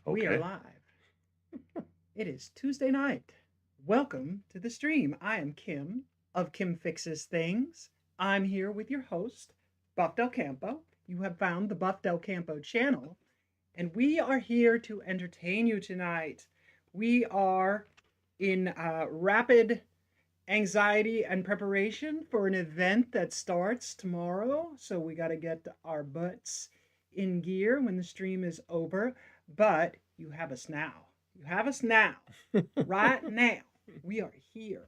We are Okay. live. It is Tuesday night. Welcome to the stream. I am Kim of Kim Fixes Things. I'm here with your host, Buff Del Campo. You have found the Buff Del Campo channel, and we are here to entertain you tonight. We are in rapid anxiety and preparation for an event that starts tomorrow. So we got to get our butts in gear when the stream is over. But you have us now. You have us now. Right now. We are here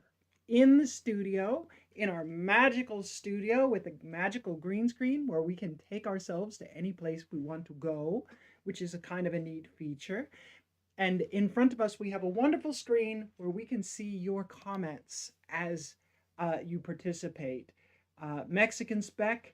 in the studio, in our magical studio with a magical green screen where we can take ourselves to any place we want to go, which is a kind of a neat feature. And in front of us, we have a wonderful screen where we can see your comments as you participate. Mexican Spec,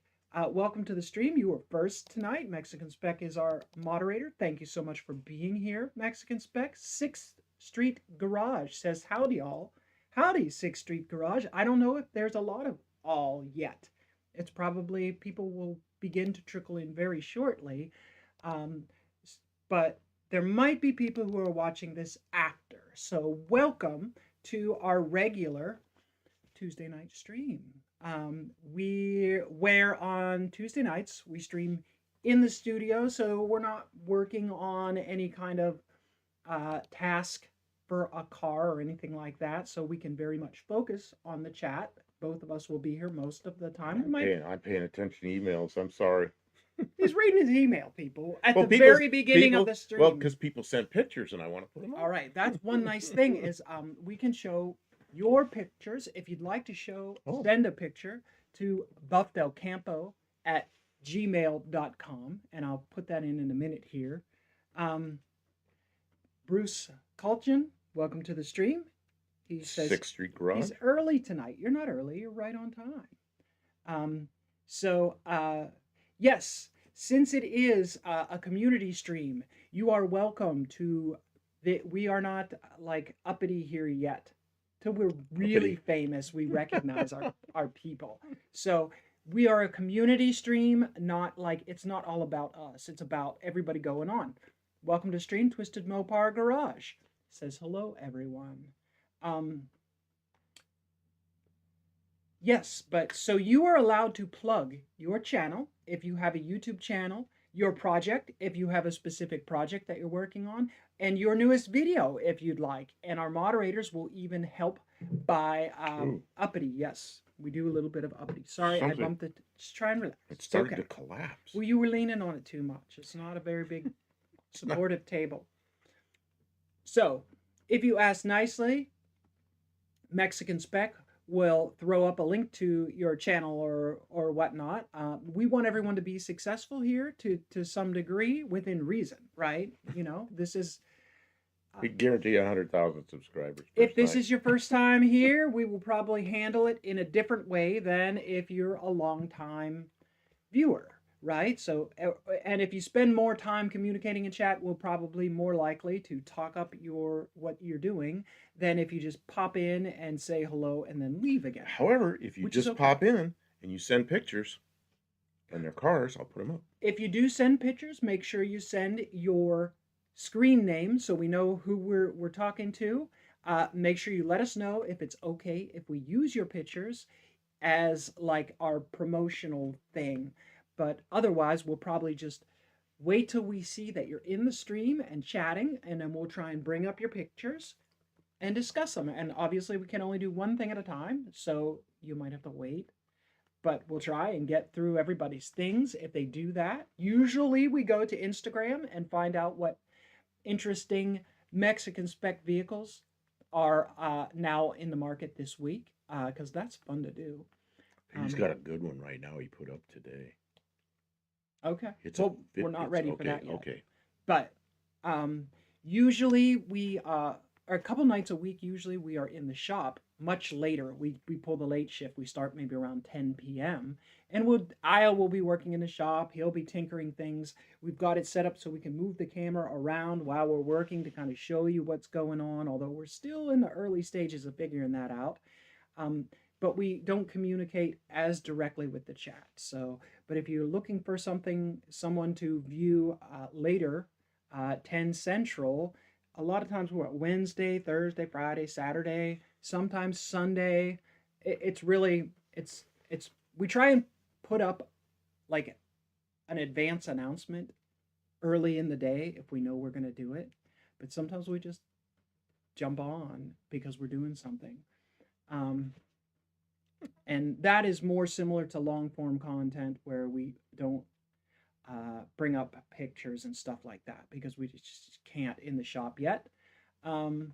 welcome to the stream. You were first tonight. Mexican Spec is our moderator. Thank you so much for being here, Mexican Spec. Sixth Street Garage says, howdy, all. Howdy, Sixth Street Garage. I don't know if there's a lot of all yet. It's probably people will begin to trickle in very shortly. Um, but there might be people who are watching this after. So, welcome to our regular Tuesday night stream. Where on Tuesday nights we stream in the studio, so we're not working on any kind of task for a car or anything like that. So we can very much focus on the chat. Both of us will be here most of the time. We I'm might. paying attention to emails. I'm sorry. He's reading his email, people, at Well, the very beginning of the stream. because people sent pictures and I want to put them All up. right, that's one nice thing is we can show your pictures. If you'd like to Oh, send a picture to buffdelcampo at gmail.com, and I'll put that in a minute here. Um, Bruce Culchin, welcome to the stream. He says Sixth Street he's Garage. early tonight. You're not early, you're right on time. Um, so, yes, since it is a community stream, you are welcome to. We are not like uppity here yet. Till we're really Uppity. famous, we recognize our people. So we are a community stream, not like it's not all about us. It's about everybody going on. Welcome to stream Twisted Mopar Garage. Says hello, everyone. Um, Yes, but so you are allowed to plug your channel if you have a YouTube channel, your project if you have a specific project that you're working on, and your newest video if you'd like. And our moderators will even help by Ooh, uppity. Yes, we do a little bit of uppity. Sorry, I something. bumped it. Just try and relax. It It's started okay. to collapse. Well, you were leaning on it too much. It's not a very big It's not. supportive table. So, if you ask nicely, Mexican Spec will throw up a link to your channel or whatnot. We want everyone to be successful here to some degree within reason, right? You know, this is uh, We guarantee 100,000 subscribers if first this night. is your first time here, we will probably handle it in a different way than if you're a long time viewer, right? So, and if you spend more time communicating in chat, we're probably more likely to talk up your what you're doing than if you just pop in and say hello and then leave again, However, if you which is just okay. pop in and you send pictures and their cars, I'll put them up. If you do send pictures, make sure you send your screen name so we know who we're talking to. Make sure you let us know if it's okay if we use your pictures as like our promotional thing. But otherwise, we'll probably just wait till we see that you're in the stream and chatting, and then we'll try and bring up your pictures and discuss them. And obviously, we can only do one thing at a time, so you might have to wait. But we'll try and get through everybody's things if they do that. Usually, we go to Instagram and find out what interesting Mexican spec vehicles are now in the market this week because that's fun to do. He's got a good one right now he put up today. Okay. It's Well, a we're not ready for okay, that yet. okay. But usually we or a couple nights a week. Usually we are in the shop much later. We pull the late shift. We start maybe around 10 p.m. and I'll will be working in the shop. He'll be tinkering things. We've got it set up so we can move the camera around while we're working to kind of show you what's going on. Although we're still in the early stages of figuring that out. Um, but we don't communicate as directly with the chat. So, but if you're looking for someone to view later, 10 Central. A lot of times we're at Wednesday, Thursday, Friday, Saturday, sometimes Sunday. It's really it's we try and put up like an advance announcement early in the day if we know we're going to do it, but sometimes we just jump on because we're doing something. Um, and that is more similar to long form content where we don't bring up pictures and stuff like that because we just can't in the shop yet. Um,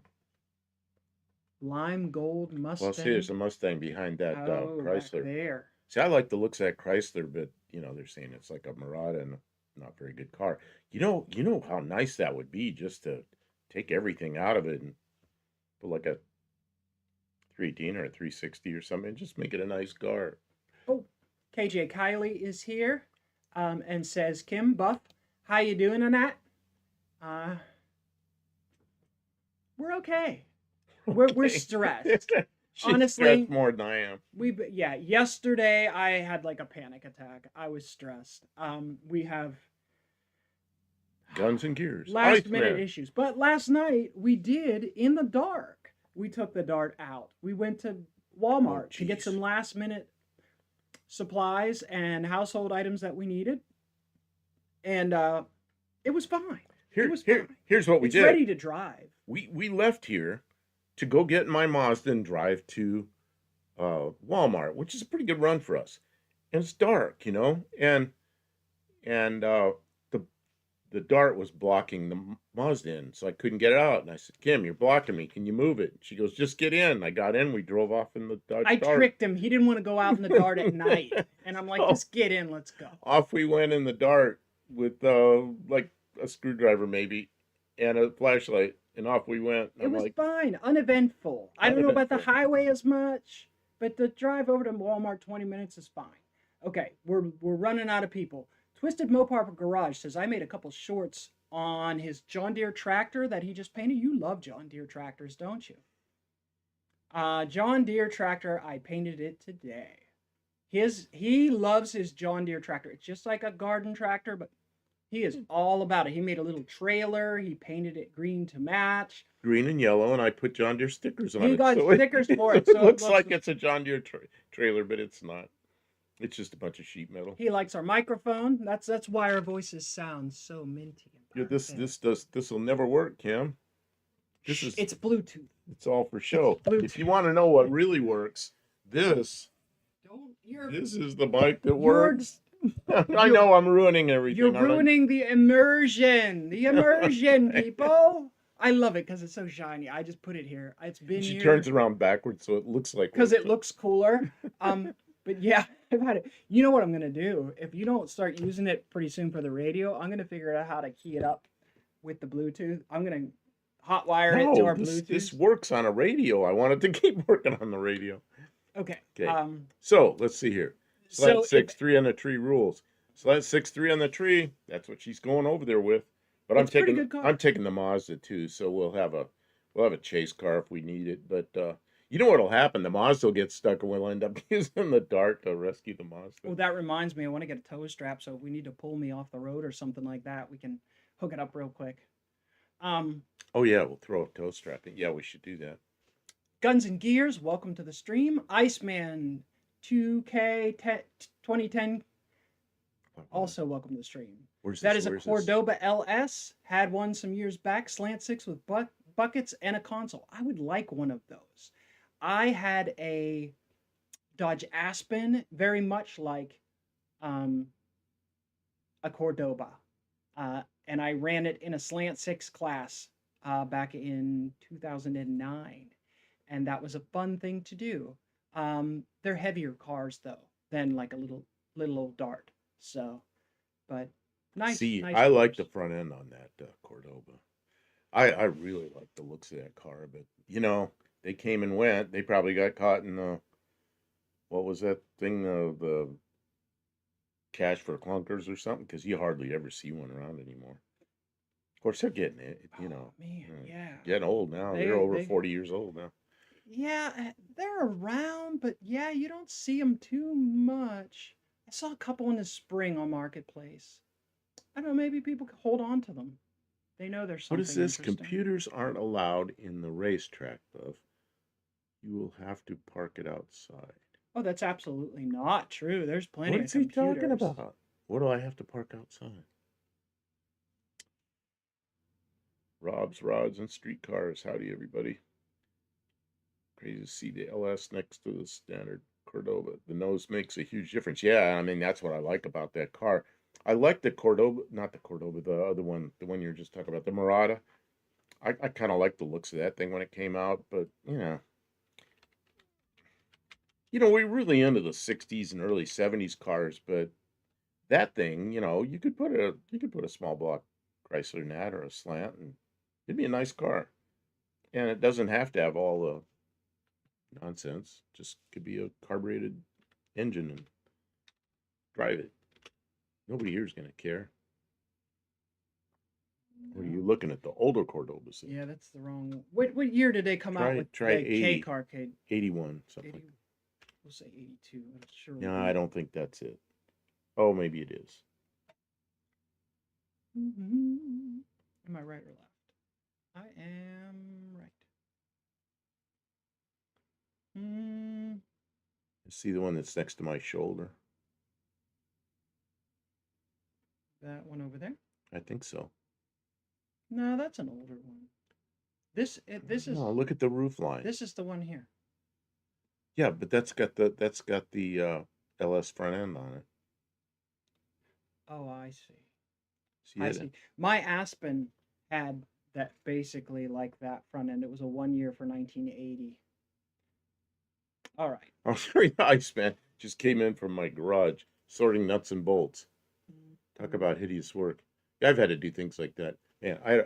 Lime gold Well, see, there's Mustang. a Mustang behind that Oh, back Chrysler. there. See, I like the looks of that Chrysler, but they're saying it's like a Murata and not a very good car. You know how nice that would be just to take everything out of it and put like a 318 or a 360 or something, and just make it a nice car. Oh, KJ Kylie is here and says, Kim Buff, how you doing on that? Uh, we're okay. We're Okay. stressed. She's stressed Honestly, more than I am. yesterday I had like a panic attack. I was stressed. We have Guns and gears. last minute Iceman. issues. But last night we did in the dark. We took the Dart out. We went to Oh, Walmart to get jeez. some last minute supplies and household items that we needed. And it was fine. It was fine. Here's what we It's did. ready to drive. We left here to go get my Mazda and drive to Walmart, which is a pretty good run for us. And it's dark, and the Dart was blocking the Mazda in, so I couldn't get it out. And I said, Kim, you're blocking me. Can you move it? She goes, just get in. I got in. We drove off in the Dodge I Dart. tricked him. He didn't want to go out in the Dart at night. And I'm like, So just get in. Let's go. off we went in the Dart with like a screwdriver maybe and a flashlight, and off we went. It I'm was like, fine. Uneventful. I don't know about the uneventful. highway as much, but the drive over to Walmart 20 minutes is fine. Okay, we're running out of people. Twisted Mopar Garage says I made a couple shorts on his John Deere tractor that he just painted. You love John Deere tractors, don't you? John Deere tractor. I painted it today. He loves his John Deere tractor. It's just like a garden tractor, but he is all about it. He made a little trailer. He painted it green to match. Green and yellow, and I put John Deere stickers on He it, got so stickers for it, it so it looks looks. like it's a John Deere trailer, but it's not. It's just a bunch of sheet metal. He likes our microphone. That's why our voices sound so minty Yeah, and this will never work, Kim. It's Bluetooth. It's all for show. Bluetooth. If you want to know what really works, this You're is the mic that works. I you're- know I'm ruining everything. you're aren't I? ruining the immersion. The immersion, people. I love it because it's so shiny. I just put it here. It's been She here turns around backwards so it looks like because we're- it looks cooler. But yeah, I've had it. You know what I'm gonna do? If you don't start using it pretty soon for the radio, I'm gonna figure out how to key it up with the Bluetooth. I'm gonna hotwire it to our Bluetooth. This works on a radio. I want it to keep working on the radio. Okay. Okay. So let's see here. Slant So 6-3 on the tree rules. Slant 6-3 on the tree. That's what she's going over there with. But It's a pretty good car. I'm taking the Mazda too, so we'll have a chase car if we need it. But you know what'll happen? The Mazda will get stuck and we'll end up using the Dart to rescue the Mazda. Oh, that reminds me. I want to get a tow strap, so if we need to pull me off the road or something like that, we can hook it up real quick. Oh yeah, we'll throw a tow strap in. Yeah, we should do that. Guns and Gears, welcome to the stream. Iceman 2K 2010, also welcome to the stream. Where's That this? is a Where's this? Cordoba LS. Had one some years back, slant six with buckets and a console. I would like one of those. I had a Dodge Aspen, very much like a Cordoba, and I ran it in a slant six class back in 2009, and that was a fun thing to do. They're heavier cars though than like a little old Dart. So, but nice. See, nice I like the cars. front end on that Cordoba. I really like the looks of that car, but they came and went. They probably got caught in the what was that thing, the cash for clunkers or something, because you hardly ever see one around anymore. Of course, they're getting it, Oh man, yeah. getting old now. They're over 40 years old now. Yeah, they're around, but yeah, you don't see them too much. I saw a couple in the spring on Marketplace. I don't know, maybe people could hold on to them. They know there's What is something this? interesting. Computers aren't allowed in the racetrack, Buff. You will have to park it outside. Oh, that's absolutely not true. There's plenty What of is he talking computers. about? What do I have to park outside? Rob's Rods and Streetcars. Howdy, everybody. Crazy to see the LS next to the standard Cordoba. The nose makes a huge difference. Yeah, I mean, that's what I like about that car. I like the Cordoba, not the Cordoba, the other one, the one you were just talking about, the Murata. I kind of like the looks of that thing when it came out, but we're really into the 60s and early 70s cars, but that thing, you could put a small block Chrysler Nat or a Slant and it'd be a nice car. And it doesn't have to have all the nonsense. Just could be a carbureted engine and drive it. Nobody here is going to care. What are you looking at? The older Cordobas? Yeah, that's the wrong one. What year did they come out with Try the 80, K car? 81, something 80, like that. we'll say 82. I'm sure. No, I don't think that's it. Oh, maybe it is. Am I right or left? I am right. See the one that's next to my shoulder? That one over there? I think so. No, that's an older one. This is. No, look at the roof line. This is the one here. Yeah, but that's got the LS front end on it. Oh, I see. See see. My Aspen had that basically like that front end. It was a 1 year for 1980. All right. Oh, very nice, man. Just came in from my garage sorting nuts and bolts. Talk about hideous work. Yeah, I've had to do things like that. Man,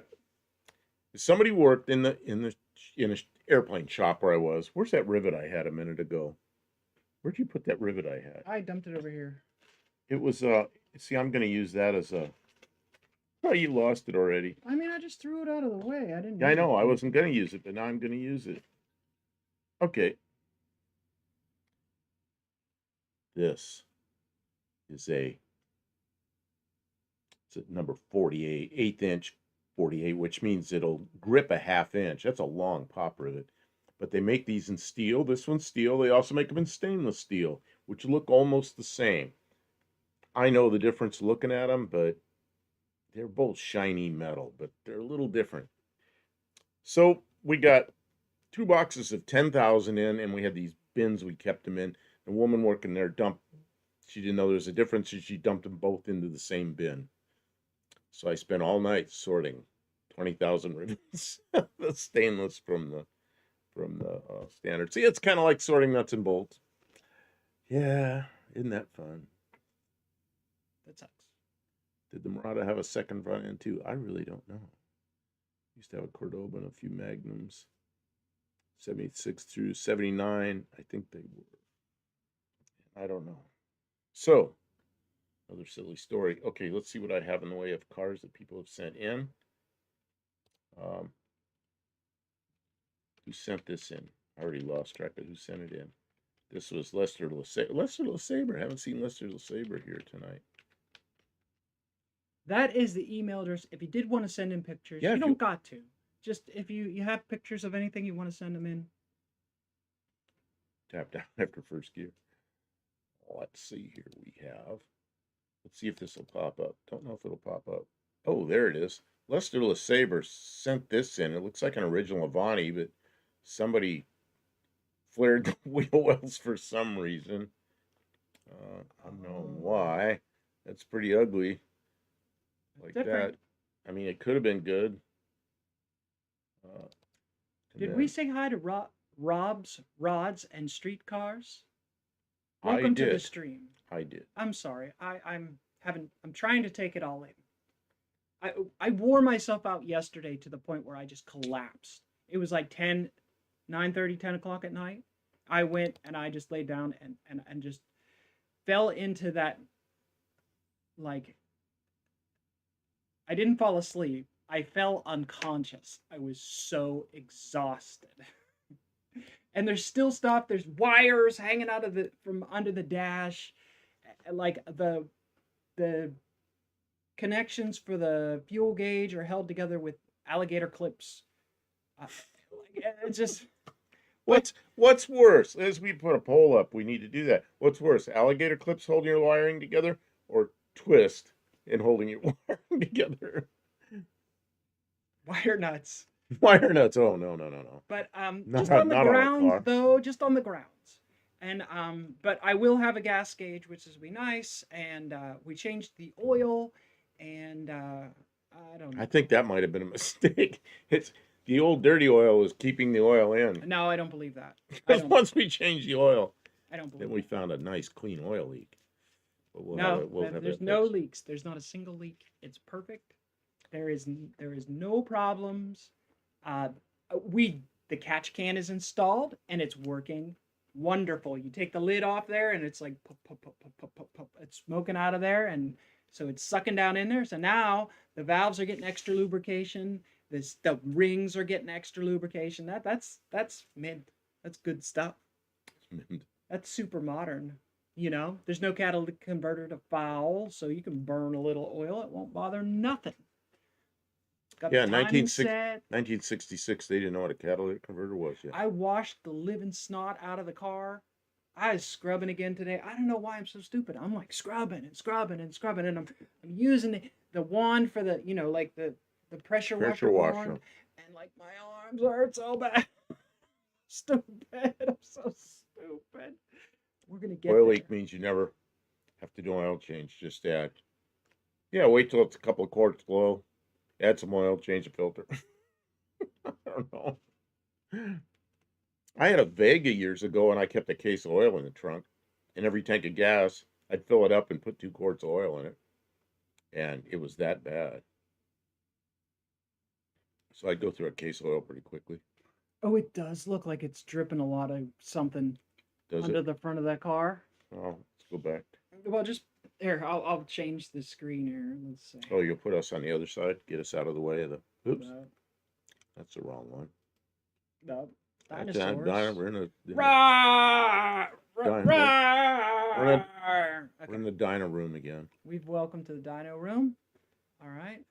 somebody worked in an airplane shop where I was. Where's that rivet I had a minute ago? Where'd you put that rivet I had? I dumped it over here. It was see, I'm gonna use that as a. Oh, you lost it already. I mean, I just threw it out of the way. I didn't. Yeah, I know. I wasn't gonna use it, but now I'm gonna use it. Okay. This is it's at number 48, 1/8 inch 48, which means it'll grip a 1/2 inch. That's a long pop rivet. But they make these in steel. This one's steel. They also make them in stainless steel, which look almost the same. I know the difference looking at them, but they're both shiny metal, but they're a little different. So we got 2 boxes of 10,000 in, and we had these bins we kept them in. The woman working there she didn't know there was a difference, and she dumped them both into the same bin. So I spent all night sorting 20,000 rivets, the stainless from the standard. See, it's kind of like sorting nuts and bolts. Yeah, isn't that fun? That sucks. Did the Murata have a second front end too? I really don't know. Used to have a Cordoba and a few Magnums. 76 through 79, I think they were. I don't know. So, another silly story. Okay, let's see what I have in the way of cars that people have sent in. Who sent this in? I already lost track of who sent it in. This was Lester LeSabre. Lester LeSabre. I haven't seen Lester LeSabre here tonight. That is the email address. If you did want to send in pictures, you don't got to. Just if you have pictures of anything you want to send them in. Tap down after first gear. Let's see here. Let's see if this will pop up. Don't know if it'll pop up. Oh, there it is. Lester LeSabre sent this in. It looks like an original Avanti, but somebody flared the wheel wells for some reason. Unknown why. That's pretty ugly. Like that. I mean, it could have been good. Did we say hi to Rob's Rods and Streetcars? Welcome to the stream. I did. I'm sorry. I'm trying to take it all in. I wore myself out yesterday to the point where I just collapsed. It was like 9:30, 10 o'clock at night. I went and I just laid down and just fell into that, like, I didn't fall asleep. I fell unconscious. I was so exhausted. And there's still stuff. There's wires hanging out from under the dash. Like the connections for the fuel gauge are held together with alligator clips. It's just, but What's worse? As we put a poll up, we need to do that. What's worse, alligator clips holding your wiring together, or twist and holding your wiring together? wire nuts. Wire nuts. Oh no. But just Not on the not on a grounds car. though, just on the grounds. And but I will have a gas gauge, which is be nice. And we changed the oil, and I don't I know. think that might have been a mistake. It's the old dirty oil was keeping the oil in. No, I don't believe that. I Because don't. once we changed the oil, I don't then believe we that. found a nice clean oil leak. But No, we'll have there's that no fixed. leaks. There's not a single leak. It's perfect. There is no problems. Uh, we the catch can is installed and it's working wonderful. You take the lid off there and it's like pop, pop, pop, pop, pop, pop, pop. It's smoking out of there, and so it's sucking down in there. So now the valves are getting extra lubrication. The rings are getting extra lubrication. That's mint. That's good stuff. That's super modern. There's no catalytic converter to foul, so you can burn a little oil. It won't bother nothing. Got the Yeah, timing set. 1966, they didn't know what a catalytic converter was yet. I washed the living snot out of the car. I was scrubbing again today. I don't know why I'm so stupid. I'm like scrubbing and scrubbing and scrubbing, and I'm using the wand for the like the pressure Pressure washer washer. wand, and like my arms hurt so bad. Stupid. I'm so stupid. We're gonna get Oil there. leak means you never have to do an oil change. Just add. Yeah, wait till it's a couple of quarts low. Add some oil, change the filter. I don't know. I had a Vega years ago, and I kept a case of oil in the trunk. And every tank of gas, I'd fill it up and put 2 quarts of oil in it, and it was that bad. So I'd go through a case of oil pretty quickly. Oh, it does look like it's dripping a lot of something Does under it? the front of that car. Oh, let's go back. Well, just here. I'll change the screen here. Let's see. Oh, you'll put us on the other side, get us out of the way of the. Oops, No, that's the wrong one. no. We're Dinosaurs. in a Rawr! Dino. Rawr! We're in the dino room again. We've welcome to the dino room. All right.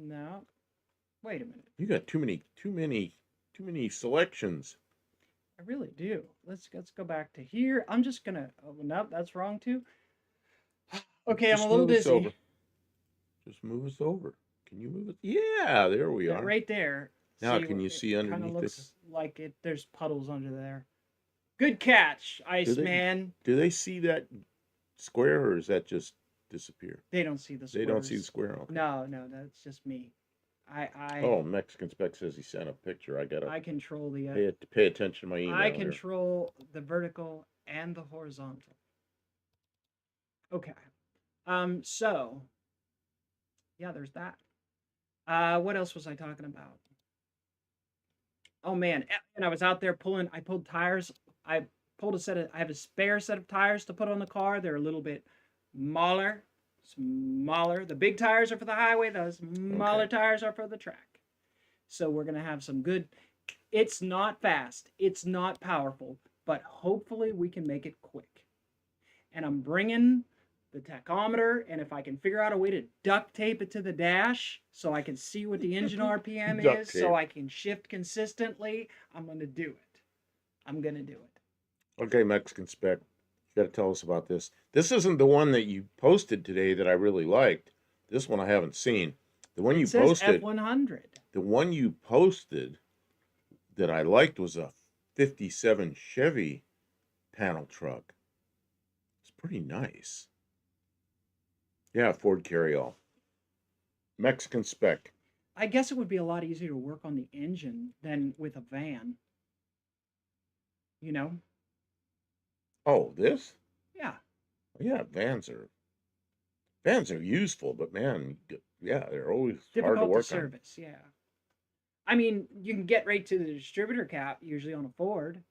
No. Wait a minute. You got too many selections. I really do. Let's go back to here. I'm just gonna. Oh, no, that's wrong too. Okay, I'm Just a little move us dizzy. over. Just move us over. Can you move it? Yeah, there we are. Right there. Now, can you see Kind of underneath looks this? like it. There's puddles under there. Good catch, Iceman. Do they see that square, or is that just disappear? They don't see the They squares. don't see the square. Okay. No, that's just me. Oh, Mexican Spec says he sent a picture. I gotta I control the. pay attention to my email. I here. control the vertical and the horizontal. Okay. So. Yeah, there's that. What else was I talking about? Oh man, and I was out there pulling. I pulled tires. I I have a spare set of tires to put on the car. They're a little bit smaller. The big tires are for the highway. The smaller tires are for the track. So we're gonna have some good. It's not fast. It's not powerful, but hopefully we can make it quick. And I'm bringing the tachometer, and if I can figure out a way to duct tape it to the dash so I can see what the engine RPM is, so I can shift consistently, I'm going to do it. I'm going to do it. Okay, Mexican Spec, you got to tell us about this. This isn't the one that you posted today that I really liked. This one I haven't seen. The one you posted, F100. The one you posted that I liked was a 57 Chevy panel truck. It's pretty nice. Yeah, Ford Carryall. Mexican Spec. I guess it would be a lot easier to work on the engine than with a van. You know? Oh, this? Yeah. Yeah, vans are useful, but man, yeah, they're always difficult hard to work to service, yeah. I mean, you can get right to the distributor cap usually on a Ford.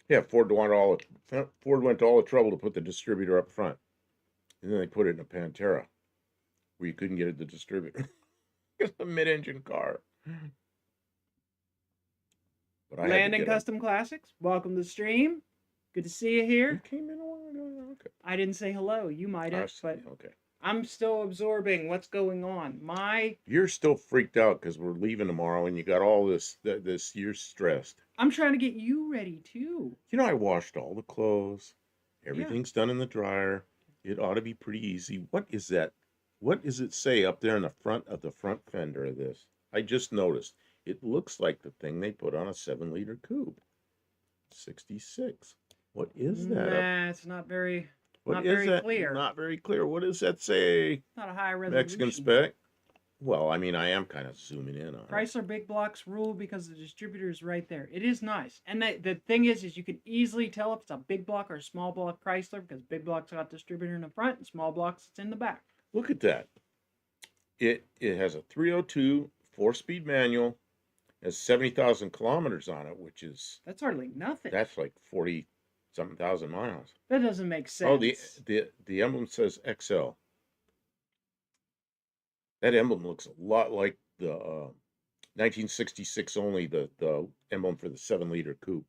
Yeah, Ford went to all the trouble to put the distributor up front, and then they put it in a Pantera, where you couldn't get it the distributor. It's a mid-engine car. But Landing Custom Classics, welcome to the stream. Good to see you You here. came in a while ago. Okay. I didn't say hello. You might I have, see. but Okay. I'm still absorbing what's going on. You're still freaked out because we're leaving tomorrow, and you got all this. You're stressed. I'm trying to get you ready too. I washed all the clothes. Yeah. Everything's done in the dryer. It ought to be pretty easy. What is that? What does it say up there in the front of the front fender of this? I just noticed. It looks like the thing they put on a 7-liter coupe. 66. What is that up? Nah, it's What not is very that? clear. Not very clear. What does that say? Not a high Mexican resolution. spec? Well, I mean, I am kind of zooming in on it. Chrysler big blocks rule because the distributor is right there. It is nice, and the thing is you can easily tell if it's a big block or a small block Chrysler because big blocks got distributor in the front and small blocks it's in the back. Look at that. It has a 302 4-speed manual, has 70,000 kilometers on it, which is That's hardly nothing. that's like 40 something thousand miles. That doesn't make Oh, sense. the emblem says XL. That emblem looks a lot like the 1966 only, the emblem for the 7-liter coupe.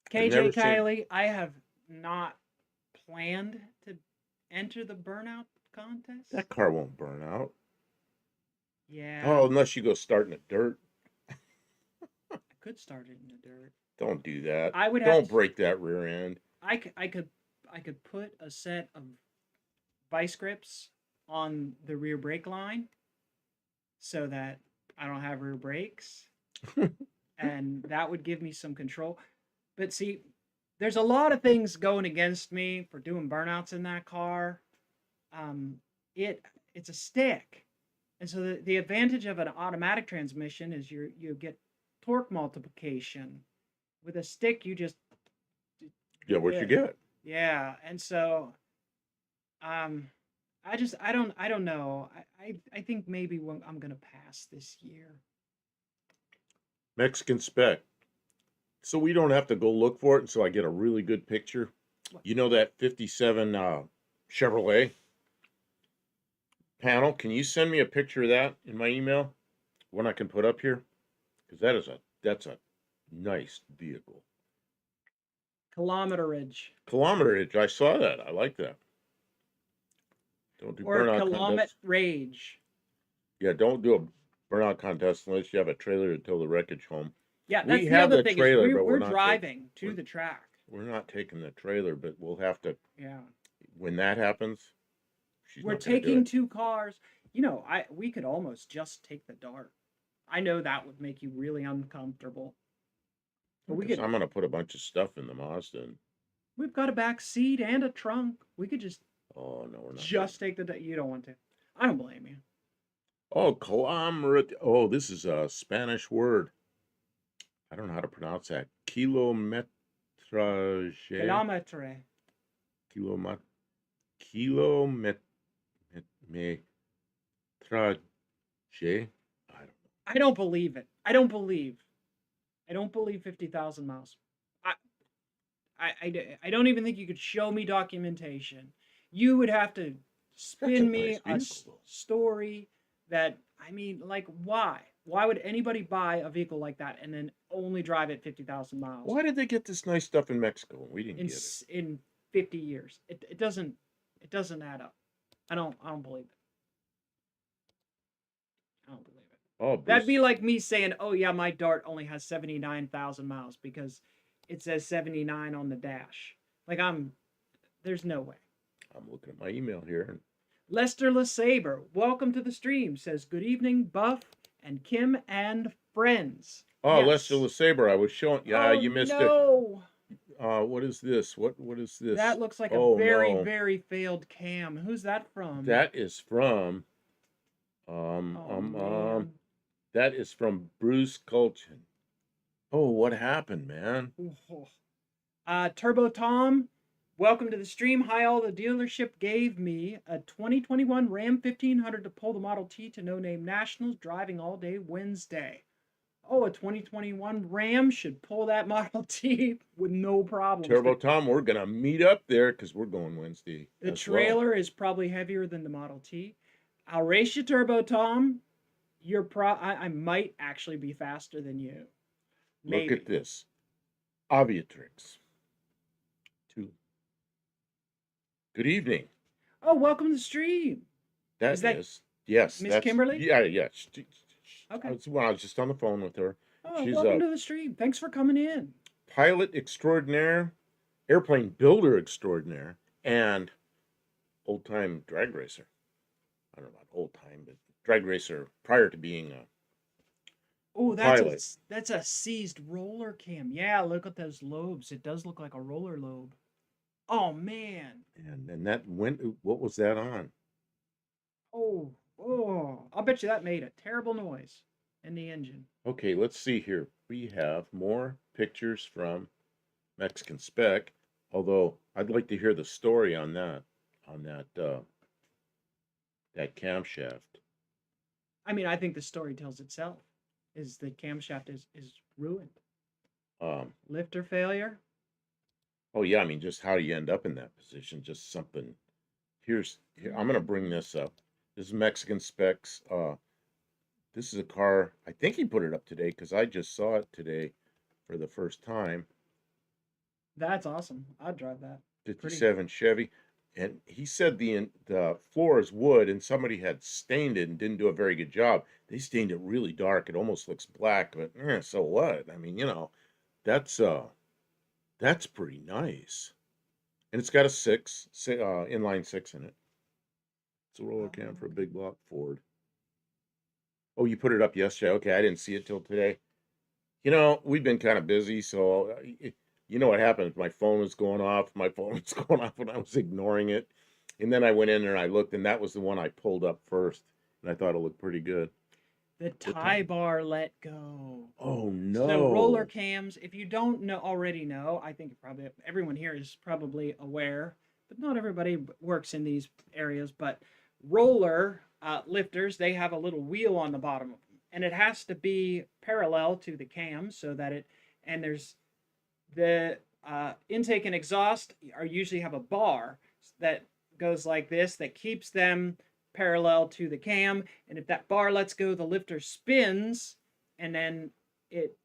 I've KJ never seen Kylie, I have not planned to enter the burnout contest. that car won't burn out. Yeah, Oh, unless you go start in the dirt. I could start it in the dirt. Don't do that. I would have Don't to. break that rear end. I could put a set of vice grips on the rear brake line so that I don't have rear brakes, and that would give me some control. But see, there's a lot of things going against me for doing burnouts in that car. Um, it's a stick, and so the advantage of an automatic transmission is you get torque multiplication. With a stick, you just Yeah, what you get? yeah, and so um, I don't know. I think maybe I'm gonna pass this year. Mexican spec. So we don't have to go look for it until I get a really good picture. What? You know that 57 Chevrolet panel? Can you send me a picture of that in my email? One I can put up here? Because that's a nice vehicle. Kilometerage Kilometerage. I saw that. I like that. Don't do or burnout kilometer contests. rage. Yeah, don't do a burnout contest unless you have a trailer to tow the wreckage home. Yeah, We that's the have other the thing is trailer, but we're not taking driving to we're, the track. we're not taking the trailer, but we'll have to Yeah, when that happens. She's we're not going to do taking it. two cars. You know, I we could almost just take the Dart. I know that would make you really uncomfortable, but we Because could. I'm going to put a bunch of stuff in the Mazda. We've got a back seat and a trunk. We could Oh no, we're not. just take the. You don't want to. I don't blame you. Oh, kilometer. Oh, this is a Spanish word. I don't know how to pronounce that. Kilometrage. Kilometre. Kilomet. Kilomet. Metrage. I don't know. I don't believe it. I don't believe. I don't believe 50,000 miles. I, I don't even think you could show me documentation. You would have to That's a spin nice me a vehicle, though. story that, I mean, like, why? Why would anybody buy a vehicle like that and then only drive it 50,000 miles Why did they get this nice stuff in Mexico and we didn't get it? in 50 years? It doesn't add up. I don't believe it. I don't believe it. Oh, That'd be Bruce. like me saying, "Oh yeah, my Dart only has 79,000 miles because it says 79 on the dash." Like there's no way. I'm looking at my email here. Lester LeSabre, welcome to the stream. Says good evening, Buff and Kim and friends. Oh, Lester Yes. LeSabre. I was showing. Yeah, Oh you missed it. no, What is this? What is this? that looks like a Oh very no, very failed cam. Who's that from? that is from um Oh um um man. that is from Bruce Culchin. Oh, what happened, man? Ooh. Turbo Tom, welcome to the stream. Hi, all. The dealership gave me a 2021 Ram 1500 to pull the Model T to No Name Nationals driving all day Wednesday. Oh, a 2021 Ram should pull that Model T with no problems. Turbo Tom, we're gonna meet up there because we're going Wednesday The as well. trailer is probably heavier than the Model T. I'll race you, Turbo Tom. I might actually be faster than you. Look Maybe. at this. Aviatrix. Two. Good evening. Oh, welcome to the stream. Is That that is. Yes, Miss that's Kimberly? yeah, yeah. Okay. I was just on the phone with her. Oh, She's welcome a to the stream. Thanks for coming in. pilot extraordinaire, airplane builder extraordinaire, and old time drag racer. I don't know about old time, but drag racer prior to being a Oh, pilot. that's a seized roller cam. Yeah, look at those lobes. It does look like a roller lobe. Oh man. And that went. What was that on? Oh. I'll bet you that made a terrible noise in the engine. Okay, let's see here. We have more pictures from Mexican Spec. Although I'd like to hear the story on that camshaft. I mean, I think the story tells itself. Is the camshaft is ruined. Um, Lifter failure. oh yeah, I mean, just how do you end up in that position? Just something. Here. I'm gonna bring this up. This is Mexican Specs. This is a car. I think he put it up today because I just saw it today for the first time. That's awesome. I'd drive that. Pretty. 57 Chevy, and he said the floor is wood, and somebody had stained it and didn't do a very good job. They stained it really dark; it almost looks black, but so what? I mean, that's that's pretty nice, and it's got a inline six in it. It's a roller cam for a Okay. big block Ford. Oh, you put it up yesterday? Okay, I didn't see it till today. We've been kind of busy, so you know what happened? My phone was going off. My phone was going off, and I was ignoring it. And then I went in there and I looked, and that was the one I pulled up first, and I thought it looked pretty good. The The tie time. bar let go. Oh So roller no! cams, if you don't know already know, I think probably everyone here is probably aware, but not everybody works in these areas. But roller lifters, they have a little wheel on the bottom of them, and it has to be parallel to the cam so that it. And there's the intake and exhaust are usually have a bar that goes like this that keeps them parallel to the cam, and if that bar lets go, the lifter spins, and then it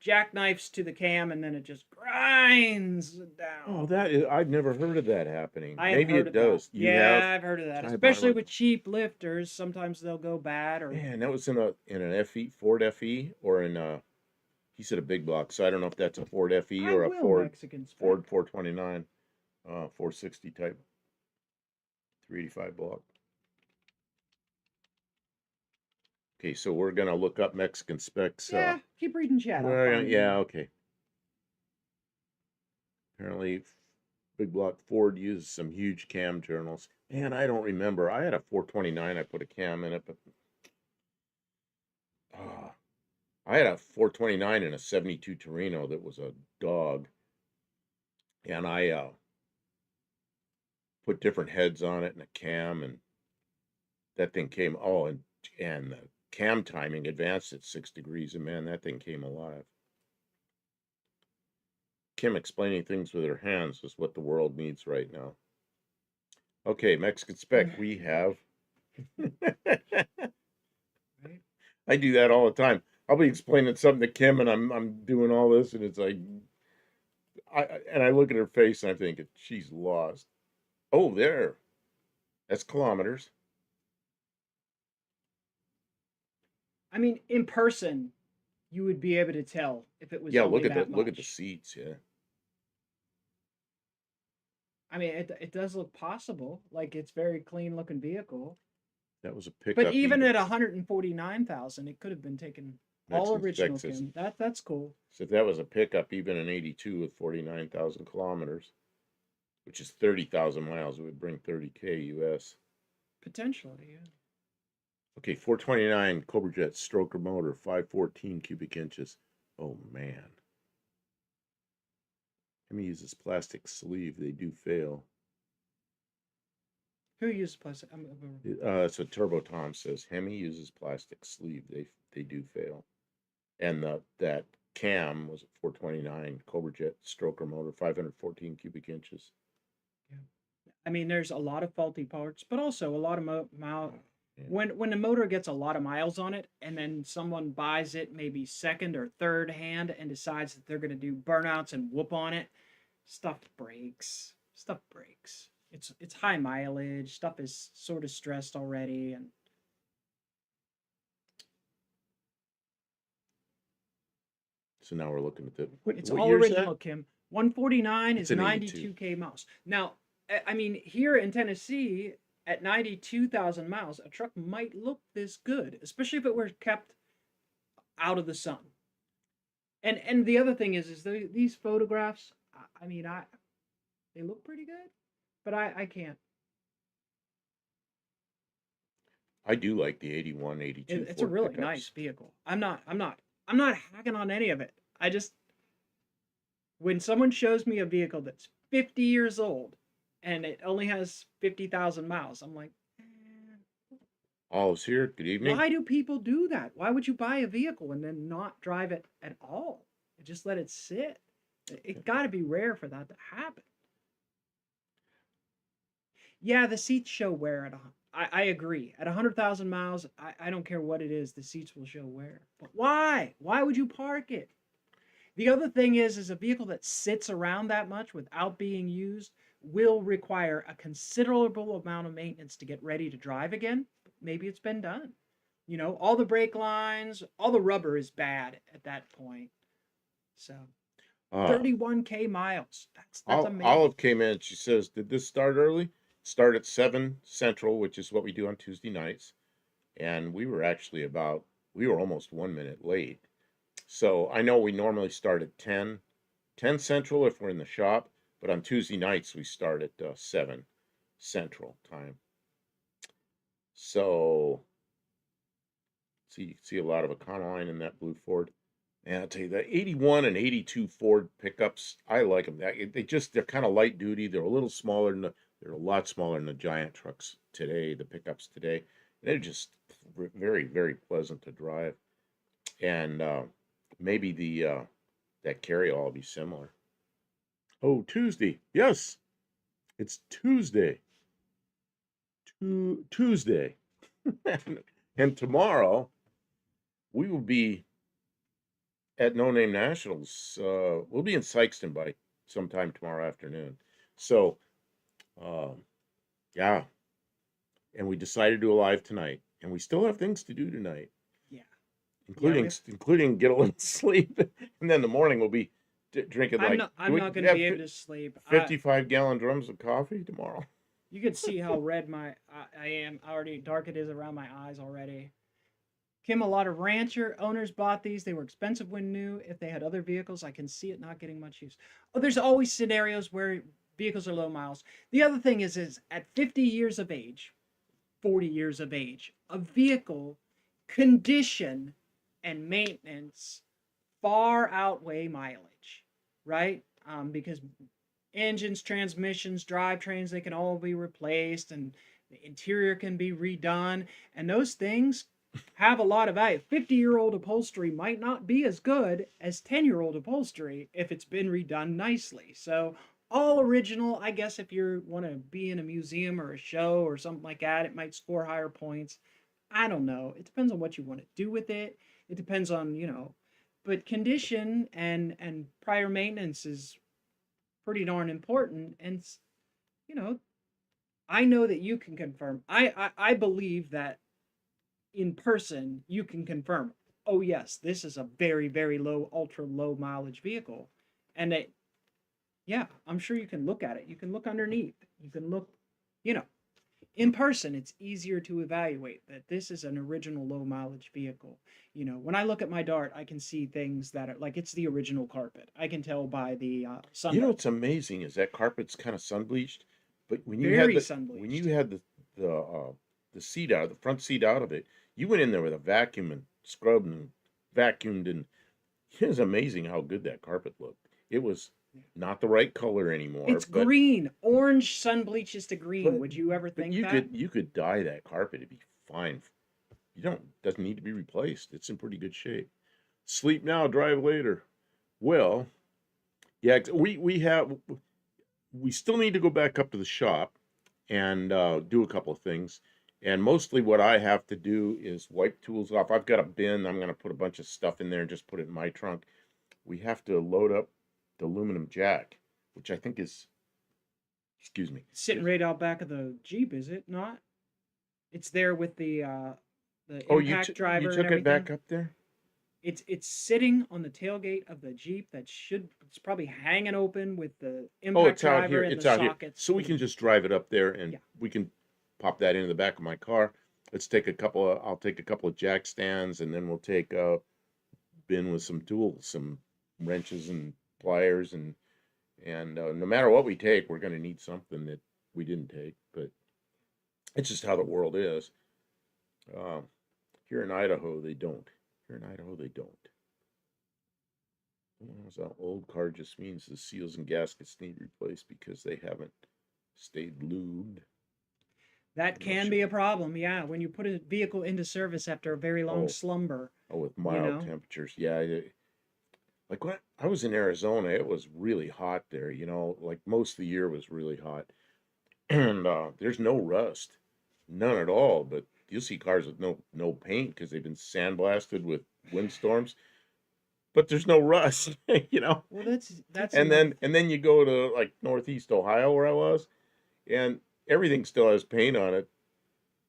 jackknifes to the cam, and then it just grinds Oh, down. that is, I've never heard of that happening. I have Maybe heard it of that. does. You have Yeah, I've heard of that. tie bar Especially like with cheap lifters, sometimes they'll go bad or man. That was in an FE Ford FE or in he said a big block, so I don't know if that's a Ford FE I or a will Mexican Ford spec. 429, 460 type 385 block. Okay, so we're gonna look up Mexican specs. Yeah, keep reading chat. I'll Well, find it yeah, anyway. okay. Apparently, big block Ford uses some huge cam journals. Man, I don't remember. I had a 429. I put a cam in it, but uh, I had a 429 and a 72 Torino that was a dog, and I put different heads on it and a cam, and that thing came. Oh, and the cam timing advanced at 6 degrees, and man, that thing came alive. Kim explaining things with her hands is what the world needs right now. Okay, Mexican spec. We have. Right? I do that all the time. I'll be explaining something to Kim, and I'm doing all this, and it's like, I look at her face, and I think she's lost. Oh, there. That's kilometers. I mean, in person, you would be able to tell if it was Yeah, only that look at the much. seats. Yeah, I mean, it does look possible. Like it's very clean looking vehicle. that was a But pickup. even Even at 149,000, it could have been taken all Mexican spec original, says Kim. That's cool. so if that was a pickup, even an '82 with 49,000 kilometers, which is 30,000 miles, it would bring 30K US. Potentially, yeah. Okay, 429 Cobra Jet stroker motor, 514 cubic inches. Oh man. Hemi uses plastic sleeve. They do fail. Who uses plastic? That's what Turbo Tom says. Hemi uses plastic sleeve. They do fail. And that cam was at 429 Cobra Jet stroker motor, 514 cubic inches. Yeah. I mean, there's a lot of faulty parts, but also a lot of Yeah. When the motor gets a lot of miles on it, and then someone buys it maybe second or third hand and decides that they're going to do burnouts and whoop on it, stuff breaks. Stuff breaks. It's high mileage. Stuff is sort of stressed already, and So now we're looking at the it's what all year is that? original, Kim. 149 It's is an 82. 92K miles. Now, I mean, here in Tennessee, at 92,000 miles, a truck might look this good, especially if it were kept out of the sun. And the other thing is these photographs. I mean, they look pretty good, but I can't. I do like the 81, 82 It's a Ford really nice pickups. vehicle. I'm not hacking on any of it. I just when someone shows me a vehicle that's 50 years old and it only has 50,000 miles, I'm like, Olive's here. Good evening. why do people do that? Why would you buy a vehicle and then not drive it at all? Just let it sit. It got to be rare for that to happen. Yeah, the seats show wear at I agree. At 100,000 miles, I don't care what it is, the seats will show wear. But why? Why would you park it? The other thing is a vehicle that sits around that much without being used will require a considerable amount of maintenance to get ready to drive again. Maybe it's been done. You know, all the brake lines, all the rubber is bad at that point. So Uh, 31K miles. That's amazing. Olive came in. She says, "Did this start early?" Start at 7 Central, which is what we do on Tuesday nights, and we were almost 1 minute late. So I know we normally start at 10 Central if we're in the shop, but on Tuesday nights we start at 7 Central time. So see a lot of Econoline in that blue Ford. And I'll tell you, the 81 and 82 Ford pickups, I like them. They're kind of light duty. They're a little smaller they're a lot smaller than the giant trucks today, the pickups today. They're just very, very pleasant to drive. And maybe the that carryall will be similar. Oh, Tuesday. Yes, it's Tuesday. Tuesday. And tomorrow we will be at No Name Nationals. We'll be in Sykeston by sometime tomorrow afternoon. So, um, yeah. And we decided to do a live tonight, and we still have things to do tonight, Yeah. Yeah, including get a little sleep, and then the morning we'll be drinking like I'm not do going we to have be able to sleep. 55-gallon drums of coffee tomorrow? You could see how red I am already dark it is around my eyes already. Kim, a lot of rancher owners bought these. They were expensive when new. If they had other vehicles, I can see it not getting much use. Oh, there's always scenarios where vehicles are low miles. The other thing is at 50 years of age, 40 years of age, a vehicle condition and maintenance far outweigh mileage, right? Because engines, transmissions, drivetrains, they can all be replaced and the interior can be redone. And those things have a lot of value. 50-year-old upholstery might not be as good as 10-year-old upholstery if it's been redone nicely. So all original, I guess if you want to be in a museum or a show or something like that, it might score higher points. I don't know. It depends on what you want to do with it. It depends on, but condition and prior maintenance is pretty darn important. And you know, I know that you can confirm. I believe that in person you can confirm. Oh yes, this is a very very low, ultra low mileage vehicle, and it. Yeah, I'm sure you can look at it. You can look underneath. You can look, you know, in person. It's easier to evaluate that this is an original low mileage vehicle. When I look at my Dart, I can see things that are like it's the original carpet. I can tell by the You know sunroof. what's amazing is that carpet's kind of sun bleached, but Very sun when you bleached. had the seat out, the front seat out of it, you went in there with a vacuum and scrubbed and vacuumed, and it was amazing how good that carpet looked. It was not the right color anymore, It's green. Orange sun bleaches to green. but Would you ever but think that? you could dye that carpet; it'd be fine. You don't doesn't need to be replaced. It's in pretty good shape. Sleep now, drive later. Well, yeah, we still need to go back up to the shop and do a couple of things. And mostly what I have to do is wipe tools off. I've got a bin. I'm going to put a bunch of stuff in there and just put it in my trunk. We have to load up the aluminum jack, which I think is, excuse me. Sitting right out back of the Jeep, is it not? It's there with the Oh, impact you driver and took it back everything. up there? It's sitting on the tailgate of the Jeep that should it's probably hanging open with the Oh, impact it's out here. driver and the It's out here. sockets So we to the can just drive it up there and yeah. we can pop that into the back of my car. Let's take a couple of, I'll take a couple of jack stands and then we'll take a bin with some tools, some wrenches and pliers and no matter what we take, we're going to need something that we didn't take, but it's just how the world is. Uh, Here in Idaho, they don't. Here in Idaho, they don't. So old car just means the seals and gaskets need replaced because they haven't stayed lubed. That I'm not can sure. be a problem, yeah, when you put a vehicle into service after a very long Oh, slumber, with you mild know. temperatures. Yeah, like when I was in Arizona, it was really hot there. Like most of the year was really hot, and there's no rust, none at all. But you'll see cars with no paint because they've been sandblasted with windstorms. But there's no rust, you know. Well, that's And another then you go to like Northeast Ohio where I was, and everything still has paint on it,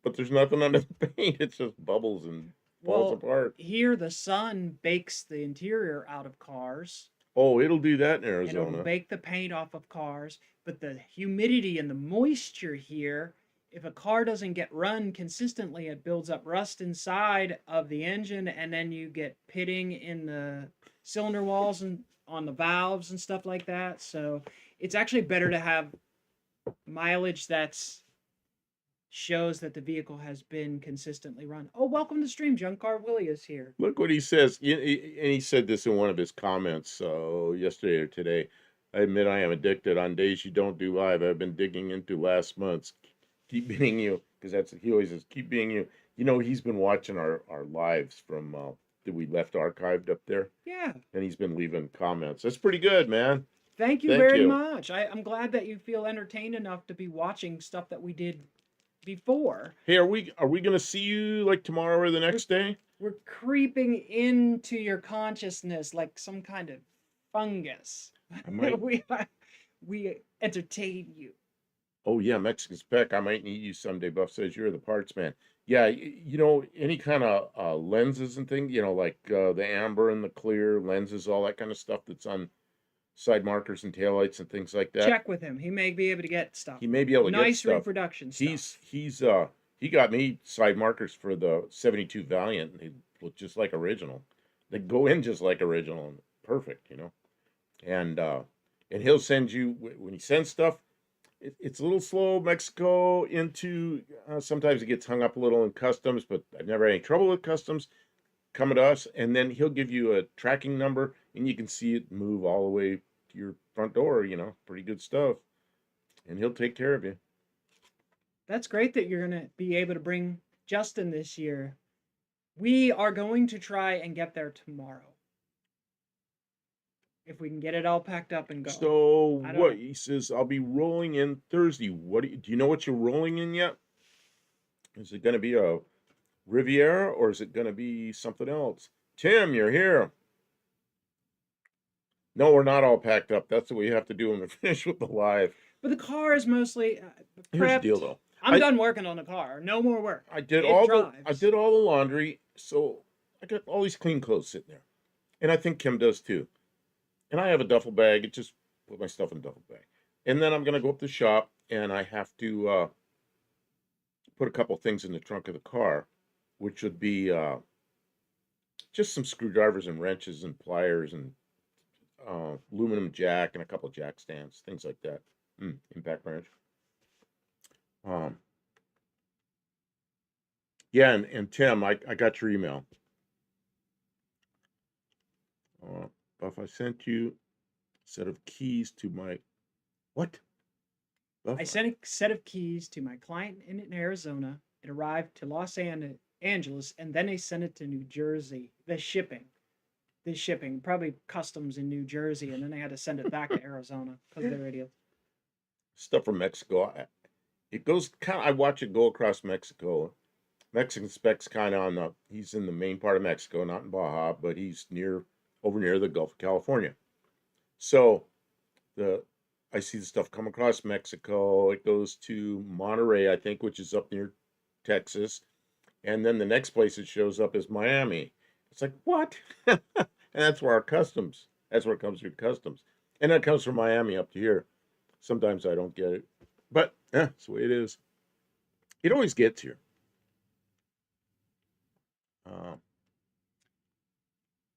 but there's nothing under the paint. It's just bubbles and falls well, apart. here the sun bakes the interior out of cars Oh, it'll do that in and it'll Arizona. bake the paint off of cars, but the humidity and the moisture here, if a car doesn't get run consistently, it builds up rust inside of the engine and then you get pitting in the cylinder walls and on the valves and stuff like that. So, it's actually better to have mileage that's shows that the vehicle has been consistently run. Oh, welcome to stream. Junk Car Willie is here. Look what he says. And he said this in one of his comments yesterday or today. I admit I am addicted on days you don't do live. I've been digging into last month's. Keep being you, because he always says, keep being you. He's been watching our lives from that we left archived up there, Yeah. and he's been leaving comments. That's pretty good, man. Thank you Thank very you. much. I'm glad that you feel entertained enough to be watching stuff that we did before. Hey, are we gonna see you like tomorrow or the We're next day? we're creeping into your consciousness like some kind of fungus. I might. we we entertain you. Oh yeah, Mexican spec. I might need you someday. Buff says you're the parts man. Yeah, any kind of lenses and things. Like the amber and the clear lenses, all that kind of stuff that's on side markers and taillights and things like that. Check with him. He may be able to get stuff. He may be able to get Nice stuff. reproduction He's stuff. he got me side markers for the 72 Valiant. And they look just like original. They go in just like original and perfect. And he'll send you when he sends stuff. It's a little slow, Mexico into sometimes it gets hung up a little in customs, but I've never had any trouble with customs coming to us. And then he'll give you a tracking number and you can see it move all the way to your front door. Pretty good stuff. And he'll take care of you. That's great that you're going to be able to bring Justin this year. We are going to try and get there tomorrow. If we can get it all packed up and go. So I don't what know. he says, I'll be rolling in Thursday. What do you know what you're rolling in yet? Is it going to be a Riviera or is it going to be something else? Tim, you're here. No, we're not all packed up. That's what we have to do when we finish with the live. But the car is mostly Here's the deal, prepped. though. I'm done working on the car. No more work. I did It I drives. did all the laundry, so I got all these clean clothes sitting there, and I think Kim does too. And I have a duffel bag. It just put my stuff in a duffel bag, and then I'm gonna go up to the shop, and I have to put a couple things in the trunk of the car, which would be just some screwdrivers and wrenches and pliers and aluminum jack and a couple of jack stands, things like that. Impact wrench. Um, yeah, and Tim, I got your email. Buff, I sent you a set of keys to my what? Buff, I sent a set of keys to my client in Arizona. It arrived to Los Angeles, and then they sent it to New Jersey. The shipping, probably customs in New Jersey, and then they had to send it back to Arizona because they're idiots. stuff from Mexico. it goes kind of, I watch it go across Mexico. Mexican Spec's kind of on the, he's in the main part of Mexico, not in Baja, but he's over near the Gulf of California. So the, I see the stuff come across Mexico. It goes to Monterey, I think, which is up near Texas. And then the next place it shows up is Miami. It's like, what? And that's where our customs, that's where it comes through customs. And that comes from Miami up to here. Sometimes I don't get it. But that's the way it is. It always gets here. Uh,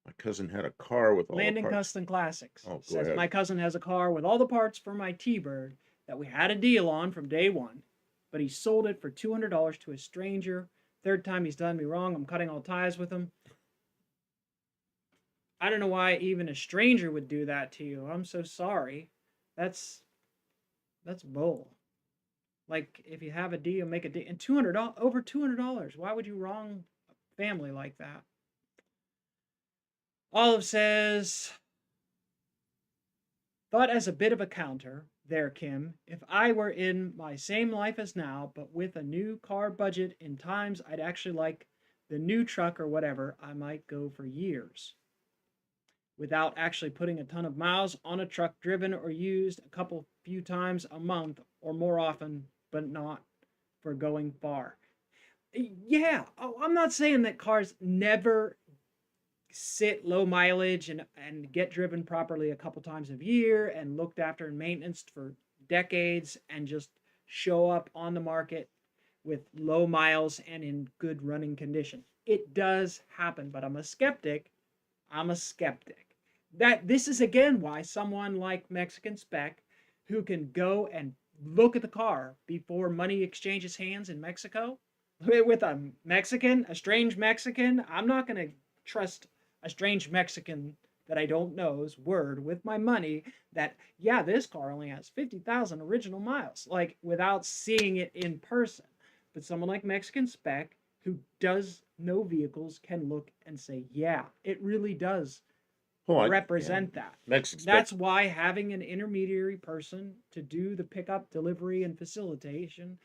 my cousin had a car with all the Landon parts. Custom Classics Oh, go says ahead. my cousin has a car with all the parts for my T-Bird that we had a deal on from day one, but he sold it for $200 to a stranger. Third time he's done me wrong. I'm cutting all ties with him. I don't know why even a stranger would do that to you. I'm so sorry. That's bull. Like if you have a deal, make a deal, and $200 over $200. Why would you wrong a family like that? Olive says, thought as a bit of a counter there, Kim, if I were in my same life as now, but with a new car budget in times I'd actually like the new truck or whatever, I might go for years without actually putting a ton of miles on a truck driven or used a couple few times a month or more often, but not for going far. Yeah, I'm not saying that cars never sit low mileage and get driven properly a couple times a year and looked after and maintenance for decades and just show up on the market with low miles and in good running condition. It does happen, but I'm a skeptic. I'm a skeptic. That this is again why someone like Mexican Spec, who can go and look at the car before money exchanges hands in Mexico, with a Mexican, a strange Mexican, I'm not going to trust a strange Mexican that I don't know's word with my money that, yeah, this car only has 50,000 original miles, like without seeing it in person. But someone like Mexican Spec who does know vehicles can look and say, yeah, it really does Oh, yeah. represent that. Mexican Spec. That's why having an intermediary person to do the pickup, delivery, and facilitation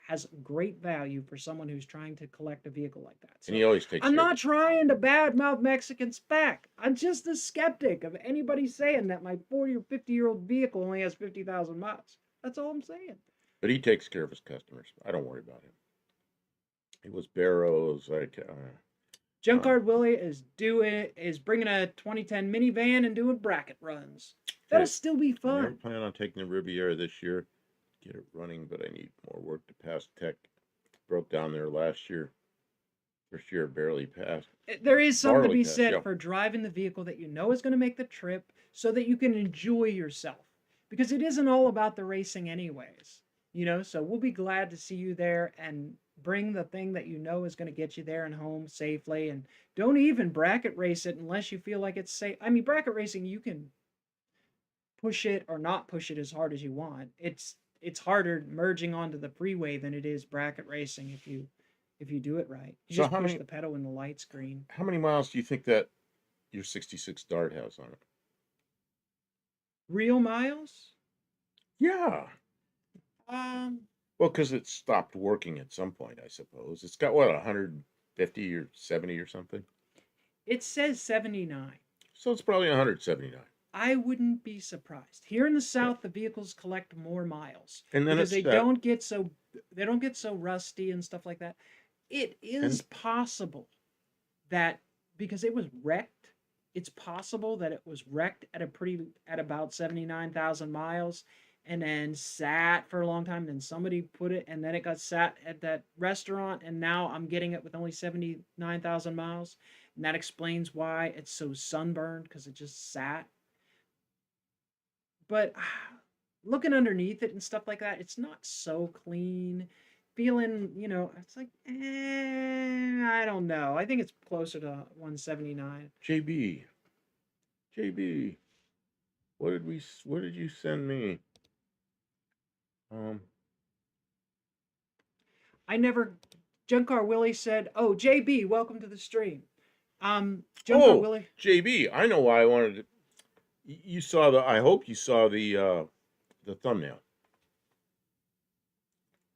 has great value for someone who's trying to collect a vehicle like that. And So he always takes I'm care of not it. trying to badmouth Mexican Spec. I'm just a skeptic of anybody saying that my 40 or 50-year-old vehicle only has 50,000 miles. That's all I'm saying. But he takes care of his customers. I don't worry about him. It was Barrows, like, Junkyard Willie is bringing a 2010 minivan and doing bracket runs. That'll okay. still be I never fun. plan on taking the Riviera this year. Get it running, but I need more work to pass tech. Broke down there last year. First year barely passed. There is something to Barely be passed, said yeah. for driving the vehicle that you know is going to make the trip so that you can enjoy yourself, because it isn't all about the racing anyways, so we'll be glad to see you there and bring the thing that you know is going to get you there and home safely. And don't even bracket race it unless you feel like it's safe. I mean, bracket racing, you can push it or not push it as hard as you want. It's harder merging onto the freeway than it is bracket racing if you do it right. You So just push the pedal in the light screen. how many miles do you think that your 66 Dart has on it? Real miles? Yeah. Um, Well, because it stopped working at some point, I suppose. It's got what, 150 or 70 or something? it says 79. So it's probably 179. I wouldn't be surprised. Here in the Yeah. South, the vehicles collect more miles And then because it's that. they don't get so rusty and stuff like that. It is And possible that because it was wrecked, it's possible that it was wrecked at about 79,000 miles and then sat for a long time. Then somebody put it and then it got sat at that restaurant, and now I'm getting it with only 79,000 miles. And that explains why it's so sunburned, because it just sat. But looking underneath it and stuff like that, it's not so clean. Feeling, it's like, I don't know. I think it's closer to 179. JB, JB, what did you send me? Um, I never. Junkar Willie said, "Oh, JB, welcome to the stream." Junkar oh, Willie. JB, I know why I wanted to. You saw I hope you saw the thumbnail.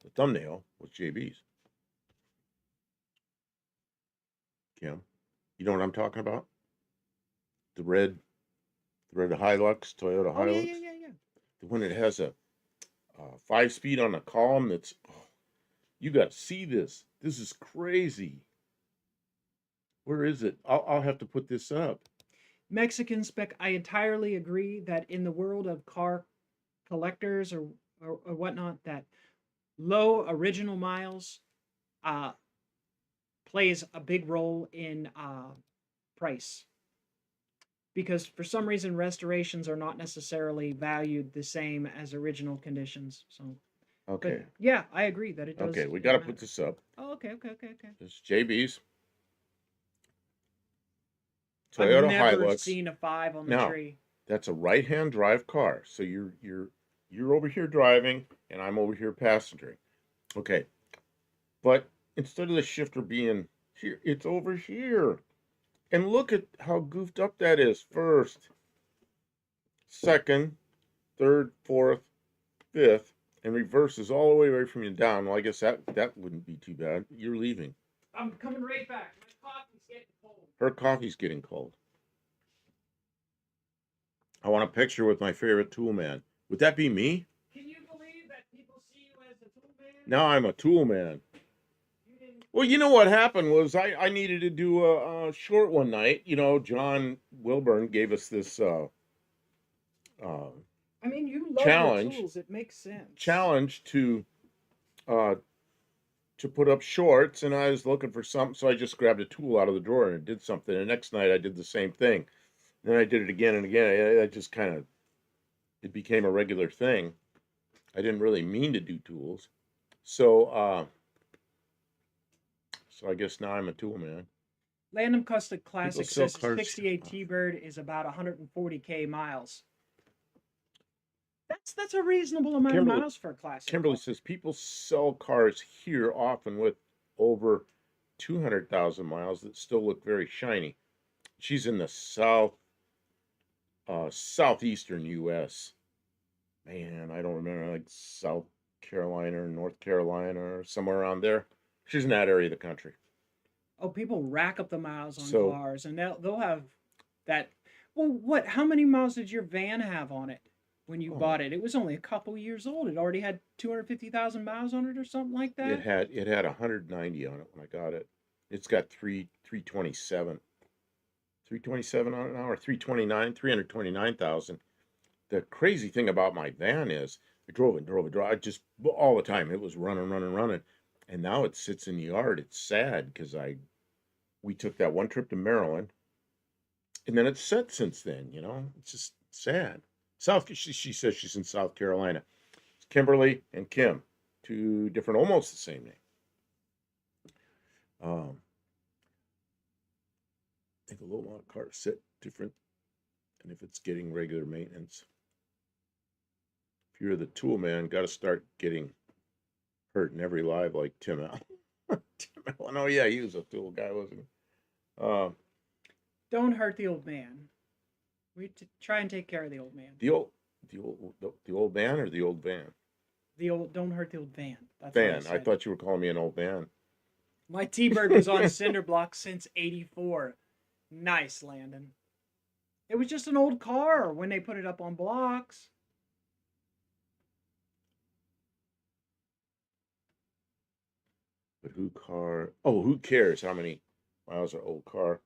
The thumbnail was JB's. Kim, you know what I'm talking about? The red Hilux, Toyota Oh yeah, Hilux. yeah, yeah, yeah. The one that has a 5-speed on the column. You got to see this. This is crazy. Where is it? I'll have to put this up. Mexican spec. I entirely agree that in the world of car collectors or whatnot, that low original miles uh, plays a big role in price, because for some reason restorations are not necessarily valued the same as original conditions. So, but Okay. yeah, I agree that it Okay, does we got to put matter. this up. Oh, okay, okay, okay, okay. This is JB's I've Toyota never Hilux. seen a 5 on the Now, tree. that's a right-hand drive car. So you're over here driving and I'm over here passengering. Okay. But instead of the shifter being here, it's over here. And look at how goofed up that is. First, second, third, fourth, fifth, and reverses all the way away from you down. Well, I guess that wouldn't be too bad. You're leaving. I'm coming right back. My coffee's getting cold. Her coffee's getting cold. I want a picture with my favorite tool man. Would that be me? Can you believe that people see you as a tool man? Now I'm a tool man. You didn't. Well, you know what happened was I needed to do a short one night. You know, John Wilburn gave us this uh, I mean, you love your challenge tools. It makes sense. challenge uh, to put up shorts, and I was looking for something, so I just grabbed a tool out of the drawer and it did something. The next night I did the same thing. Then I did it again and again. I just kind of, it became a regular thing. I didn't really mean to do tools. So I guess now I'm a tool man. Landham Custom People Classic sell says cars. 68 T-Bird is about 140K miles. That's a reasonable amount of miles for a classic Kimberly car. says people sell cars here often with over 200,000 miles that still look very shiny. She's in the southeastern U.S. Man, I don't remember, like South Carolina or North Carolina or somewhere around there. She's in that area of the country. Oh, people rack up the miles on So, cars, and they'll have that. Well, what? How many miles did your van have on it when you oh, bought it? It was only a couple years old. It already had 250,000 miles on it, or something like it that. had 190 on it when I got it. It's got 327. 327 on it now, or 329, 329,000. The crazy thing about my van is I drove it, drove it, drove it. I just all the time it was running, running, running. And now it sits in the yard. It's sad because we took that one trip to Maryland and then it's set since then, you know. It's just sad. She says she's in South Carolina. It's Kimberly and Kim, two different, almost the same name. Um, I think a little lot of cars sit different, and if it's getting regular maintenance. If you're the tool man, got to start getting hurt in every live like Tim Allen. Tim Allen, oh yeah, he was a tool guy, wasn't he? Don't hurt the old man. Try and take care of the old man. The old, the old man or the old van? Don't hurt the old van. That's what I Van. I said. thought you were calling me an old man. My T-Bird was on cinder block since '84. Nice, Landon. It was just an old car when they put it up on blocks. But who cares how many miles an old car?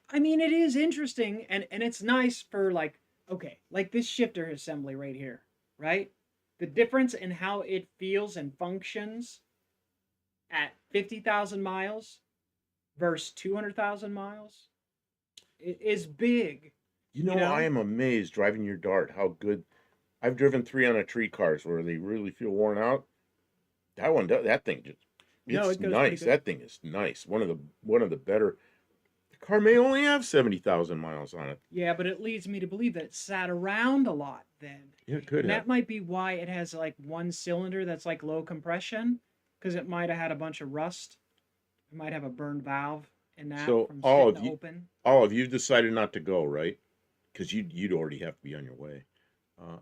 I mean, it is interesting, and it's nice for like, okay, like this shifter assembly right here, right? The difference in how it feels and functions at 50,000 miles versus 200,000 miles is big. You You know, I know? am amazed driving your Dart how good. I've driven 3 on a tree cars where they really feel worn out. That thing just, No, it's it goes pretty nice. good. That thing is nice. One of the better. The car may only have 70,000 miles on it. Yeah, but it leads me to believe that it sat around a lot then. Yeah, it could And have. that might be why it has like one cylinder that's like low compression, because it might have had a bunch of rust. It might have a burned valve in that So from all sitting of you, open. all of you decided not to go, right? Because you'd already have to be on your way. Uh,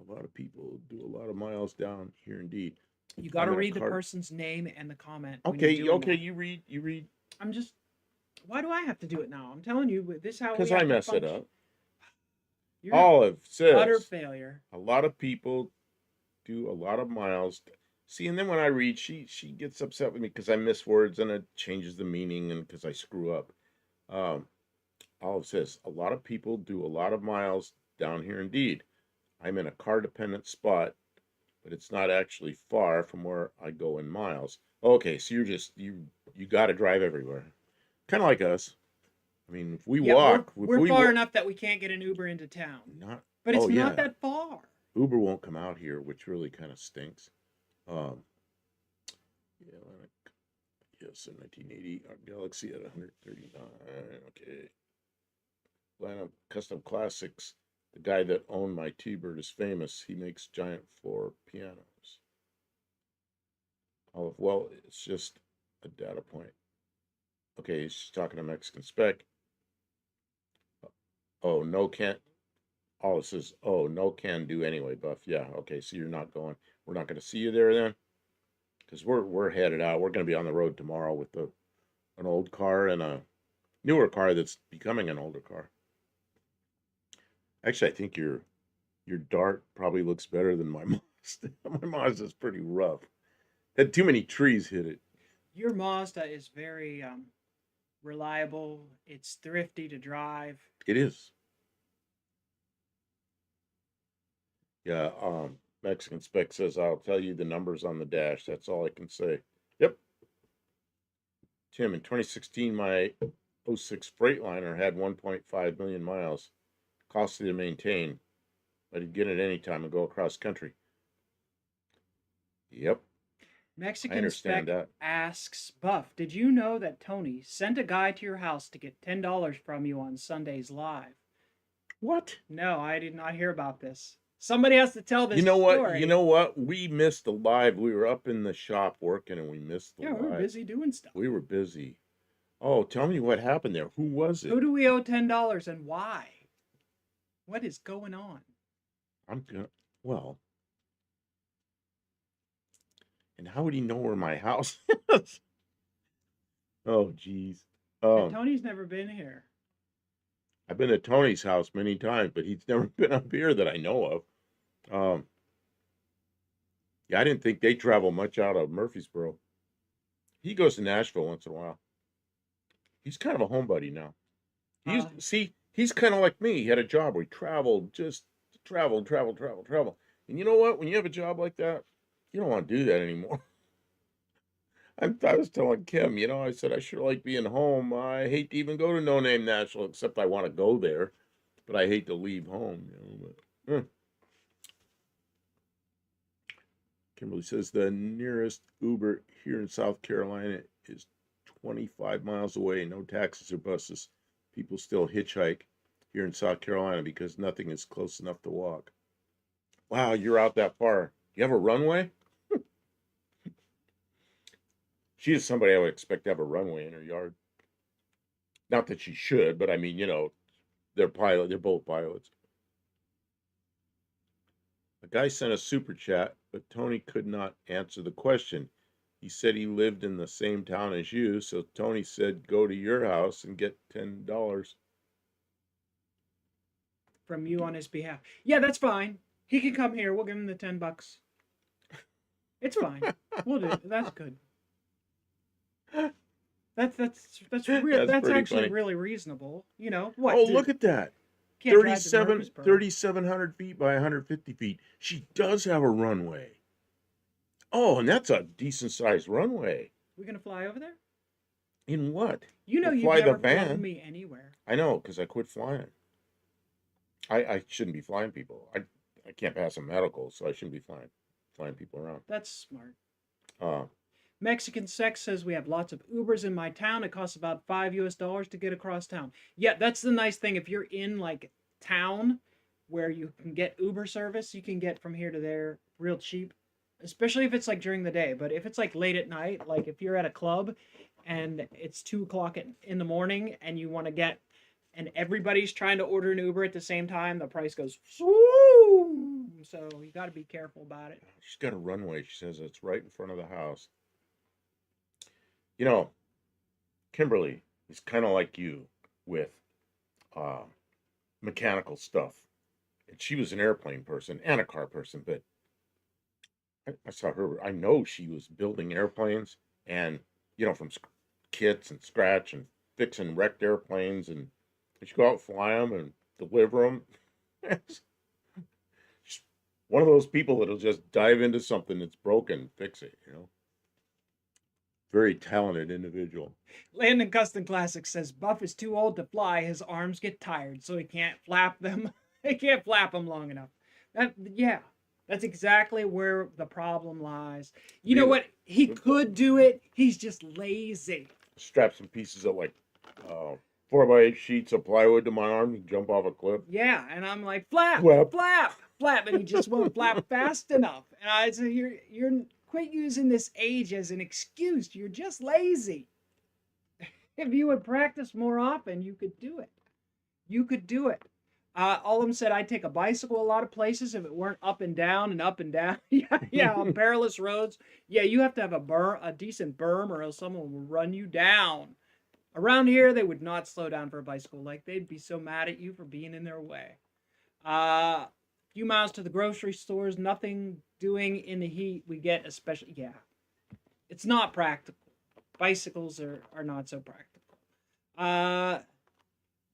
A lot of people do a lot of miles down here indeed. You got to I'm in a read the car. person's name and the comment when you're Okay, doing okay, that. you read, you read. I'm just, why do I have to do it now? I'm telling you, this is how we Because I have to mess it function. up. You're an Olive utter says failure. a lot of people do a lot of miles. See, and then when I read, she gets upset with me because I miss words and it changes the meaning and because I screw up. Um, Olive says a lot of people do a lot of miles down here indeed. I'm in a car dependent spot, but it's not actually far from where I go in miles. Okay, so you got to drive everywhere, kind of like us. I mean, if we Yeah, we're walk, if we're we far walk, enough that we can't get an Uber into town, not. but it's Oh not yeah, that far. Uber won't come out here, which really kind of stinks. Um, yeah, yes, in 1980, our Galaxy at 139. Okay, Atlanta Custom Classics. The guy that owned my T-Bird is famous. He makes giant floor pianos. Oh, well, it's just a data point. Okay, he's talking to Mexican Spec. Oh, no can't. Oh, it says, oh, no can do anyway, Buff. Yeah, okay, so you're not going. We're not going to see you there then, because we're headed out. We're going to be on the road tomorrow with an old car and a newer car that's becoming an older car. Actually, I think your Dart probably looks better than my Mazda. My Mazda's pretty rough. Had too many trees hit it. Your Mazda is very reliable. It's thrifty to drive. It is. Yeah, Mexican Spec says I'll tell you the numbers on the dash. That's all I can say. Yep. Tim, in 2016, my '06 Freightliner had 1.5 million miles. Costly to maintain, but I'd get it any time and go across country. Yep, I Mexican understand Spec that. asks Buff, did you know that Tony sent a guy to your house to get $10 from you on Sundays live? What? No, I did not hear about this. Somebody has to tell You this know what? You story. know what? We missed the live. We were up in the shop working and we missed the Yeah, we were live. busy doing stuff. We were busy. Oh, tell me what happened there. Who was Who it? do we owe $10 and why? What is going on? I'm gonna. Well, and how would he know where my house is? Oh, geez. Yeah, Um, Tony's never been here. I've been at Tony's house many times, but he's never been up here that I know of. Um, yeah, I didn't think they travel much out of Murfreesboro. He goes to Nashville once in a while. He's kind of a homebody now. Uh, He's kind of like me. He had a job where he traveled, just travel. And you know what? When you have a job like that, you don't want to do that anymore. I was telling Kim, I said I sure like being home. I hate to even go to No Name Nashville, except I want to go there, but I hate to leave home. But, Kimberly says the nearest Uber here in South Carolina is 25 miles away. No taxis or buses. People still hitchhike here in South Carolina because nothing is close enough to walk. Wow, you're out that far. You have a runway? She is somebody I would expect to have a runway in her yard. Not that she should, but I mean, they're both pilots. A guy sent a super chat, but Tony could not answer the question. He said he lived in the same town as you, so Tony said go to your house and get $10. from you on his behalf. Yeah, that's fine. He can come here. We'll give him the $10. It's fine. We'll do it. That's good. That's real. That's That's pretty actually funny. really reasonable. You know what? Oh, look at that. Can't drive to Murfreesboro. 3,700 feet by 150 feet. She does have a runway. Oh, and that's a decent sized runway. We gonna fly over there? In what? You know We'll you've fly the never flown van. me anywhere. I know, because I quit flying. I shouldn't be flying people. I can't pass a medical, so I shouldn't be flying people around. That's smart. Uh, Mexican Sex says we have lots of Ubers in my town. It costs about $5 to get across town. Yeah, that's the nice thing. If you're in like town where you can get Uber service, you can get from here to there real cheap. Especially if it's like during the day. But if it's like late at night, like if you're at a club and it's 2 o'clock in the morning and you want to and everybody's trying to order an Uber at the same time, the price goes, woo! them, so you got to be careful about it. She's got a runway. She says it's right in front of the house. You know, Kimberly is kind of like you with uh, mechanical stuff. And she was an airplane person and a car person, but I saw her. I know she was building airplanes and, from kits and scratch and fixing wrecked airplanes. And she'd go out fly them and deliver them. She's one of those people that'll just dive into something that's broken and fix it. Very talented individual. Landon Custom Classic says Buff is too old to fly. His arms get tired, so he can't flap them. He can't flap them long enough. Yeah, that's exactly where the problem lies. You know what? He could do it. He's just lazy. Strap some pieces of 4x8 sheets of plywood to my arm and jump off a cliff. Yeah, and I'm like, flap, and he just won't flap fast enough. And I said, you're quit using this age as an excuse. You're just lazy. If you would practice more often, you could do it. You could do it. All of them said I'd take a bicycle a lot of places if it weren't up and down and up and down. yeah, on perilous roads. Yeah, you have to have a decent berm, or else someone will run you down. Around here, they would not slow down for a bicycle. Like, they'd be so mad at you for being in their way. A few miles to the grocery stores, nothing doing in the heat. We get especially, it's not practical. Bicycles are not so practical.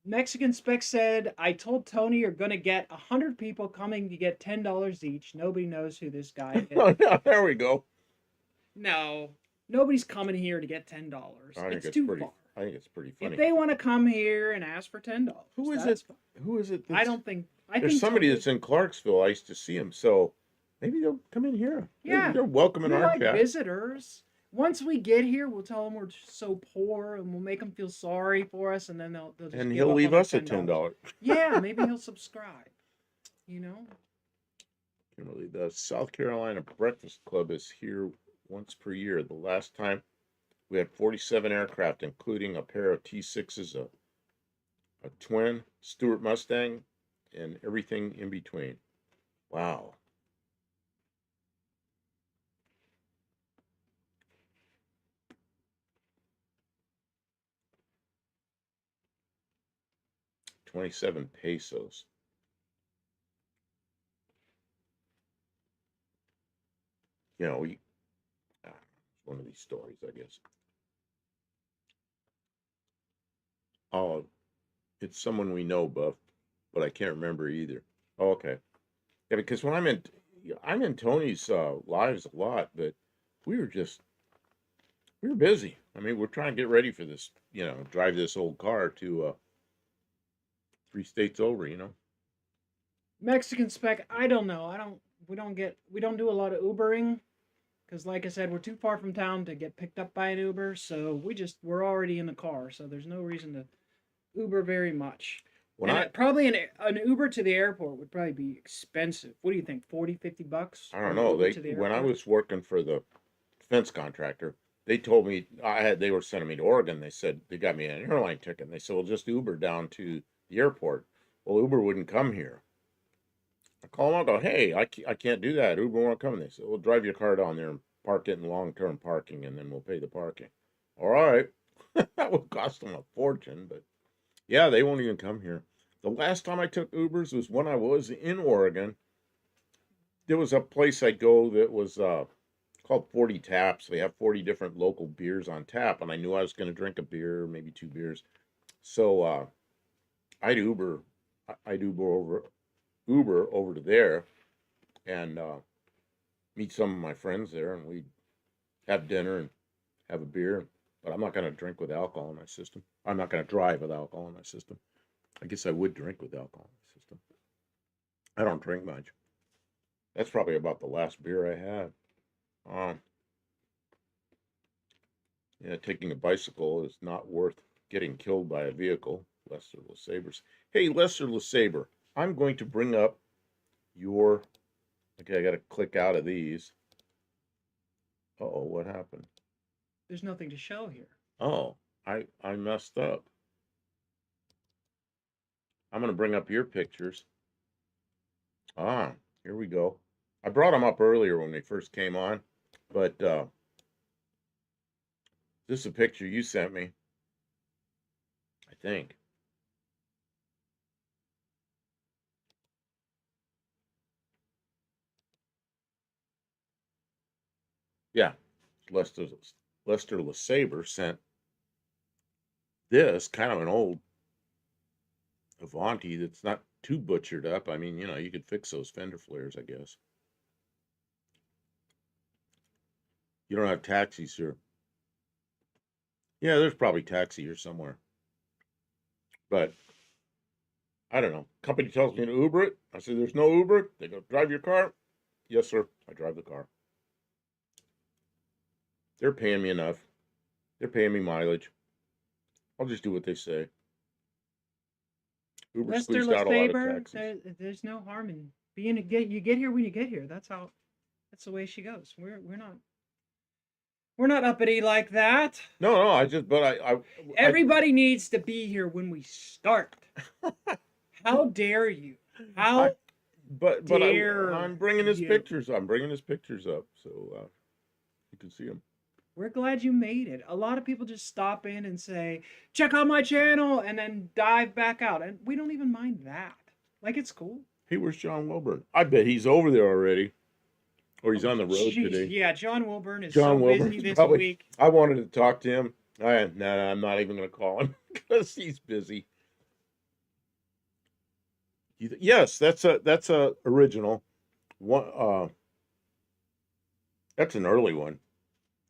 Mexican Spec said, I told Tony you're going to get 100 people coming to get $10 each. Nobody knows who this guy is. Oh, no, there we go. No, nobody's coming here to get $10. It's too far. I think it's pretty funny. If they want to come here and ask for $10, who is it? Who is it? I don't think. There's somebody that's in Clarksville. I used to see him, so maybe they'll come in here. Yeah, they're welcome in our chat. Visitors. Once we get here, we'll tell them we're so poor, and we'll make them feel sorry for us, and then they'll just. And he'll leave us a $10. Yeah, maybe he'll subscribe. Kimberly, the South Carolina Breakfast Club is here once per year. The last time we had 47 aircraft, including a pair of T6s, a twin Stuart Mustang, and everything in between. Wow. $27 pesos. One of these stories, I guess. Oh, it's someone we know, Buff, but I can't remember either. Oh, okay. Yeah, because when I'm in Tony's lives a lot, but we were busy. I mean, we're trying to get ready for this, drive this old car to 3 states over, Mexican Spec, I don't know. We don't do a lot of Ubering, because like I said, we're too far from town to get picked up by an Uber, so we're already in the car, so there's no reason to Uber very much. Probably an Uber to the airport would probably be expensive. What do you think, 40, 50 bucks? I don't know. When I was working for the defense contractor, they told me they were sending me to Oregon. They said they got me an airline ticket, and they said, well, just Uber down to the airport. Well, Uber wouldn't come here. I call them, I go, hey, I can't do that. Uber won't come. They said, well, drive your car down there and park it in long-term parking, and then we'll pay the parking. All right. That would cost them a fortune, but yeah, they won't even come here. The last time I took Ubers was when I was in Oregon. There was a place I'd go that was called 40 Taps. They have 40 different local beers on tap, and I knew I was going to drink a beer, maybe 2 beers. So I'd Uber over to there and meet some of my friends there, and we'd have dinner and have a beer. But I'm not going to drink with alcohol in my system. I'm not going to drive with alcohol in my system. I guess I would drink with alcohol in my system. I don't drink much. That's probably about the last beer I had. Taking a bicycle is not worth getting killed by a vehicle. Lester LeSabre. Hey, Lester LeSabre, I'm going to bring up your... Okay, I got to click out of these. Uh-oh, what happened? There's nothing to show here. Oh, I messed up. I'm going to bring up your pictures. Here Here we go. I brought them up earlier when they first came on, but this is a picture you sent me, I think. Yeah, Lester Lester LeSabre sent this kind of an old Avanti that's not too butchered up. I mean, you could fix those fender flares, I guess. You don't have taxis here. Yeah, there's probably taxi here somewhere. But I don't know. Company tells me to Uber it. I say there's no Uber. They go, drive your car. Yes, sir. I drive the car. They're paying me enough. They're paying me mileage. I'll just do what they say. Uber Lester squeezed out a lot of LeSabre, taxis. there's no harm in being a get. You get here when you get here. That's the way she goes. We're not uppity like that. No, no. I Everybody needs to be here when we start. How dare you? I, How but dare I'm bringing his you? pictures. I'm bringing his pictures up so you can see them. We're glad you made it. A lot of people just stop in and say, check out my channel, and then dive back out. And we don't even mind that. Like, it's cool. Hey, where's John Wilburn? I bet he's over there already, or he's Oh, on the road jeez. today. Yeah, John Wilburn is John so busy Wilburn's this probably. week. I wanted to talk to him. No, I'm not even going to call him because he's busy. Yes, that's a original one. That's an early one.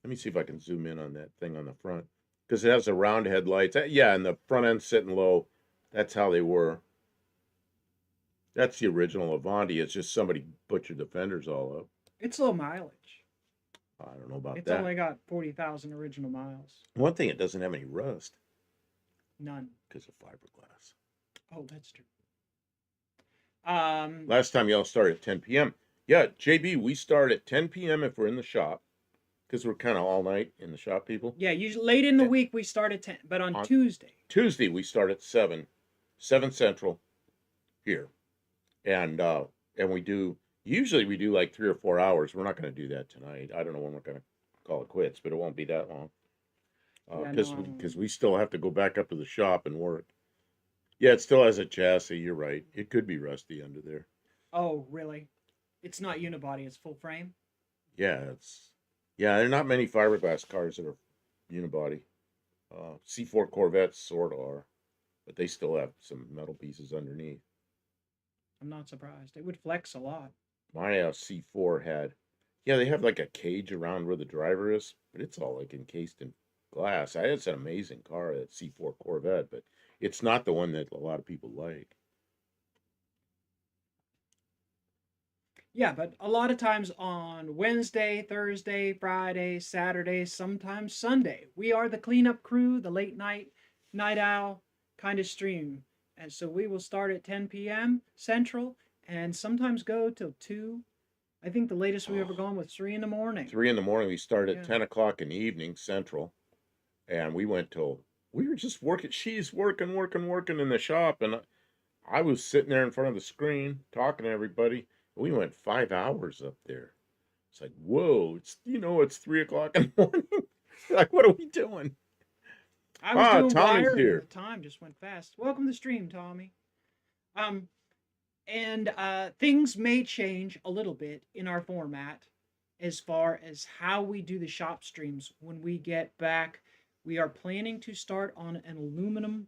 Let me see if I can zoom in on that thing on the front because it has the round headlights. Yeah, and the front end sitting low. That's how they were. That's the original Avanti. It's just somebody butchered the fenders all up. It's low mileage. I don't know about It's that. only got 40,000 original miles. One thing, it doesn't have any rust None. because of fiberglass. Oh, that's true. Last time y'all started at 10 p.m. Yeah, JB, we start at 10 p.m. if we're in the shop because we're kind of all night in the shop, people. Yeah, usually late in the week we start at 10, but on Tuesday. Tuesday we start at 7 Central here, and we do usually we do like 3 or 4 hours. We're not going to do that tonight. I don't know when we're going to call it quits, but it won't be that long because we still have to go back up to the shop and work. Yeah, it still has a chassis. You're right. It could be rusty under there. Oh, really? It's not unibody. It's full frame. Yeah, there are not many fiberglass cars that are unibody. C4 Corvettes sort of are, but they still have some metal pieces underneath. I'm not surprised. It would flex a lot. My C4 had, yeah, they have like a cage around where the driver is, but it's all like encased in glass. It's an amazing car, that C4 Corvette, but it's not the one that a lot of people like. Yeah, but a lot of times on Wednesday, Thursday, Friday, Saturday, sometimes Sunday, we are the cleanup crew, the late night owl kind of stream. And so we will start at 10 p.m. Central and sometimes go till 2. I think the latest we ever gone was 3 in the morning. 3 in the morning. We started at 10 o'clock in the evening Central, and we went till we were just working. She's working in the shop, and I was sitting there in front of the screen talking to everybody. We went 5 hours up there. It's like, whoa! It's 3 o'clock in the morning. Like, what are we doing? I was doing Tommy's wiring. here. The time just went fast. Welcome to the stream, Tommy. And things may change a little bit in our format as far as how we do the shop streams when we get back. We are planning to start on an aluminum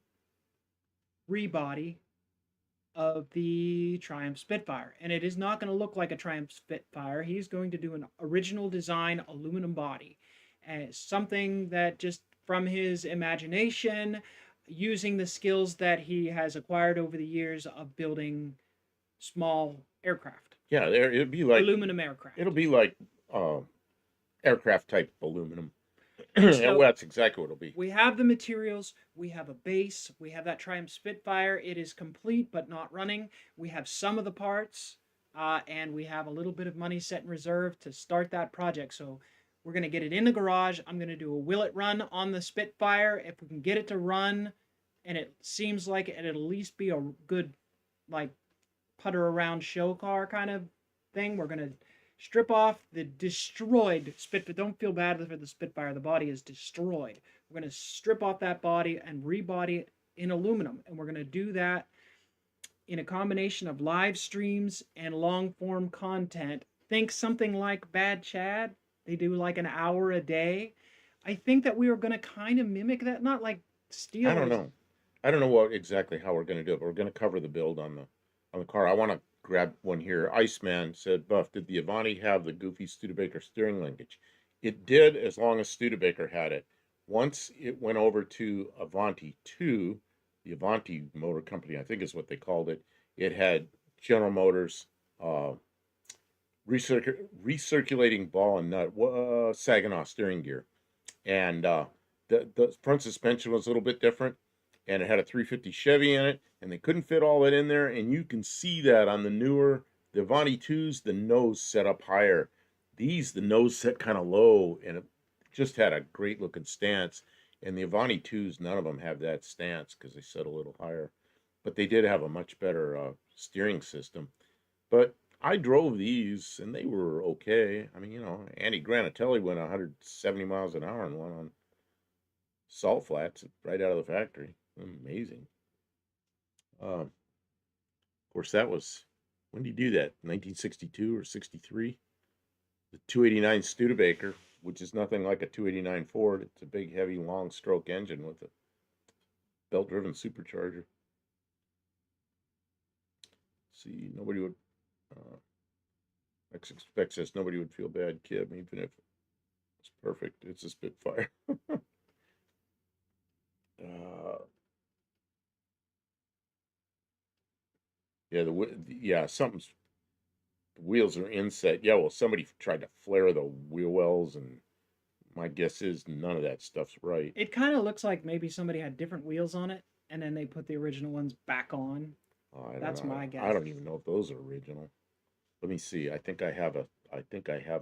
rebody of the Triumph Spitfire, and it is not going to look like a Triumph Spitfire. He's going to do an original design aluminum body, and something that just from his imagination, using the skills that he has acquired over the years of building small aircraft. Yeah, it'd be like aluminum aircraft. It'll be like aircraft type aluminum. So that's exactly what it'll be. We have the materials, we have a base, we have that Triumph Spitfire. It is complete but not running. We have some of the parts, and we have a little bit of money set in reserve to start that project. So we're going to get it in the garage. I'm going to do a will it run on the Spitfire. If we can get it to run, and it seems like it'll at least be a good, like, putter around show car kind of thing. We're going to strip off the destroyed Spitfire. Don't feel bad for the Spitfire. The body is destroyed. We're going to strip off that body and rebody it in aluminum. And we're going to do that in a combination of live streams and long form content. Think something like Bad Chad. They do like an hour a day. I think that we were going to kind of mimic that, not like I don't Steelers. know. I don't know what exactly how we're going to do it, but we're going to cover the build on the car. I want to grab one here. Iceman said, Buff, did the Avanti have the goofy Studebaker steering linkage? It did, as long as Studebaker had it. Once it went over to Avanti 2, the Avanti Motor Company, I think is what they called it, it had General Motors recirculating ball and nut, Saginaw steering gear. And the front suspension was a little bit different, and it had a 350 Chevy in it, and they couldn't fit all that in there, and you can see that on the Avanti 2s, the nose set up higher. These, the nose set kind of low, and it just had a great looking stance. And the Avanti 2s, none of them have that stance because they set a little higher. But they did have a much better steering system. But I drove these, and they were okay. I mean, Andy Granatelli went 170 miles an hour in one on salt flats right out of the factory. Amazing. Of course, that was, when did he do that? 1962 or 63? The 289 Studebaker, which is nothing like a 289 Ford. It's a big, heavy, long stroke engine with a belt-driven supercharger. See, nobody would, X expect says nobody would feel bad, Kim, even if it's perfect. It's a Spitfire. Yeah, something's, the wheels are inset. Yeah, well, somebody tried to flare the wheel wells, and my guess is none of that stuff's right. It kind of looks like maybe somebody had different wheels on it and then they put the original ones back on. I don't That's know. my I guess. don't even know if those are original. Let me see. I think I have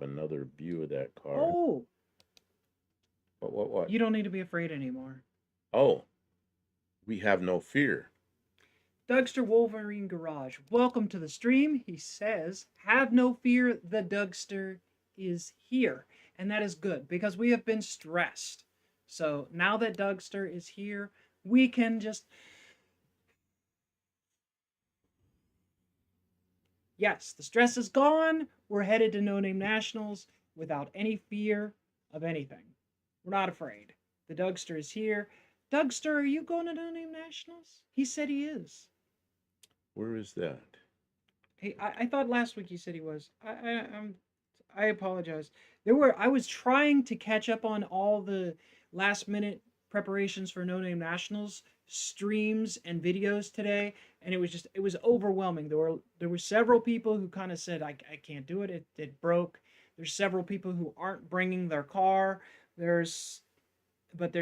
another view of that car. Oh, What? you don't need to be afraid anymore. Oh, we have no fear. Dougster Wolverine Garage, welcome to the stream. He says, have no fear, the Dougster is here. And that is good because we have been stressed. So now that Dougster is here, we can just. Yes, the stress is gone. We're headed to No Name Nationals without any fear of anything. We're not afraid. The Dougster is here. Dougster, are you going to No Name Nationals? He said he is. Where is that? Hey, I thought last week you said he was. I apologize. I was trying to catch up on all the last minute preparations for No Name Nationals streams and videos today, and it was overwhelming. There were several people who kind of said I can't do it. It broke. There's several people who aren't bringing their car. There's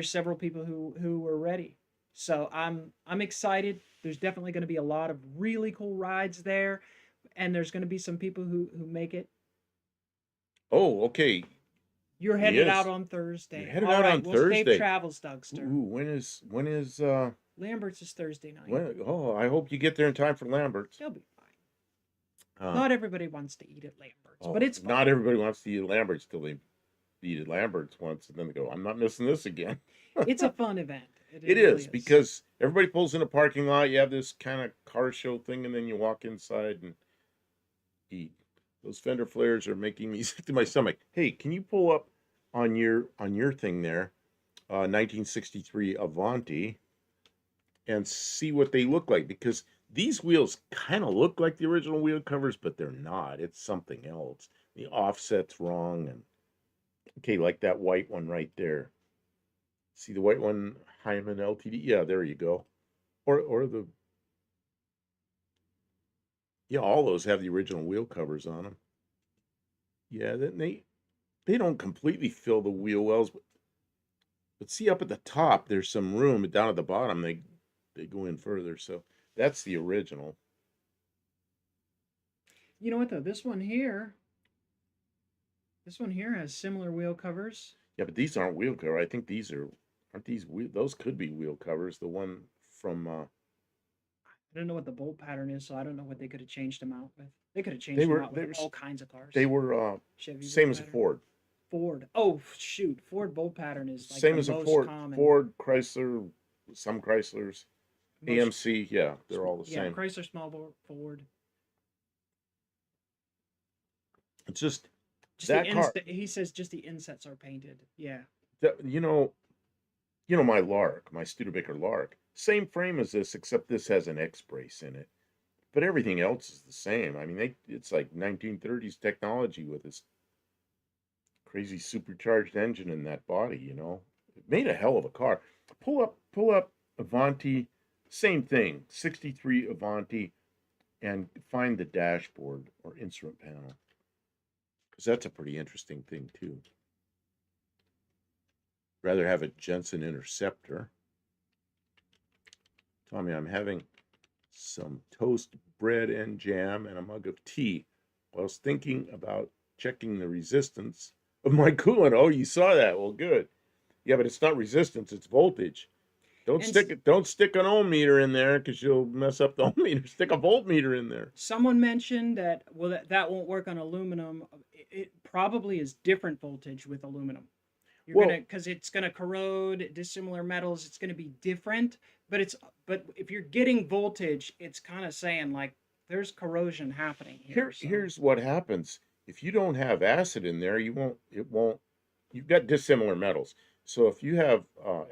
several people who were ready. So I'm excited. There's definitely going to be a lot of really cool rides there, and there's going to be some people who make it. Oh, okay. You're He headed out is. on You're Thursday. headed All out right. on Well, safe Thursday. travels, Dougster. Ooh, when is Lambert's is Thursday night. oh, I hope you get there in time for Lambert's. They'll be fine. Uh, Not everybody wants to eat at Lambert's, but oh, it's fine. not everybody wants to eat at Lambert's till they eat at Lambert's once, and then they go, I'm not missing this again. It's a fun event. It Really is is. because everybody pulls in a parking lot. You have this kind of car show thing, and then you walk inside and eat. Those fender flares are making me sick to my stomach. Hey, can you pull up on your thing there, 1963 Avanti, and see what they look like? Because these wheels kind of look like the original wheel covers, but they're not. It's something else. The offset's wrong, and okay, like that white one right there. See the white one, Hyman LTD? Yeah, there you go. Or the, yeah, all those have the original wheel covers on them. Yeah, then they don't completely fill the wheel wells, but see up at the top there's some room, but down at the bottom they go in further. So that's the original. You know what though? This one here has similar wheel covers. Yeah, but these aren't wheel cover. I think these aren't these wheel, those could be wheel covers. The one from I I don't know what the bolt pattern is, so I don't know what they could have changed them out with. They could have They changed them were out they with were all kinds of cars. they were Chevy bolt same as a pattern. Ford. Ford. Oh shoot, Ford bolt pattern is like Same the as a most Ford. common. Ford, Chrysler, some Chryslers, Most AMC. Yeah, they're all the yeah, same. Chrysler small Ford. It's just Just the that car. inset. He says just the insets are painted. Yeah. You know, my Lark, my Studebaker Lark, same frame as this, except this has an X brace in it. But everything else is the same. I mean, it's like 1930s technology with this crazy supercharged engine in that body. It made a hell of a car. Pull up Avanti, same thing, 63 Avanti, and find the dashboard or instrument panel, because that's a pretty interesting thing too. Rather have a Jensen Interceptor. Tommy, I'm having some toast, bread, and jam, and a mug of tea. I was thinking about checking the resistance of my coolant. Oh, you saw that? Well, good. Yeah, but it's not resistance; it's voltage. Don't And stick it. Don't stick an ohm meter in there because you'll mess up the ohm meter. Stick a voltmeter in there. someone mentioned that well that won't work on aluminum. It probably is different voltage with aluminum. You're gonna Well, because it's gonna corrode dissimilar metals. It's gonna be different, but if you're getting voltage, it's kind of saying like there's corrosion happening here. So here's what happens. If you don't have acid in there, you won't. It won't. You've got dissimilar metals. So if you have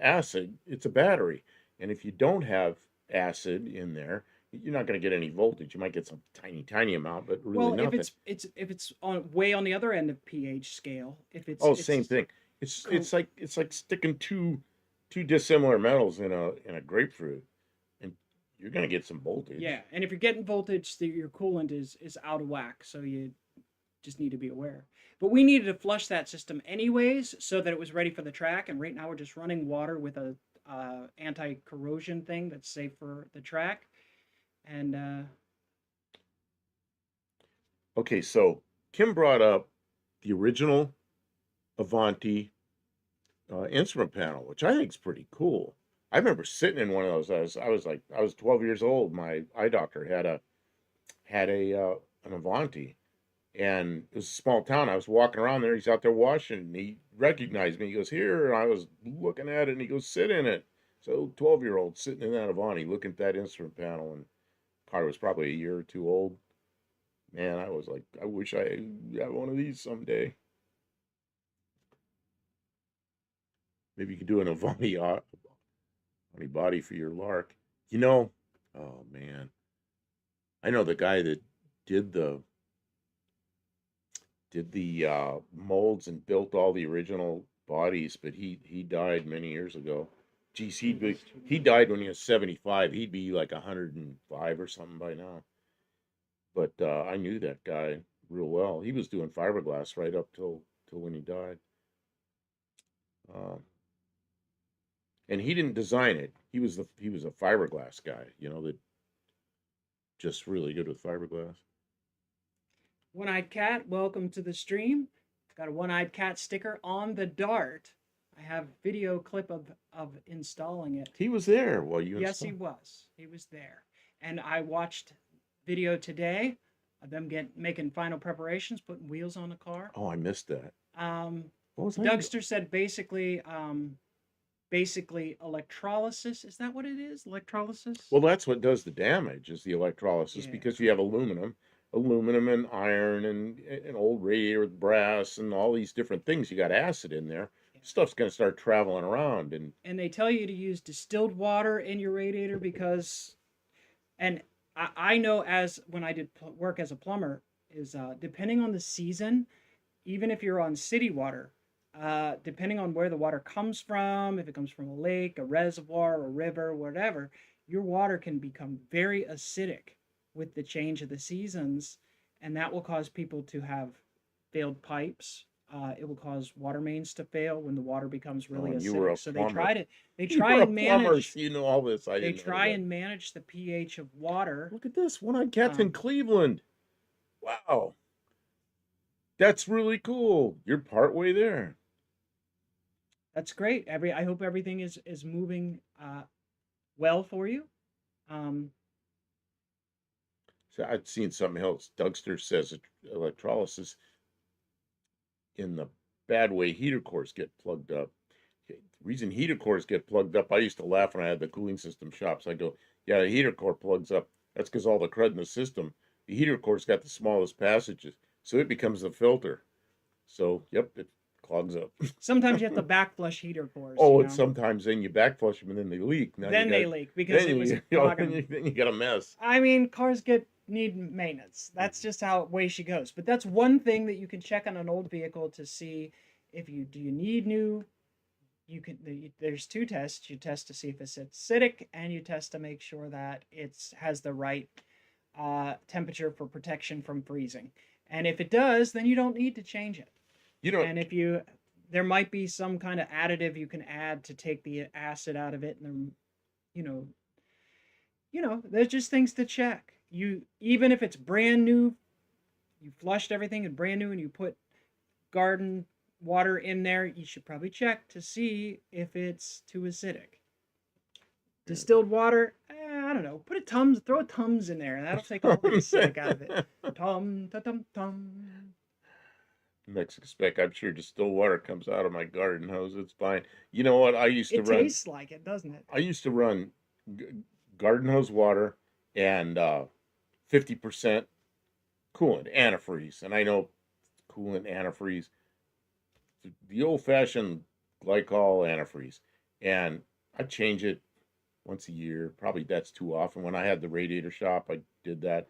acid, it's a battery, and if you don't have acid in there, you're not going to get any voltage. You might get some tiny amount, but really well, if nothing. it's on way on the other end of pH scale, if Oh, it's same thing. It's cor- it's like it's like sticking two dissimilar metals in a grapefruit, and you're going to get some yeah, voltage. and if you're getting voltage, your coolant is out of whack. So you just need to be aware. But we needed to flush that system anyways so that it was ready for the track. And right now we're just running water with a anti-corrosion thing that's safe for the track. And Okay, so Kim brought up the original Avanti instrument panel, which I think is pretty cool. I remember sitting in one of those. I was 12 years old. My eye doctor had a an Avanti, and it was a small town. I was walking around there. He's out there washing, and he recognized me. He goes, "Here," and I was looking at it, and he goes, "Sit in it." So 12-year-old sitting in that Avanti, looking at that instrument panel, and the car was probably a year or two old. Man, I was like, I wish I had one of these someday. Maybe you could do an Avanti body for your Lark. You know, oh man, I know the guy that did the molds and built all the original bodies, but he died many years ago. Geez, he died when he was 75. He'd be like 105 or something by now. But I knew that guy real well. He was doing fiberglass right up till when he died. Uh, and he didn't design it. He was a fiberglass guy, that just really good with fiberglass. One-eyed cat, welcome to the stream. Got a one-eyed cat sticker on the Dart. I have video clip of installing it. He was there while you Yes, he installed. was. He was there, and I watched video today of them making final preparations, putting wheels on the car. Oh, I missed that. Um, What was I? Dougster said basically electrolysis. Is that what it is? Electrolysis? Well, that's what does the damage is the electrolysis, Yeah. because you have aluminum and iron and an old radiator with brass and all these different things. You got acid in there. Yeah. Stuff's going to start traveling around, and And they tell you to use distilled water in your radiator because, and I know as when I did work as a plumber, is depending on the season, even if you're on city water, depending on where the water comes from, if it comes from a lake, a reservoir, a river, whatever, your water can become very acidic with the change of the seasons, and that will cause people to have failed pipes. It will cause water mains to fail when the water becomes oh, really and you were a acidic. So plumber. they You try were a and plumber, manage so you know all this. I they didn't know try that. and manage the pH of water. Look at this one-eyed cat's in Um, Cleveland. Wow, that's really cool. You're partway there. that's great. I hope everything is moving well for you. Um, So I'd seen something else. Dougster says electrolysis in the bad way heater cores get plugged up. Okay, the reason heater cores get plugged up, I used to laugh when I had the cooling system shops. I go, yeah, the heater core plugs up. That's because all the crud in the system, the heater core's got the smallest passages, so it becomes the filter. So, yep, it clogs up. Sometimes you have to back flush heater cores, Oh, and sometimes then you back flush them and then they leak. Now you Then they got, leak because then it was you, clogging them. then you got a mess. I mean, cars need maintenance. That's just how way she goes. But that's one thing that you can check on an old vehicle to see if you need new. You can there's two tests. You test to see if it's acidic, and you test to make sure that it's has the right temperature for protection from freezing. And if it does, then you don't need to change it. You know, And if there might be some kind of additive you can add to take the acid out of it, and then, you know, there's just things to check. Even if it's brand new, you flushed everything and brand new, and you put garden water in there, you should probably check to see if it's too acidic. Distilled water, I don't know. Throw a Tums in there. That'll take all the acidic out of it. Tum, ta tum, tum. Mexican spec. I'm sure distilled water comes out of my garden hose. It's fine. You know what? It tastes like it, doesn't it? I used to run garden hose water and 50% coolant antifreeze. And I know coolant antifreeze, the old-fashioned glycol antifreeze, and I change it once a year. Probably that's too often. When I had the radiator shop, I did that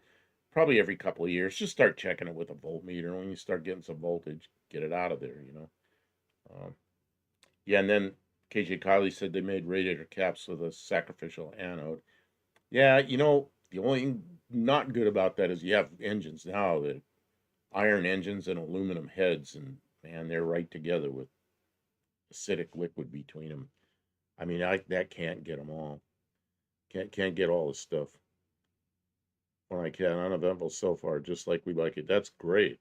probably every couple of years. Just start checking it with a voltmeter. When you start getting some voltage, get it out of there, you know. Yeah, and then KJ Kylie said they made radiator caps with a sacrificial anode. Yeah, the only thing not good about that is you have engines now that iron engines and aluminum heads, and man, they're right together with acidic liquid between them. I mean, that can't get them all. Can't get all the stuff. When I can uneventful so far, just like we like it. That's great.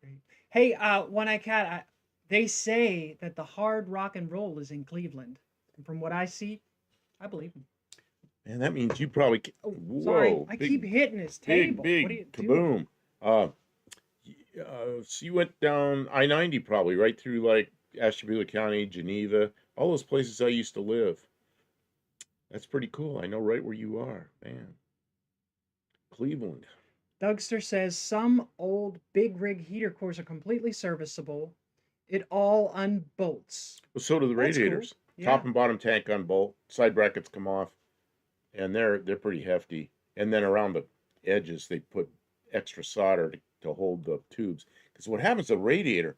Great. Hey, One Eye Cat, they say that the hard rock and roll is in Cleveland. And from what I see, I believe them. Man, that means you probably. Oh, sorry. Whoa! I Big, keep hitting his table. What are you big doing? kaboom! So you went down I-90 probably right through like Ashtabula County, Geneva, all those places I used to live. That's pretty cool. I know right where you are, man. Cleveland. Dougster says some old big rig heater cores are completely serviceable. It all unbolts. Well, so do the That's cool. radiators. Yeah. Top and bottom tank unbolt. Side brackets come off, and they're pretty hefty. And then around the edges, they put extra solder to hold the tubes. Because what happens to the radiator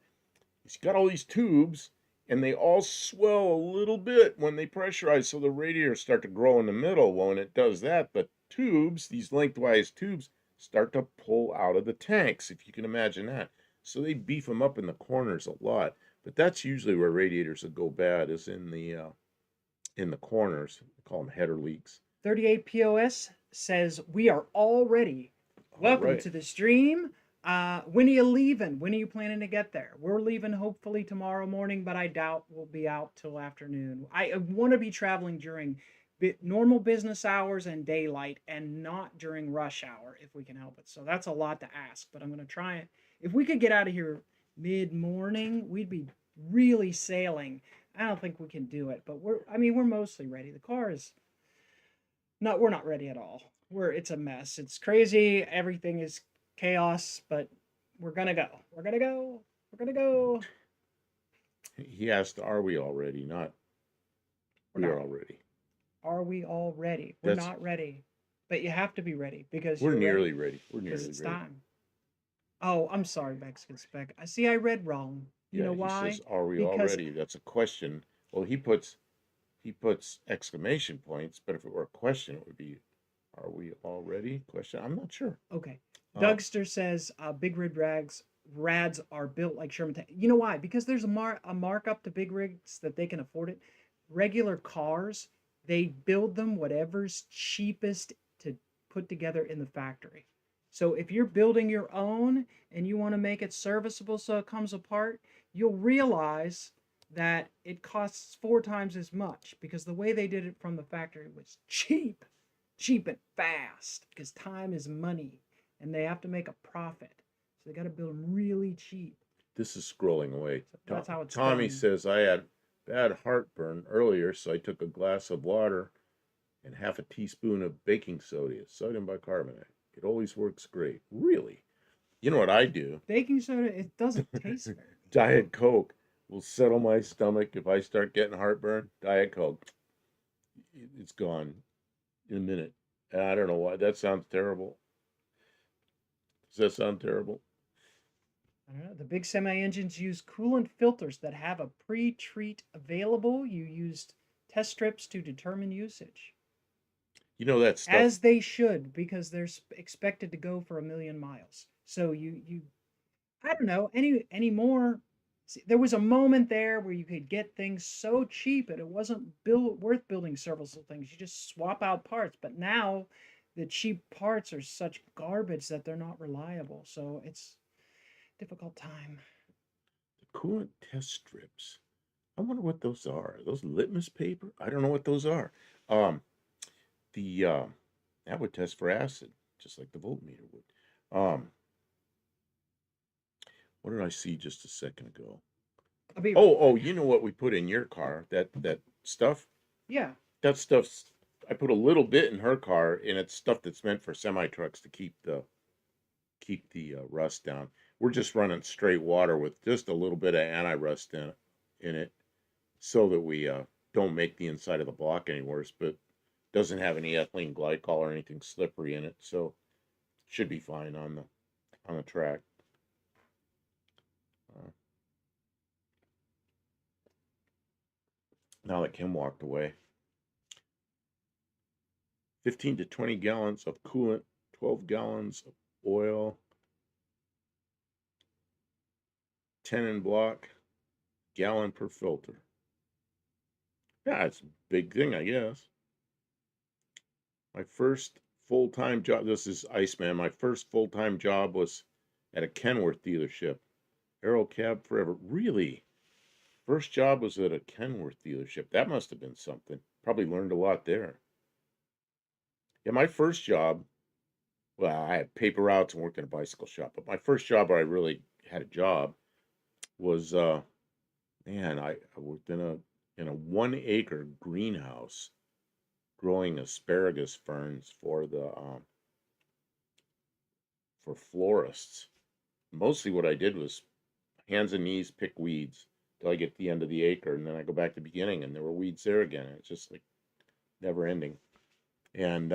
is you got all these tubes, and they all swell a little bit when they pressurize, so the radiators start to grow in the middle. Well, when it does that, the tubes, these lengthwise tubes, start to pull out of the tanks, if you can imagine that. So they beef them up in the corners a lot. But that's usually where radiators will go bad, is in the corners. We call them header leaks. 38 POS says we are all ready. Welcome to the stream. When are you leaving? When are you planning to get there? We're leaving hopefully tomorrow morning, but I doubt we'll be out till afternoon. I want to be traveling during normal business hours and daylight, and not during rush hour if we can help it. So that's a lot to ask, but I'm going to try it. If we could get out of here mid-morning, we'd be really sailing. I don't think we can do it, but we're mostly ready. The car is we're not ready at all. It's a mess. It's crazy. Everything is chaos, but we're gonna go. We're gonna go. We're gonna go. He asked, "Are we all ready?" Not, we are all ready. Are we all ready? We're not ready, but you have to be ready because we're nearly ready. We're nearly ready. It's time. Oh, I'm sorry, Mexican Spec. I see. I read wrong. You know why? He says, "Are we all ready?" That's a question. Well, he puts exclamation points, but if it were a question, it would be, "Are we all ready?" Question. I'm not sure. Okay. Dougster says big rig rads are built like Sherman. You know why? Because there's a markup to big rigs that they can afford it. Regular cars, they build them whatever's cheapest to put together in the factory. So if you're building your own and you want to make it serviceable so it comes apart, you'll realize that it costs 4 times as much, because the way they did it from the factory was cheap and fast, because time is money. and they have to make a profit. So they got to build them really cheap. This is scrolling away. So that's how it's Tommy done. says I had bad heartburn earlier, so I took a glass of water and half a teaspoon of baking soda, sodium bicarbonate. It always works great. Really? You know what I do? Baking soda, it doesn't taste very good. Diet Coke will settle my stomach if I start getting heartburn. Diet Coke, it's gone in a minute. And I don't know why. That sounds terrible. Does that sound terrible? I don't know. The big semi engines use coolant filters that have a pre treat available. You used test strips to determine usage. You know that stuff. As they should, because they're expected to go for 1,000,000 miles. So you I don't know any more. See, there was a moment there where you could get things so cheap and it wasn't worth building several things. You just swap out parts. But now the cheap parts are such garbage that they're not reliable. So it's a difficult time. The coolant test strips. I wonder what those are. Are those litmus paper? I don't know what those are. Um, the that would test for acid, just like the voltmeter would. What did I see just a second ago? I'll be Oh, you know what we put in your car? That stuff. yeah. That stuff's. I put a little bit in her car, and it's stuff that's meant for semi trucks to keep the rust down. We're just running straight water with just a little bit of anti-rust in it, so that we don't make the inside of the block any worse. But doesn't have any ethylene glycol or anything slippery in it, so should be fine on the track. Uh, now that Kim walked away, 15 to 20 gallons of coolant, 12 gallons of oil, 10 in block, gallon per filter. Yeah, it's a big thing, I guess. My first full-time job, this is Iceman, my first full-time job was at a Kenworth dealership. Aero Cab Forever. Really? First job was at a Kenworth dealership. That must have been something. Probably learned a lot there. Yeah, my first job, well, I had paper routes and worked in a bicycle shop, but my first job where I really had a job was man, I worked in a 1 acre greenhouse growing asparagus ferns for the for florists. Mostly what I did was hands and knees pick weeds till I get to the end of the acre, and then I go back to the beginning, and there were weeds there again. It's just like never ending. And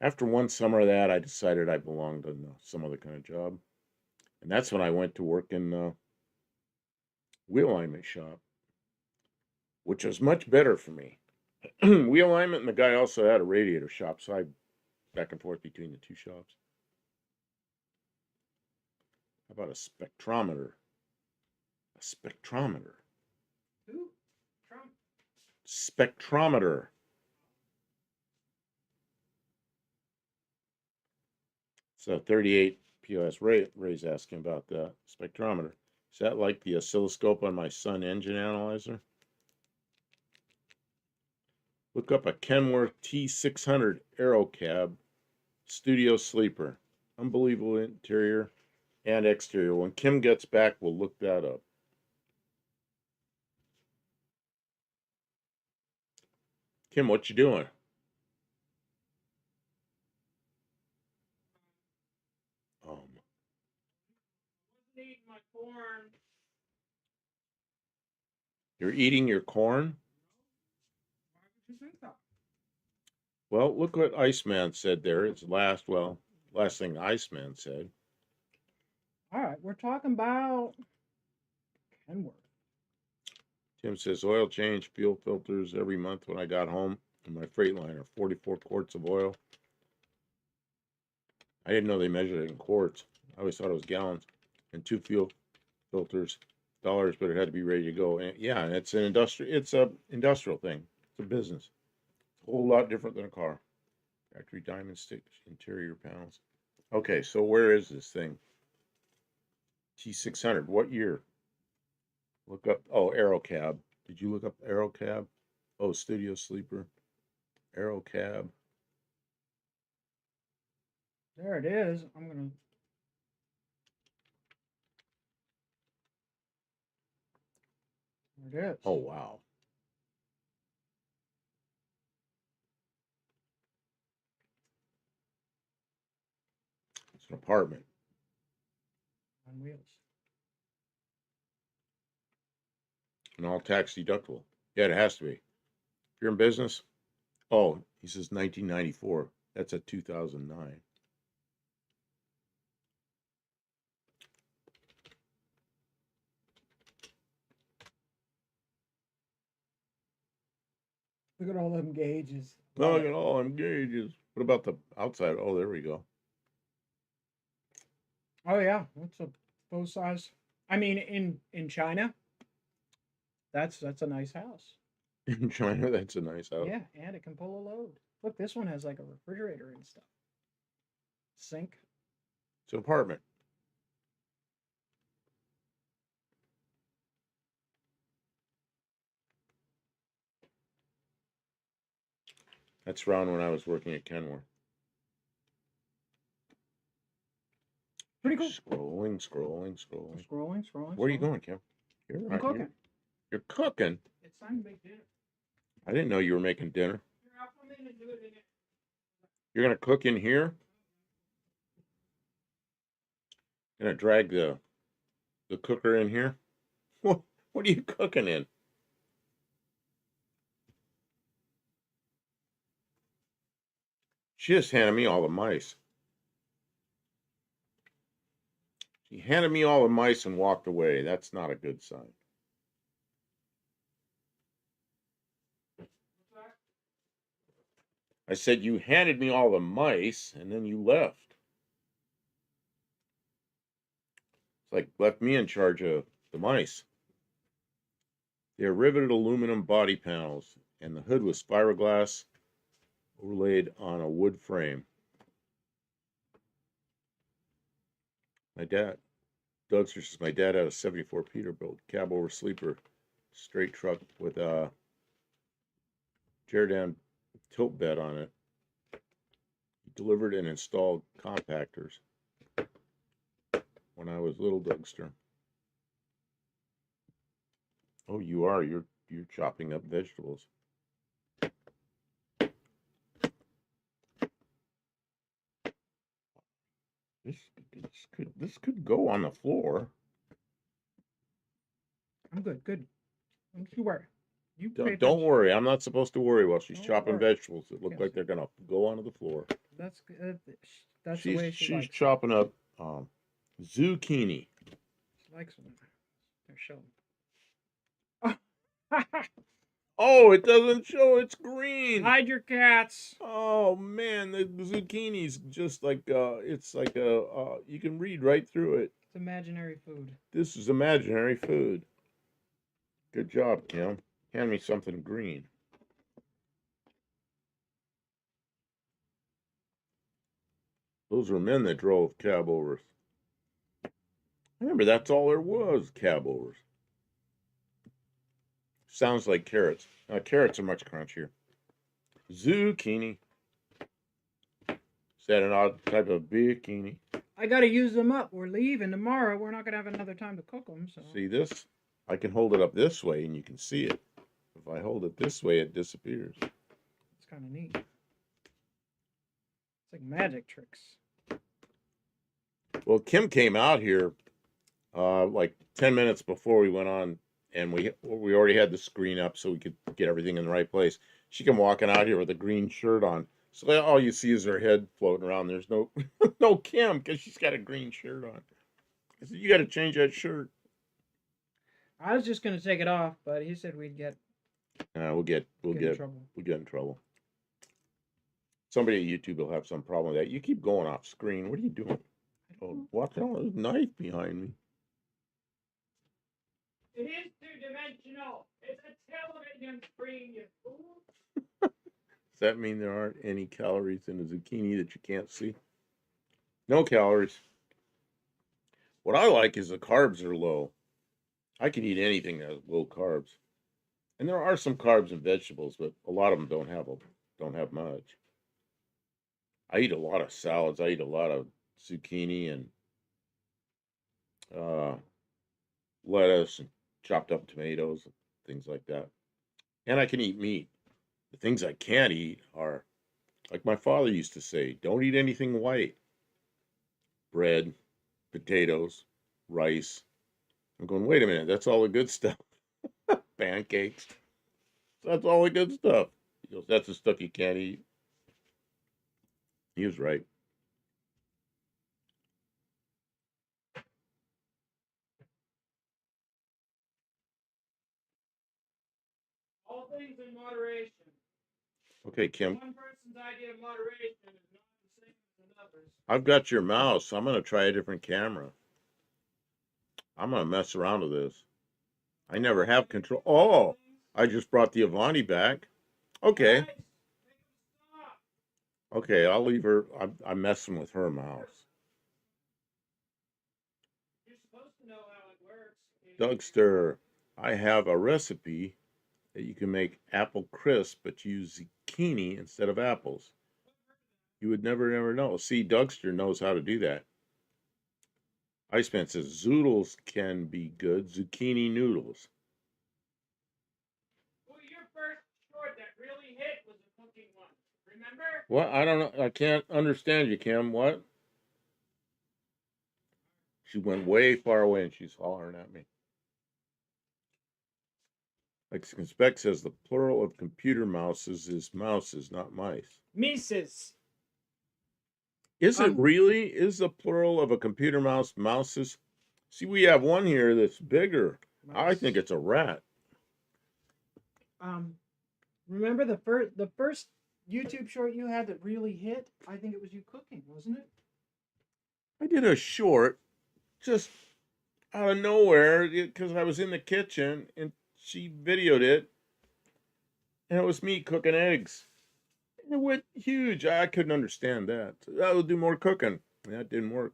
after one summer of that, I decided I belonged in some other kind of job, and that's when I went to work in the wheel alignment shop, which was much better for me. Wheel alignment, and the guy also had a radiator shop, so I back and forth between the two shops. How about a spectrometer? A spectrometer. Who? Trump. Spectrometer. So 38 POS. Ray's asking about the spectrometer. Is that like the oscilloscope on my Sun engine analyzer? Look up a Kenworth T600 Aero Cab Studio Sleeper. Unbelievable interior and exterior. When Kim gets back, we'll look that up. Kim, what you doing? Um, Eating my corn. you're eating your corn? Why would you think that? Well, look what Iceman said there. It's last thing Iceman said. All right, we're talking about Kenworth. Tim says oil change, fuel filters every month when I got home in my Freightliner, 44 quarts of oil. I didn't know they measured it in quarts. I always thought it was gallons. And 2 fuel filters, dollars, but it had to be ready to go. And yeah, it's a industrial thing. It's a business. It's a whole lot different than a car. Factory diamond sticks, interior panels. Okay, so where is this thing? T600. What year? Look up. Oh, Aero Cab. Did you look up Aero Cab? Oh, Studio Sleeper. Aero Cab. There it is. I'm gonna. There it Oh, is. wow. It's an apartment. On wheels. And all tax deductible. Yeah, it has to be. If you're in business, oh, he says 1994. That's a 2009. Look at all them gauges. Love Look it. at all them gauges. What about the outside? Oh, there we go. Oh yeah, that's a full size. I mean, in China, that's a nice house. In China, that's a nice house. Yeah, and it can pull a load. Look, this one has like a refrigerator and stuff. Sink. It's an apartment. That's around when I was working at Kenworth. Pretty cool. Scrolling, scrolling, scrolling. Scrolling, scrolling, Where are you scrolling. going, Kim? I'm cooking. You're cooking. It's time to make dinner. I didn't know you were making dinner. Here, I'll come in and do it in it. You're gonna cook in here? Gonna drag the cooker in here? What are you cooking in? She just handed me all the mice. She handed me all the mice and walked away. That's not a good sign. I said, you handed me all the mice and then you left. It's like left me in charge of the mice. They are riveted aluminum body panels, and the hood was fiberglass overlaid on a wood frame. My dad, Dougster says, my dad had a 74 Peterbilt cab over sleeper straight truck with a Jerdan tilt bed on it. He delivered and installed compactors when I was little, Dougster. Oh, you are. You're chopping up vegetables. This could go on the floor. I'm good. Good. Don't you worry. You pay Don't attention. worry. I'm not supposed to worry while she's Don't chopping worry. vegetables that look Yes. like they're gonna go onto the floor. That's the way she She's likes chopping up zucchini. it. She likes them. They're showing. Oh, it doesn't show. It's green. Hide your cats. Oh man, the zucchini's just like it's like a you can read right through it. It's imaginary food. This is imaginary food. Good job, Kim. Hand me something green. Those were men that drove cab overs. Remember, that's all there was, cab overs. Sounds like carrots. Carrots are much crunchier. Zucchini. Is that an odd type of bikini? I gotta use them up. We're leaving tomorrow. We're not gonna have another time to cook them. So See this? I can hold it up this way and you can see it. If I hold it this way, it disappears. it's kind of neat. It's like magic tricks. Well, Kim came out here like 10 minutes before we went on, and we already had the screen up so we could get everything in the right place. She came walking out here with a green shirt on. So all you see is her head floating around. There's no no Kim because she's got a green shirt on. I said, you got to change that shirt. I was just gonna take it off, but he said we'd get We'll get in trouble. we'll get in trouble. Somebody at YouTube will have some problem with that. You keep going off screen. What are you doing? Oh, watch out! There's a knife behind me. It is two-dimensional. It's a television screen, you fool. Does that mean there aren't any calories in a zucchini that you can't see? No calories. What I like is the carbs are low. I can eat anything that has low carbs. And there are some carbs in vegetables, but a lot of them don't have much. I eat a lot of salads. I eat a lot of zucchini and uh, lettuce and chopped up tomatoes, things like that. And I can eat meat. The things I can't eat are, like my father used to say, don't eat anything white. Bread, potatoes, rice. I'm going, wait a minute, that's all the good stuff. Pancakes, that's all the good stuff. He goes, that's the stuff you can't eat. He was right. All things in moderation. Okay, Kim, One person's idea of moderation is not the same as another's. I've got your mouse. I'm going to try a different camera. I'm going to mess around with this. I never have control. Oh, I just brought the Avanti back. Okay. Okay, I'll leave her. I'm messing with her mouse. You're supposed to know how it works. Dougster, I have a recipe that you can make apple crisp, but use zucchini instead of apples. You would never know. See, Dougster knows how to do that. Iceman says zoodles can be good. Zucchini noodles. Well, your first short that really hit was a cooking one. Remember? What? I don't know. I can't understand you, Kim. What? She went way far away and she's hollering at me. Mexican Spec says the plural of computer mouses is mouses, not mice. Mises. Is it really? Is the plural of a computer mouse mouses? See, we have one here that's bigger. I think it's a rat. Remember the first YouTube short you had that really hit? I think it was you cooking, wasn't it? I did a short just out of nowhere because I was in the kitchen and she videoed it, and it was me cooking eggs. And it went huge. I couldn't understand that. I will do more cooking. That didn't work.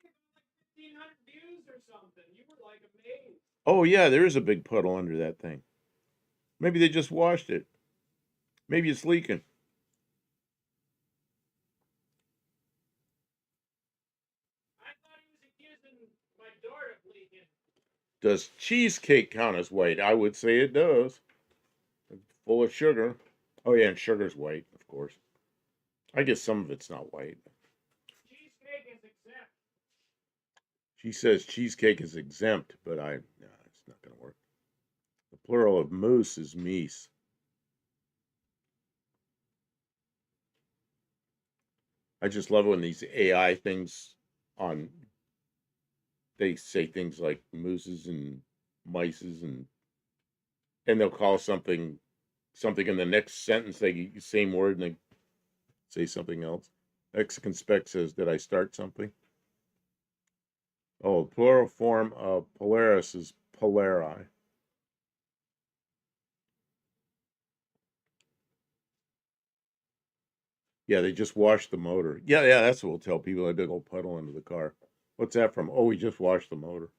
I think it got like 1,500 views or something. You were like amazed. Oh yeah, there is a big puddle under that thing. Maybe they just washed it. Maybe it's leaking. I thought he was accusing my door of leaking. Does cheesecake count as white? I would say it does. It's full of sugar. Oh yeah, and sugar's white, of course. I guess some of it's not white. Cheesecake is exempt. She says cheesecake is exempt, but it's not going to work. The plural of mousse is meese. I just love when these AI things on they say things like mooses and mices and they'll call something in the next sentence they same word and they say something else. Mexican Spec says, did I start something? Oh, plural form of Polaris is Polari. Yeah, they just washed the motor. Yeah, that's what we'll tell people. A big old puddle under the car. What's that from? Oh, we just washed the motor.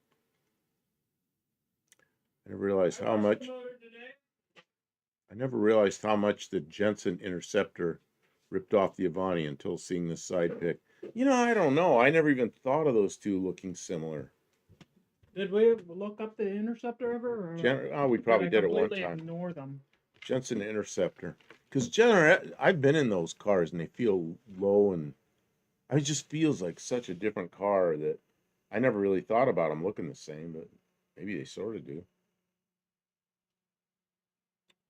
I never realized how much. I never realized how much the Jensen Interceptor ripped off the Avanti until seeing this side pic. I don't know. I never even thought of those two looking similar. Did we look up the Interceptor ever? Or we probably did it one completely time. ignore them. Jensen Interceptor. Because I've been in those cars and they feel low and it just feels like such a different car that I never really thought about them looking the same, but maybe they sort of do.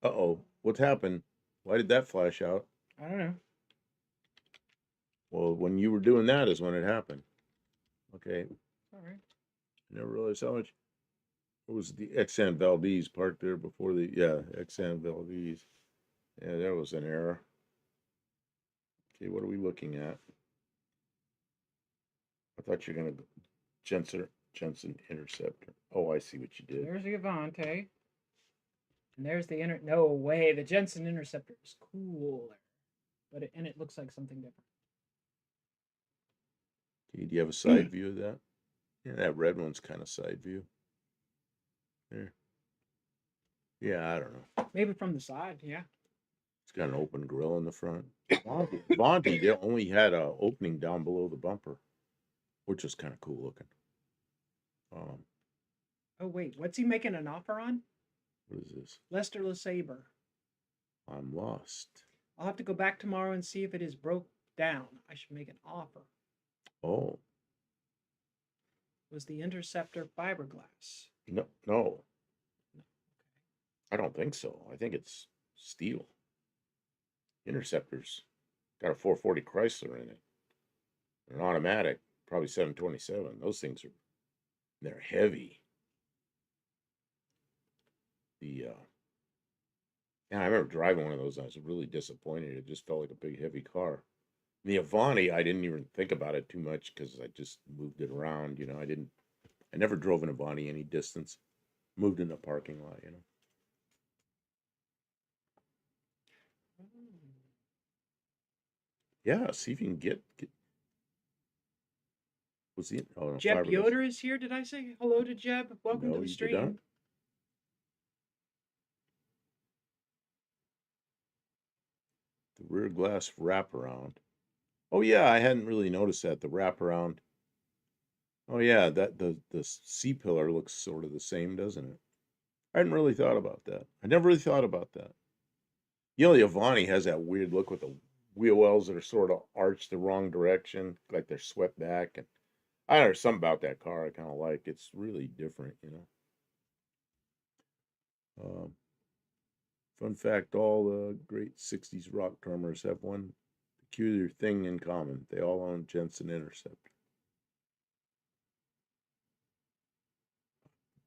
Uh-oh. What happened? Why did that flash out? I don't know. Well, when you were doing that is when it happened. Okay. All right. I never realized how much. What was the Exxon Valdez parked there before Exxon Valdez. Yeah, that was an error. Okay, what are we looking at? I thought you're gonna Jensen Interceptor. Oh, I see what you did. There's the Avanti. And there's the No way, the Jensen Interceptor is cooler, but it looks like something different. Okay, do you have a side view of that? Yeah, that red one's kind of side view. There. Yeah, I don't know. Maybe from the side, yeah. It's got an open grill in the front. Vonti, they only had a opening down below the bumper, which is kind of cool looking. Um, Oh wait, what's he making an offer on? what is this? Lester LeSabre. I'm lost. I'll have to go back tomorrow and see if it is broke down. I should make an offer. Oh, Was the Interceptor fiberglass? no, no, I don't think so. I think it's steel. Interceptor's got a 440 Chrysler in it. An automatic, probably 727. Those things they're heavy. The Yeah, I remember driving one of those. And I was really disappointed. It just felt like a big, heavy car. The Avanti, I didn't even think about it too much because I just moved it around. I never drove an Avanti any distance. Moved in the parking lot. Yeah, see if you can get what's the oh no, Jeb fiberglass. Yoder is here. Did I say hello to Jeb? Welcome No, to the you did not. stream. The rear glass wraparound. Oh yeah, I hadn't really noticed that the wraparound. Oh yeah, that the C pillar looks sort of the same, doesn't it? I hadn't really thought about that. I never really thought about that. The Avanti has that weird look with the wheel wells that are sort of arched the wrong direction, like they're swept back. And I don't know, something about that car I kind of like. It's really different. Fun fact: all the great '60s rock drummers have one peculiar thing in common. They all own Jensen Interceptor.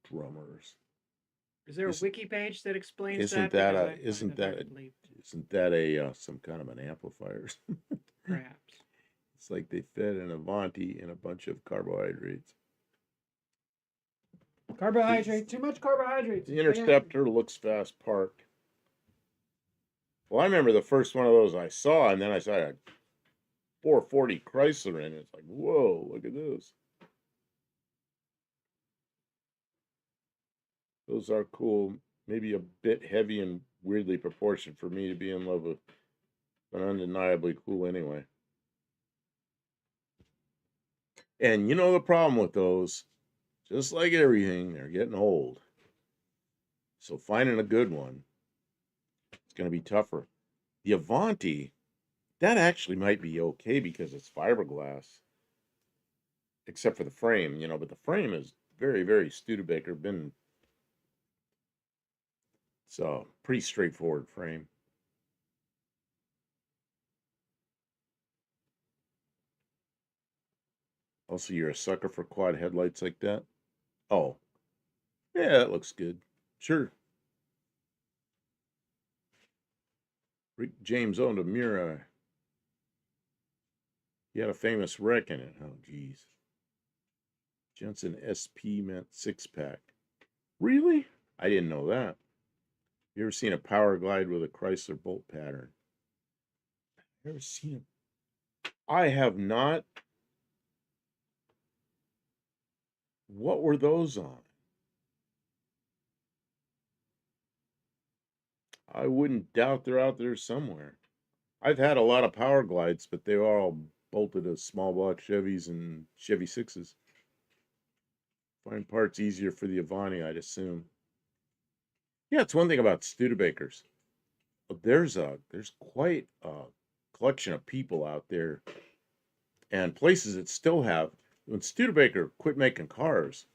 Drummers. Is there a Isn't, wiki page that explains isn't that? that Because a I find isn't it that hard a to believe. isn't that a some kind of an amplifier? Perhaps. It's like they fed an Avanti and a bunch of carbohydrates. Carbohydrate. Too much carbohydrates. The Interceptor looks fast parked. Well, I remember the first one of those I saw, and then I saw a 440 Chrysler in it. It's like, whoa, look at this. Those are cool. Maybe a bit heavy and weirdly proportioned for me to be in love with, but undeniably cool anyway. And the problem with those, just like everything, they're getting old. So finding a good one, it's going to be tougher. The Avanti, that actually might be okay because it's fiberglass, except for the frame, but the frame is very, very Studebaker. It's a pretty straightforward frame. Also, you're a sucker for quad headlights like that? Oh, yeah, that looks good. Sure. Rick James owned a Mirai. He had a famous wreck in it. Oh, geez. Jensen SP meant six pack. Really? I didn't know that. You ever seen a power glide with a Chrysler bolt pattern? Ever seen it? I have not. What were those on? I wouldn't doubt they're out there somewhere. I've had a lot of power glides, but they are all bolted to small block Chevys and Chevy 6s. Find parts easier for the Avanti, I'd assume. Yeah, it's one thing about Studebakers. There's quite a collection of people out there and places that still have. When Studebaker quit making cars,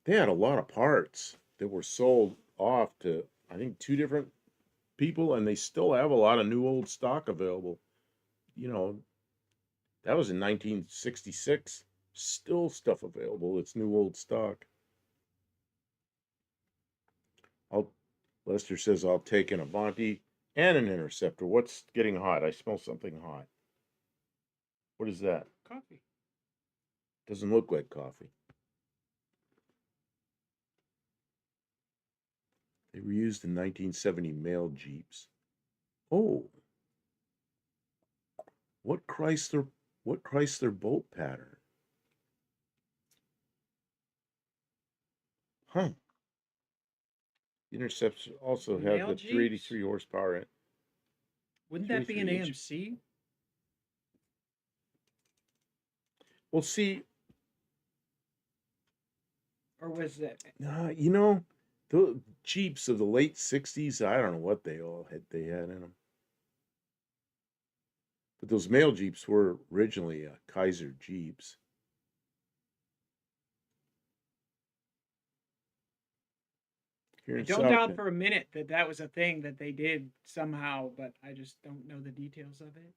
they had a lot of parts that were sold off to I think two different people, and they still have a lot of new old stock available. You know, that was in 1966. Still stuff available. It's new old stock. I'll Lester says I'll take an Avanti and an Interceptor. What's getting hot? I smell something hot. What is that? Coffee. Doesn't look like coffee. They were used in 1970 mail Jeeps. Oh, what Chrysler? What Chrysler bolt pattern? Huh. The Interceptor also had Mail the Jeeps? 383 horsepower. Wouldn't that be an 33 HP. AMC? Well, see, Or was that? you know, the Jeeps of the late 60s, I don't know what they had in them. But those male Jeeps were originally Kaiser Jeeps. Here I in don't South doubt Bend. for a minute that that was a thing that they did somehow, but I just don't know the details of it.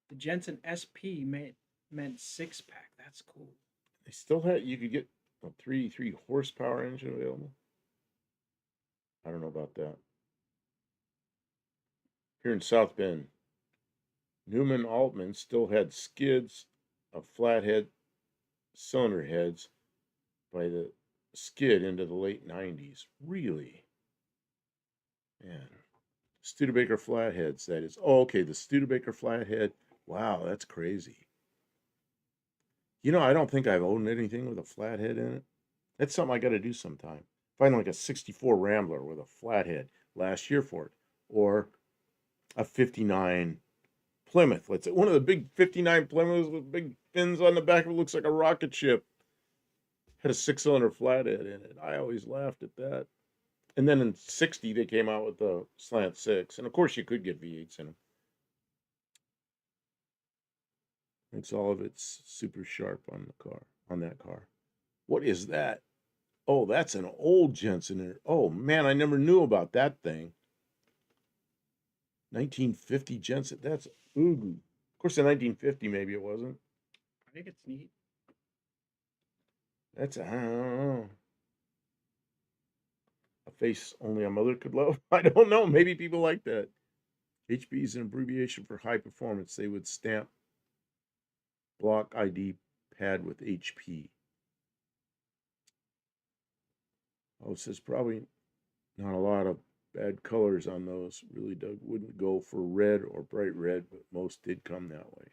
The Jensen SP meant 6 pack. That's cool. They still had, you could get a 3 horsepower engine available. I don't know about that. Here in South Bend, Newman Altman still had skids of flathead cylinder heads by the skid into the late 90s. Really? Man. Studebaker flatheads, that is. Oh, okay, the Studebaker flathead. Wow, that's crazy. You know, I don't think I've owned anything with a flathead in it. That's something I got to do sometime. Find like a 64 Rambler with a flathead last year for it. Or a 59 Plymouth. Let's say one of the big 59 Plymouths with big fins on the back of it, looks like a rocket ship. Had a 6-cylinder flathead in it. I always laughed at that. And then in 60, they came out with the Slant 6. And of course, you could get V8s in them. Makes all of it super sharp on the car, on that car. What is that? Oh, that's an old Jensen. Oh, man, I never knew about that thing. 1950 Jensen. That's ooh. Of course, in 1950, maybe it wasn't. I think it's neat. That's, I don't know. A face only a mother could love. I don't know. Maybe people like that. HB is an abbreviation for high performance. They would stamp block ID pad with HP. Oh, it says probably not a lot of bad colors on those. Really wouldn't go for red or bright red, but most did come that way.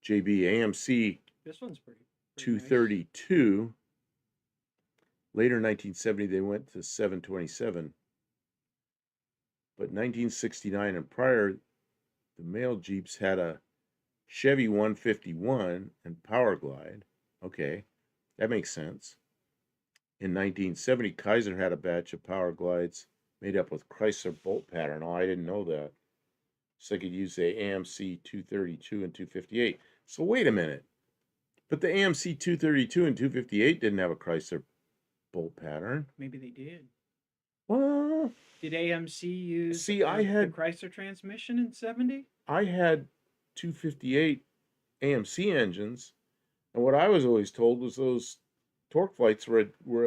JB AMC This one's pretty nice. 232. Later 1970, they went to 727. But 1969 and prior, the male Jeeps had a Chevy 151 and Power Glide. Okay, that makes sense. In 1970, Kaiser had a batch of Power Glides made up with Chrysler bolt pattern. Oh, I didn't know that. So I could use the AMC 232 and 258. So wait a minute. But the AMC 232 and 258 didn't have a Chrysler bolt pattern. Maybe they did. Well, did AMC use see, I the had Chrysler transmission in 70? I had 258 AMC engines, and what I was always told was those torque flights were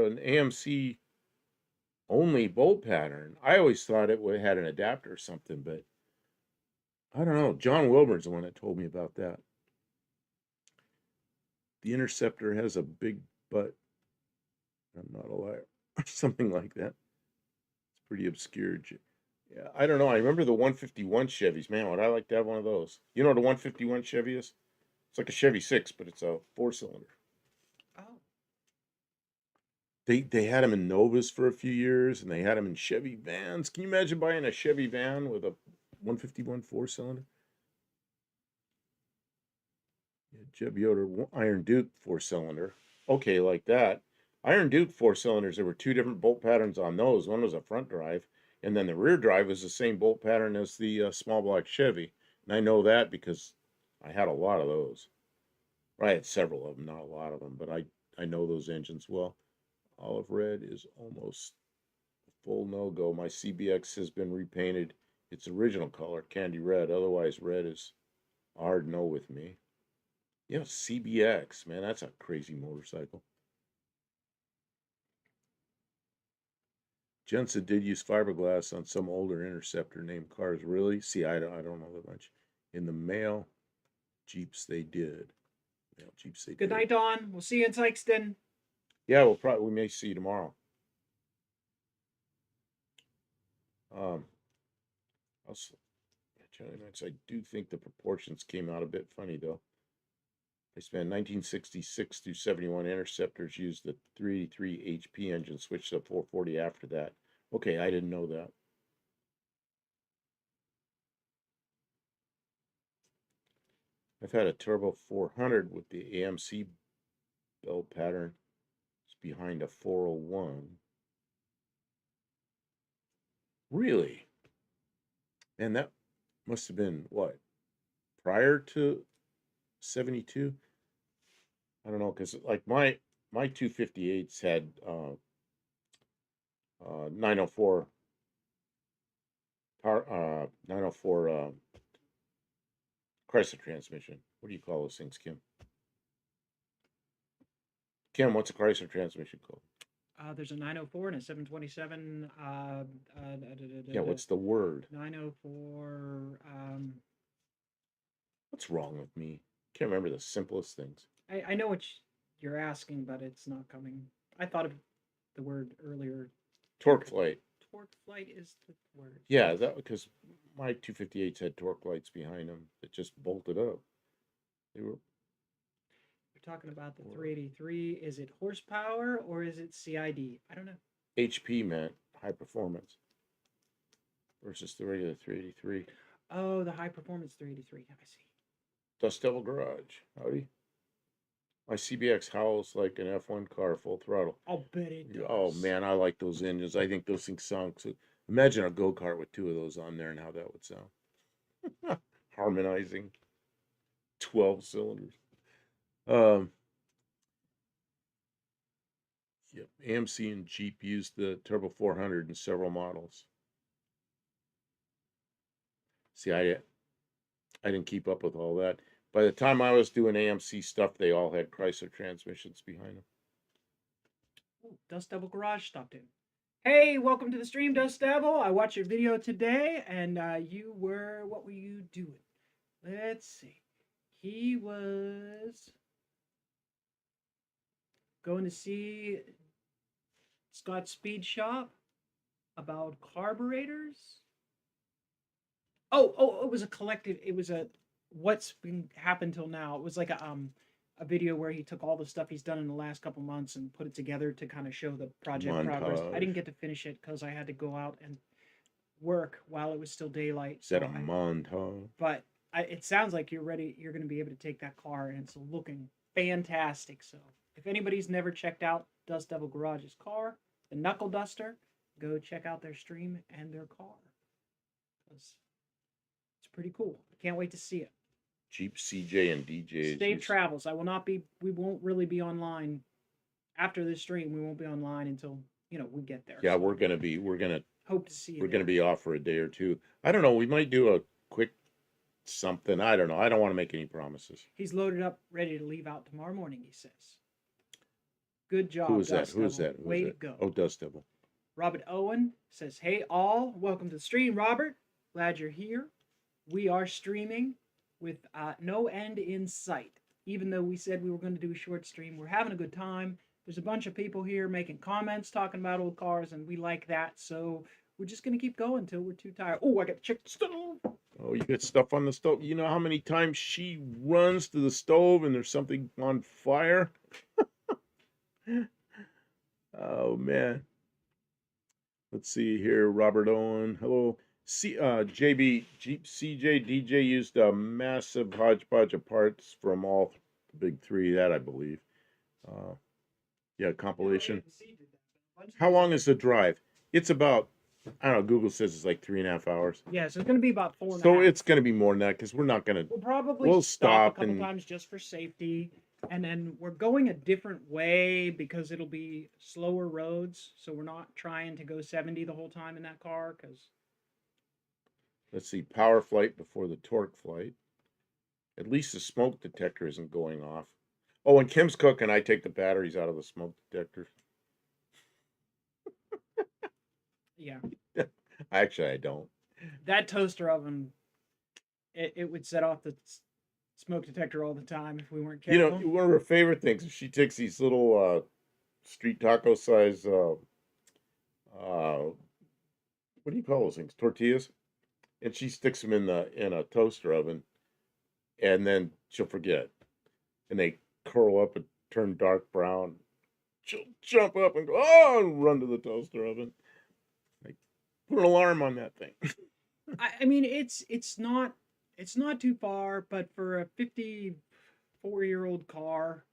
an AMC only bolt pattern. I always thought it would had an adapter or something, but I don't know. John Wilburn's the one that told me about that. The Interceptor has a big butt. I'm not a liar. Or something like that. It's pretty obscure. Yeah, I don't know. I remember the 151 Chevys. Man, would I like to have one of those? You know what a 151 Chevy is? It's like a Chevy 6, but it's a 4-cylinder. Oh. They had them in Novas for a few years, and they had them in Chevy vans. Can you imagine buying a Chevy van with a 151 4-cylinder? Yeah, Jeb Yoder Iron Duke 4-cylinder. Okay, like that. Iron Duke 4-cylinders, there were two different bolt patterns on those. One was a front drive, and then the rear drive was the same bolt pattern as the small block Chevy. And I know that because I had a lot of those. I had several of them, not a lot of them, but I know those engines well. Olive red is almost a full no-go. My CBX has been repainted its original color, candy red. Otherwise, red is a hard no with me. Yeah, CBX, man, that's a crazy motorcycle. Jensen did use fiberglass on some older Interceptor named cars. Really? See, I don't know that much. In the male Jeeps, they did. Male Jeeps, they Good did. night, Dawn. We'll see you in Sykeston. Yeah, we may see you tomorrow. Also, I do think the proportions came out a bit funny though. They spent 1966 through 71 Interceptors used the 383 HP engine, switched to 440 after that. Okay, I didn't know that. I've had a Turbo 400 with the AMC bell pattern. It's behind a 401. Really? And that must have been what? Prior to 72? I don't know, because like my 258s had 904 power 904 Chrysler transmission. What do you call those things, Kim? Kim, what's a Chrysler transmission called? There's a 904 and a 727. Yeah, what's the word? 904. What's wrong with me? Can't remember the simplest things. I know what you're asking, but it's not coming. I thought of the word earlier. Torque flight. Torque flight is the word. Yeah, that because my 258s had torque lights behind them that just bolted up. They were You're talking about the 383. Is it horsepower or is it CID? I don't know. HP meant high performance versus the regular 383. Oh, the high performance 383. I see. Dust Devil Garage. Howdy. My CBX howls like an F1 car full throttle. I'll bet it does. Oh man, I like those engines. I think those things sound so. Imagine a go kart with two of those on there and how that would sound. Harmonizing. 12 cylinders. Um, yep. AMC and Jeep used the Turbo 400 in several models. See, I didn't keep up with all that. By the time I was doing AMC stuff, they all had Chrysler transmissions behind them. Ooh, Dust Devil Garage stopped in. Hey, welcome to the stream, Dust Devil. I watched your video today, and what were you doing? Let's see. He was going to see Scott's Speed Shop about carburetors. Oh, it was a collective. It was a what's been happened till now. It was like a video where he took all the stuff he's done in the last couple months and put it together to kind of show the project progress. I didn't get to finish it because I had to go out and work while it was still daylight. Is that a montage? But it sounds like you're ready. You're going to be able to take that car, and it's looking fantastic. So if anybody's never checked out Dust Devil Garage's car, the Knuckle Duster, go check out their stream and their car. It's pretty cool. I can't wait to see it. Jeep CJ and DJ. Safe travels. I will not be. We won't really be online after this stream. We won't be online until we get there. Yeah, so we're gonna hope to see you. We're gonna be off for a day or two. I don't know. We might do a quick something. I don't know. I don't want to make any promises. He's loaded up, ready to leave out tomorrow morning. He says. Good job. Who is that? Who is that? Way to go. Oh, Dust Devil. Robert Owen says, "Hey all, welcome to the stream, Robert. Glad you're here. We are streaming with no end in sight. Even though we said we were going to do a short stream, we're having a good time. There's a bunch of people here making comments, talking about old cars, and we like that. So we're just going to keep going until we're too tired. Oh, I got to check the stove. Oh, you got stuff on the stove. You know how many times she runs to the stove and there's something on fire? Oh, man. Let's see here. Robert Owen. Hello. JB, Jeep CJ DJ used a massive hodgepodge of parts from all big three, that I believe. Yeah, compilation. How long is the drive? It's about, I don't know, Google says it's like 3.5 hours. Yeah, so it's going to be about 4.5. So it's going to be more than that because we're not going to. We'll probably stop a couple times just for safety. And then we're going a different way because it'll be slower roads. So we're not trying to go 70 the whole time in that car because. Let's see, power flight before the torque flight. At least the smoke detector isn't going off. Oh, when Kim's cooking, I take the batteries out of the smoke detector. Yeah. Actually, I don't. That toaster oven, it would set off the smoke detector all the time if we weren't careful. One of her favorite things is she takes these little street taco size, what do you call those things? Tortillas? And she sticks them in a toaster oven, and then she'll forget, and they curl up and turn dark brown. She'll jump up and go, and run to the toaster oven. Like, put an alarm on that thing. I mean, it's not It's not too far, but for a 54-year-old car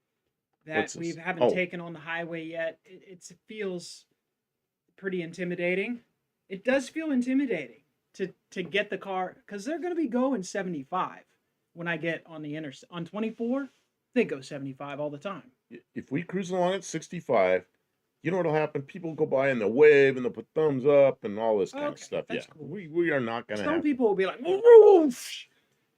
that What's we this? haven't Oh, taken on the highway yet, it feels pretty intimidating. It does feel intimidating to get the car because they're going to be going 75 when I get on the interstate. On 24, they go 75 all the time. if we cruise along at 65, you know what'll happen? People go by and they'll wave and they'll put thumbs up and all this kind of Okay, stuff. Yeah, that's cool. we are not gonna Some have to. people will be like, woof,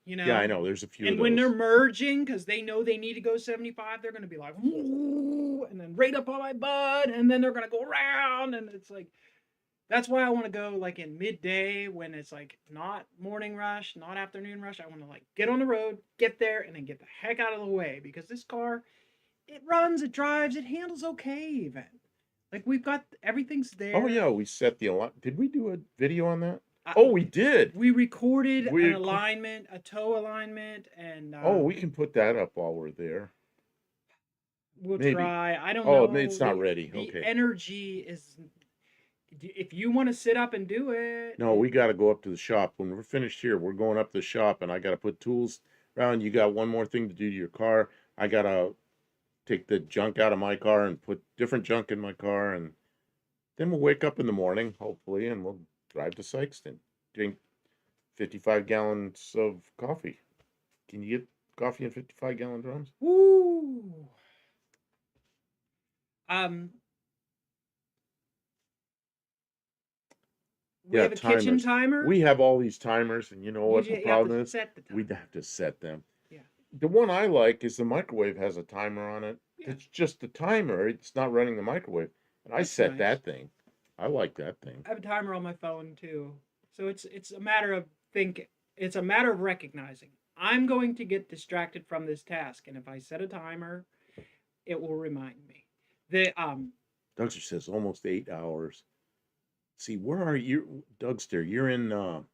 you Yeah, I know, know. There's a few of and when they're those. merging because they know they need to go 75, they're going to be like, and then right up on my butt, and then they're going to go around, and it's like, that's why I want to go like in midday when it's like not morning rush, not afternoon rush. I want to like get on the road, get there, and then get the heck out of the way because this car, it runs, it drives, it handles okay even. Like we've got everything's Oh there. yeah, we set the align. Did we do a video on that? I, Oh, we did. we recorded an We alignment, a toe alignment, and oh, we can put that up while we're there. we'll Maybe. try. I don't Oh, know. it's not ready. The Okay. energy is. If you want to sit up and do it, No, we got to go up to the shop. When we're finished here, we're going up to the shop, and I got to put tools around. You got one more thing to do to your car. I got to take the junk out of my car and put different junk in my car, and then we'll wake up in the morning, hopefully, and we'll drive to Sykeston, drink 55 gallons of coffee. Can you get coffee in 55-gallon drums? woo. Um, we Yeah, have a kitchen timers. timer. We have all these timers, and you know what the You have to problem is? set the We'd timer. have to set them. Yeah, The one I like is the microwave has a timer on it. yeah, It's just the timer. It's not running the microwave. And I that's set nice. that thing. I like that thing. I have a timer on my phone too, so it's a matter of think. It's a matter of recognizing. I'm going to get distracted from this task, and if I set a timer, it will remind me. The Dougster says almost 8 hours. See, where are you, Dougster? You're in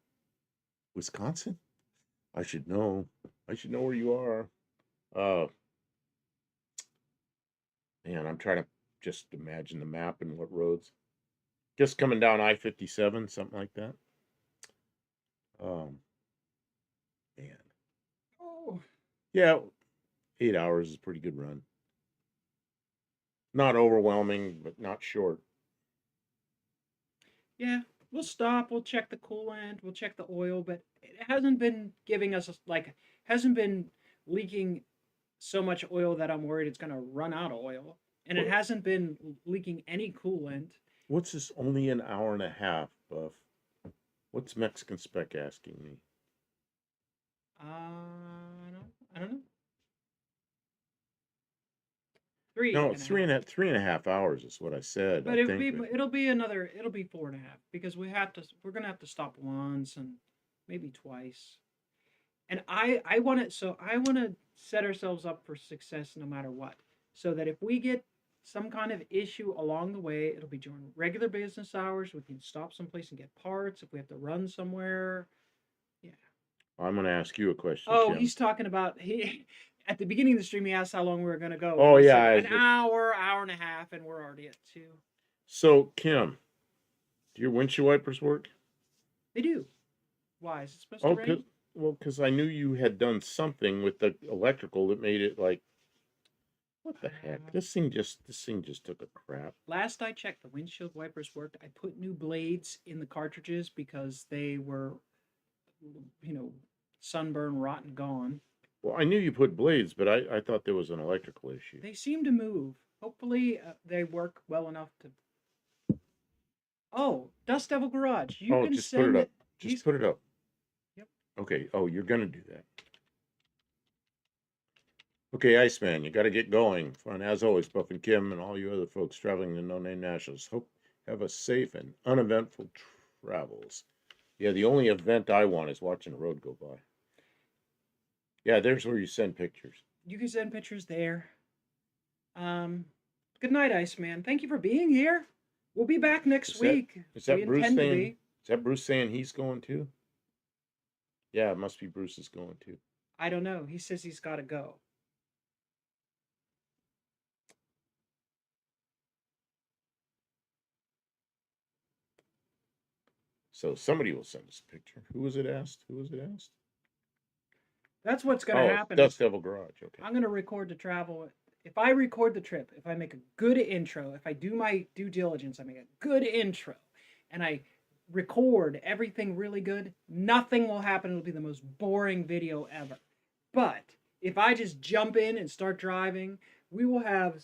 Wisconsin? I should know. I should know where you are. Uh, Man, I'm trying to just imagine the map and what roads. Just coming down I-57, something like that. Um, Man. oh Yeah, 8 hours is a pretty good run. Not overwhelming, but not short. yeah, we'll stop. We'll check the coolant. We'll check the oil, but it hasn't been giving us like hasn't been leaking so much oil that I'm worried it's going to run out of oil. And it What? hasn't been leaking any coolant. What's this? Only an hour and a half, Buff. What's Mexican Spec asking me? I don't know. Three No, and a half. 3.5 hours is what I said. I But think. it'll be 4.5 because we're gonna have to stop once and maybe twice. And I want to I want to set ourselves up for success no matter what. So that if we get some kind of issue along the way, it'll be during regular business hours. We can stop someplace and get parts if we have to run somewhere. Yeah. I'm going to ask you a question, Oh, Kim. he's talking about he at the beginning of the stream he asked how long we were gonna go, and Oh we yeah, said an hour, hour and a half, and we're already at 2. so Kim, do your windshield wipers work? They do. Why? Is it supposed to Oh, rain? because I knew you had done something with the electrical that made it like, what the heck? Uh, This thing just took a crap. Last I checked, the windshield wipers worked. I put new blades in the cartridges because they were, you know, sunburn, rotten, gone. Well, I knew you put blades, but I thought there was an electrical issue. They seem to move. Hopefully, they work well enough to. Oh, Dust Devil Garage. You Oh, can just put it send up. it. Just He's. put it up. Yep. Okay. Oh, you're gonna do that. Okay, Iceman, you got to get going. Fun as always, Buff and Kim, and all you other folks traveling to No Name Nationals. Hope have a safe and uneventful travels. Yeah, the only event I want is watching the road go by. Yeah, there's where you send pictures. You can send pictures there. Good night, Iceman. Thank you for being here. We'll be back next Is that week. is We that Bruce intend to saying? be. Is that Bruce saying he's going too? Yeah, it must be Bruce is going too. I don't know. He says he's got to go. So somebody will send us a picture. Who was it asked? Who was it asked? That's what's going to Oh, happen Dust is Devil Garage. Okay. I'm going to record the travel. If I record the trip, if I make a good intro, if I do my due diligence, I make a good intro, and I record everything really good, nothing will happen. It'll be the most boring video ever. But if I just jump in and start driving, we will have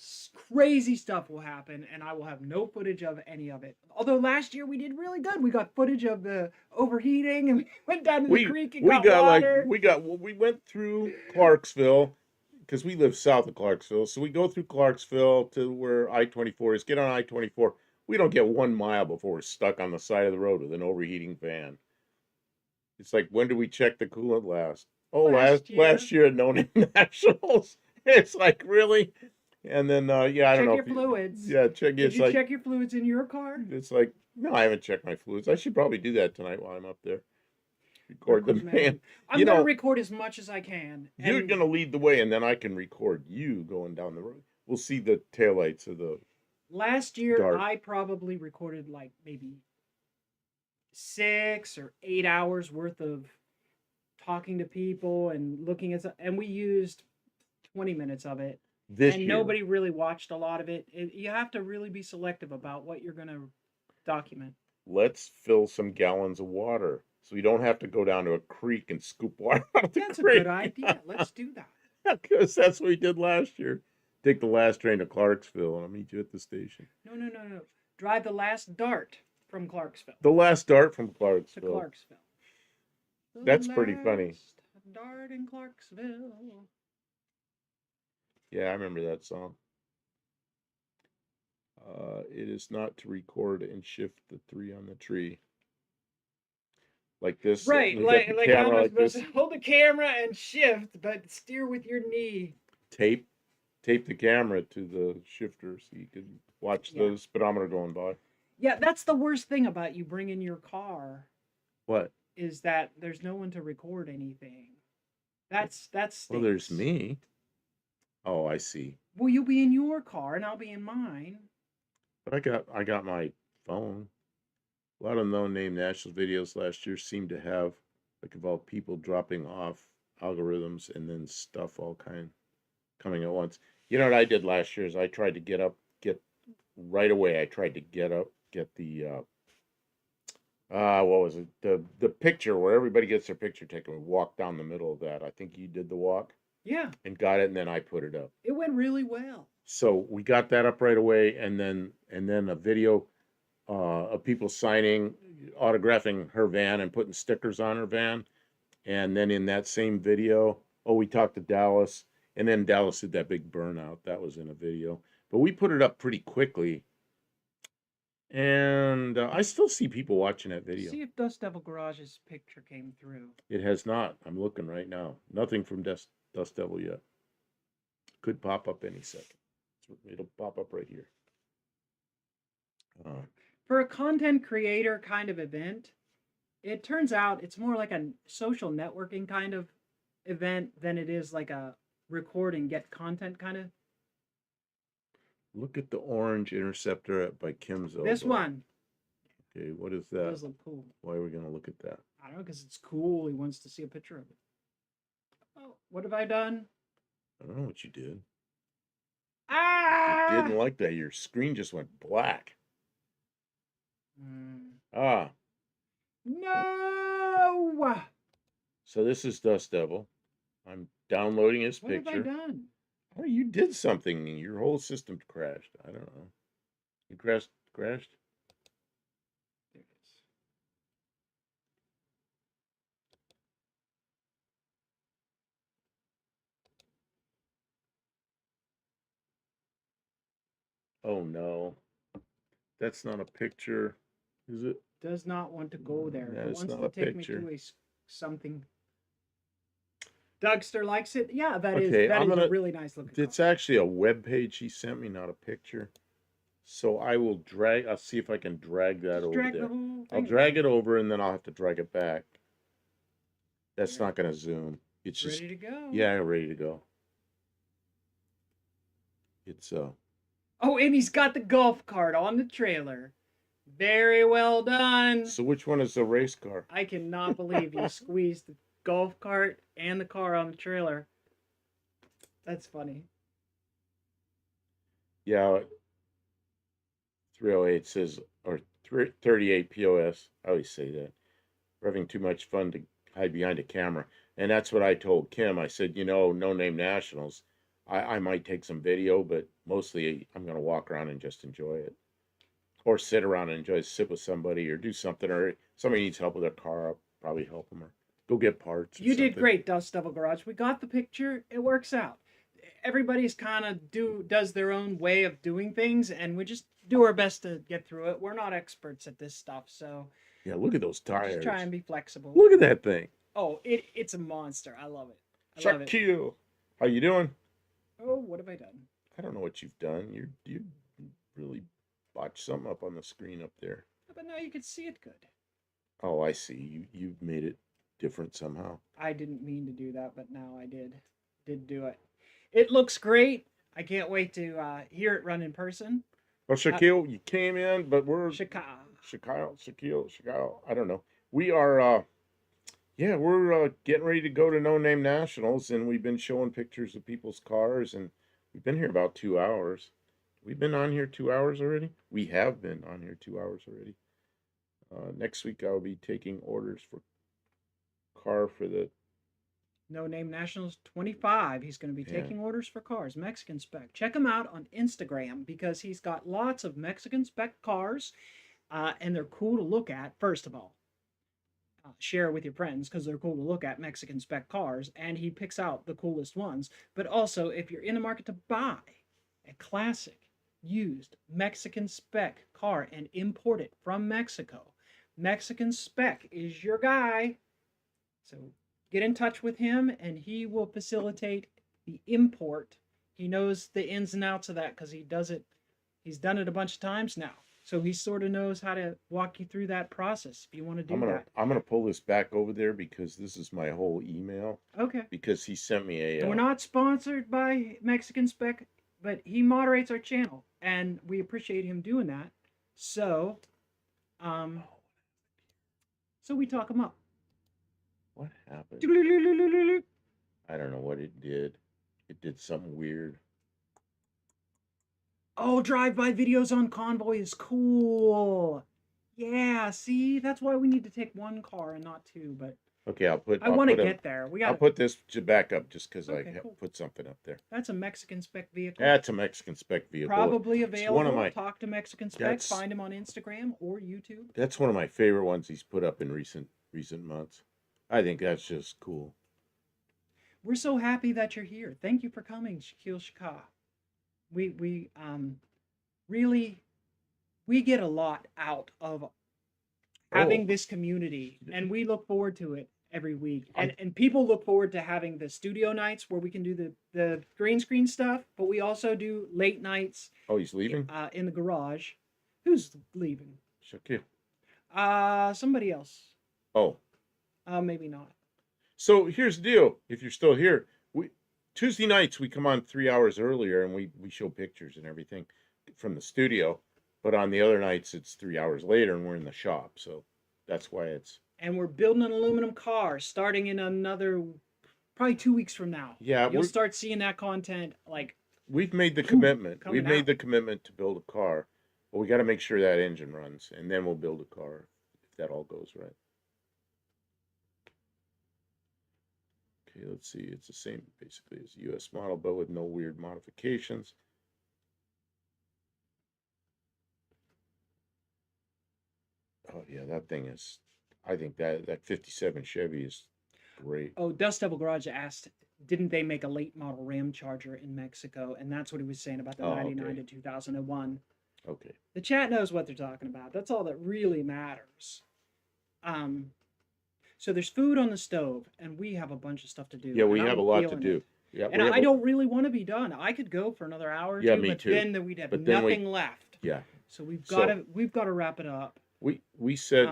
crazy stuff will happen, and I will have no footage of any of it. Although last year we did really good. We got footage of the overheating, and we went down to the creek and We got got water. we went through Clarksville because we live south of Clarksville. So we go through Clarksville to where I-24 is. Get on I-24. We don't get 1 mile before we're stuck on the side of the road with an overheating van. It's like, when do we check the coolant last? Oh, last year at No Name Nationals. It's like, really? And then yeah, I don't Check know your if you, fluids. yeah, check. Did It's you like, check your fluids in your car? it's like, no, I haven't checked my fluids. I should probably do that tonight while I'm up there. Record the Record, man. man. I'm You gonna know, record as much as I can. you're And gonna lead the way, and then I can record you going down the road. We'll see the taillights of the last year Dart. I probably recorded like maybe 6 or 8 hours worth of talking to people and looking at, and we used 20 minutes of it. This And year. nobody really watched a lot of it. You have to really be selective about what you're gonna document. Let's fill some gallons of water so we don't have to go down to a creek and scoop water out of the That's a creek. good idea. Let's do that. Because that's what we did last year. Take the last train to Clarksville, and I'll meet you at the station. No. Drive the last dart from Clarksville The last Dart from to Clarksville. Clarksville. The That's pretty funny. last Dart in Clarksville. Yeah, I remember that song. It is not to record and shift the 3 on the tree. Like this. Right, You got the like how am camera I like supposed this. to hold the camera and shift, but steer with your knee? Tape the camera to the shifter so you can watch Yeah. the speedometer going by. Yeah, that's the worst thing about you bringing your car What? is that there's no one to record anything. That's Well, there's me. Oh, I see. Well, you'll be in your car and I'll be in mine. But I got my phone. A lot of no-name national videos last year seemed to have like about people dropping off algorithms and then stuff all kind coming at once. You know what I did last year is I tried to get right away. I tried to get the what was it? The picture where everybody gets their picture taken. We walk down the middle of that. I think you did the walk. Yeah. And got it, and then I put it up. It went really well. So we got that up right away, and then a video of people signing, autographing her van and putting stickers on her van. And then in that same video, we talked to Dallas, and then Dallas did that big burnout. That was in a video. But we put it up pretty quickly. And I still see people watching that video. See if Dust Devil Garage's picture came through. It has not. I'm looking right now. Nothing from Dust Devil yet. Could pop up any second. It'll pop up right here. For a content creator kind of event, it turns out it's more like a social networking kind of event than it is like a record and get content kind of. Look at the orange Interceptor by Kim's Elbow. This one. Okay, what is that? It does look cool. Why are we going to look at that? I don't know, because it's cool. He wants to see a picture of it. Oh, what have I done? I don't know what you did. Ah! You didn't like that. Your screen just went black. Ah. No! So this is Dust Devil. I'm downloading his What picture. have I done? Oh, you did something. Your whole system crashed. I don't know. You crashed? There it is. Oh, no. That's not a picture, is it? Does not want to go there. Yeah, It it's wants not to a take picture. me to something. Dougster likes it. Yeah, that is Okay, a really nice looking It's car. actually a web page he sent me, not a picture. So I will I'll see if I can drag that Just over drag there. the whole I'll thing drag it over and then I'll have to drag it back. That's Yeah. not going to zoom. It's just, ready to go. yeah, ready to go. It's, Oh, and he's got the golf cart on the trailer. Very well done. so which one is the race car? I cannot believe you squeezed golf cart and the car on the trailer. That's funny. Yeah, 308 says, or 38 POS. I always say that. We're having too much fun to hide behind a camera. And that's what I told Kim. I said, No Name Nationals. I might take some video, but mostly I'm going to walk around and just enjoy it. Or sit around and enjoy, sit with somebody or do something. Or somebody needs help with their car, I'll probably help them or go get parts or You did something. great, Dust Devil Garage. We got the picture. It works out. Everybody's kind of does their own way of doing things, and we just do our best to get through it. We're not experts at this stuff, so Yeah, look at those we just try tires. and be flexible. Look at that thing. Oh, it's a monster. I love it. I love it. Shaquille. How you doing? Oh, what have I done? I don't know what you've done. You really botched something up on the screen up there. But now you can see it good. Oh, I see. You've made it different somehow. I didn't mean to do that, but now I did do it. It looks great. I can't wait to hear it run in person. Well, Shaquille, you came in, but we're Chicago. Shaquille. I don't know. We are, yeah, we're getting ready to go to No Name Nationals, and we've been showing pictures of people's cars, and we've been here about 2 hours. We've been on here 2 hours already. We have been on here 2 hours already. Next week I'll be taking orders for car for the No Name Nationals 25. He's going to be yeah. taking orders for cars. Mexican Spec. Check him out on Instagram because he's got lots of Mexican Spec cars, and they're cool to look at. First of all, share with your friends because they're cool to look at, Mexican Spec cars, and he picks out the coolest ones. But also, if you're in the market to buy a classic used Mexican Spec car and import it from Mexico, Mexican Spec is your guy. So get in touch with him and he will facilitate the import. He knows the ins and outs of that because he does it. He's done it a bunch of times now. So he sort of knows how to walk you through that process if you want to do that. I'm gonna pull this back over there because this is my whole email. Okay. Because he sent me a. And we're not sponsored by Mexican Spec, but he moderates our channel, and we appreciate him doing that. So, so we talk him up. What happened? I don't know what it did. It did something weird. Oh, drive-by videos on Convoy is cool. Yeah, see, that's why we need to take one car and not two. But okay, I want to get there. I'll put this back up just because okay, I cool. put something up there. That's a Mexican Spec vehicle. That's a Mexican Spec vehicle. Probably available. One of my, Talk to Mexican Spec. Find him on Instagram or YouTube. That's one of my favorite ones he's put up in recent months. I think that's just cool. We're so happy that you're here. Thank you for coming, Shaquille Shaka. We really we get a lot out of having this community, and we look forward to it every week. And people look forward to having the studio nights where we can do the green screen stuff, but we also do late nights. Oh, he's leaving? In the garage. Who's leaving? Shaquille. Somebody else. Oh. Maybe not. So here's the deal. If you're still here, Tuesday nights we come on 3 hours earlier and we show pictures and everything from the studio. But on the other nights it's 3 hours later and we're in the shop. So that's why it's. And we're building an aluminum car starting in another probably 2 weeks from now. Yeah, you'll start seeing that content like. We've made the commitment. We've made the commitment to build a car, but we got to make sure that engine runs, and then we'll build a car if that all goes right. Okay, let's see. It's the same basically as the US model, but with no weird modifications. Oh yeah, that thing is. I think that 57 Chevy is great. Oh, Dust Devil Garage asked, didn't they make a late model Ram Charger in Mexico? And that's what he was saying about the 99 to 2001. Okay. The chat knows what they're talking about. That's all that really matters. So there's food on the stove, and we have a bunch of stuff to do. Yeah, we have a lot to do. Yeah, and I don't really want to be done. I could go for another hour or two, me but too. then we'd have nothing left. Yeah. So we've got to wrap it up. We said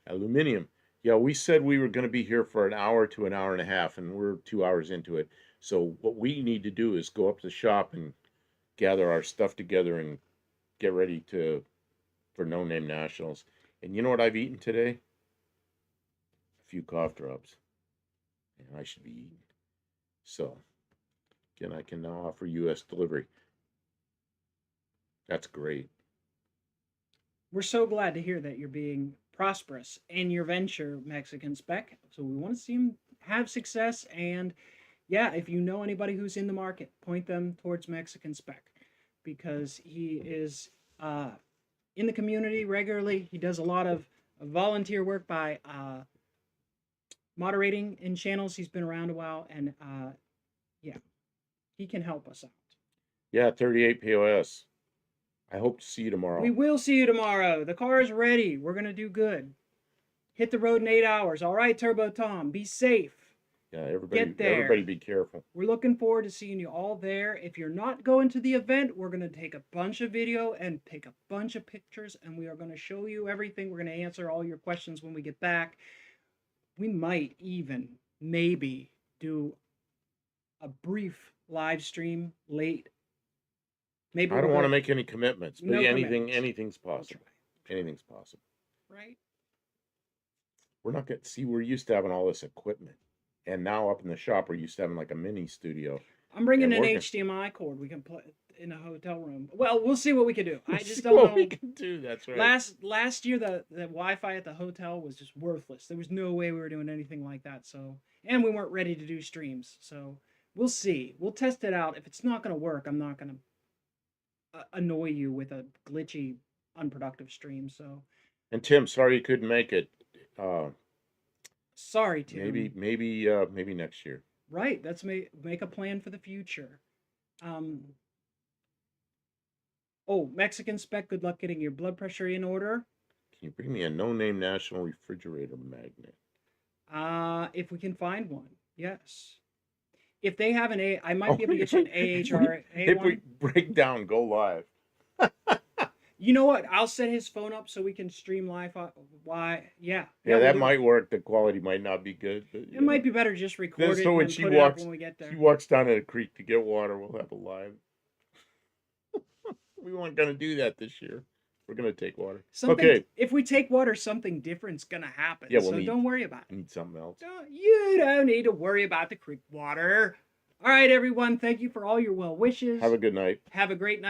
aluminum. Yeah, we said we were going to be here for an hour to an hour and a half, and we're 2 hours into it. So what we need to do is go up to the shop and gather our stuff together and get ready for No Name Nationals. And you know what I've eaten today? A few cough drops. and I should be eating. So, again, I can now offer U.S. delivery. That's great. We're so glad to hear that you're being prosperous in your venture, Mexican Spec. So we want to see him have success. And yeah, if you know anybody who's in the market, point them towards Mexican Spec because he is in the community regularly. He does a lot of volunteer work by moderating in channels. He's been around a while, and yeah, he can help us out. Yeah, 38 POS. I hope to see you tomorrow. We will see you tomorrow. The car is ready. We're going to do good. Hit the road in 8 hours. All right, Turbo Tom, be safe. Yeah, everybody, Get there. everybody be careful. We're looking forward to seeing you all there. If you're not going to the event, we're going to take a bunch of video and take a bunch of pictures, and we are going to show you everything. We're going to answer all your questions when we get back. We might even, maybe, do a brief live stream late. Maybe I don't want to make any commitments, but No anything's commitments. possible. Anything's possible. Right? We're not going to see, we're used to having all this equipment. And now up in the shop, we're used to having like a mini studio. I'm bringing an working. HDMI cord. We can play in a hotel room. Well, we'll see what we can do. I We'll just see don't what know. we can do. That's right. Last year, the Wi-Fi at the hotel was just worthless. There was no way we were doing anything like that. So, and we weren't ready to do streams. So we'll see. We'll test it out. If it's not going to work, I'm not going to annoy you with a glitchy, unproductive stream. So. And Tim, sorry you couldn't make it. Sorry, Tim. Maybe next year. Right. Let's make a plan for the future. Oh, Mexican Spec, good luck getting your blood pressure in order. Can you bring me a no-name national refrigerator magnet? If we can find one, yes. If they have I might be able to get you an AHR. If we break down, go live. You know what? I'll set his phone up so we can stream live. Why? Yeah. Yeah, that might work. The quality might not be good. But, it might be better just record it so when and she put it up walks, when we get there. she walks down to the creek to get water, we'll have a live. We weren't going to do that this year. We're going to take water. Okay. If we take water, something different's going to happen. Yeah, so don't worry about it. Need something else. You don't need to worry about the creek water. All right, everyone. Thank you for all your well wishes. Have a good night. Have a great night.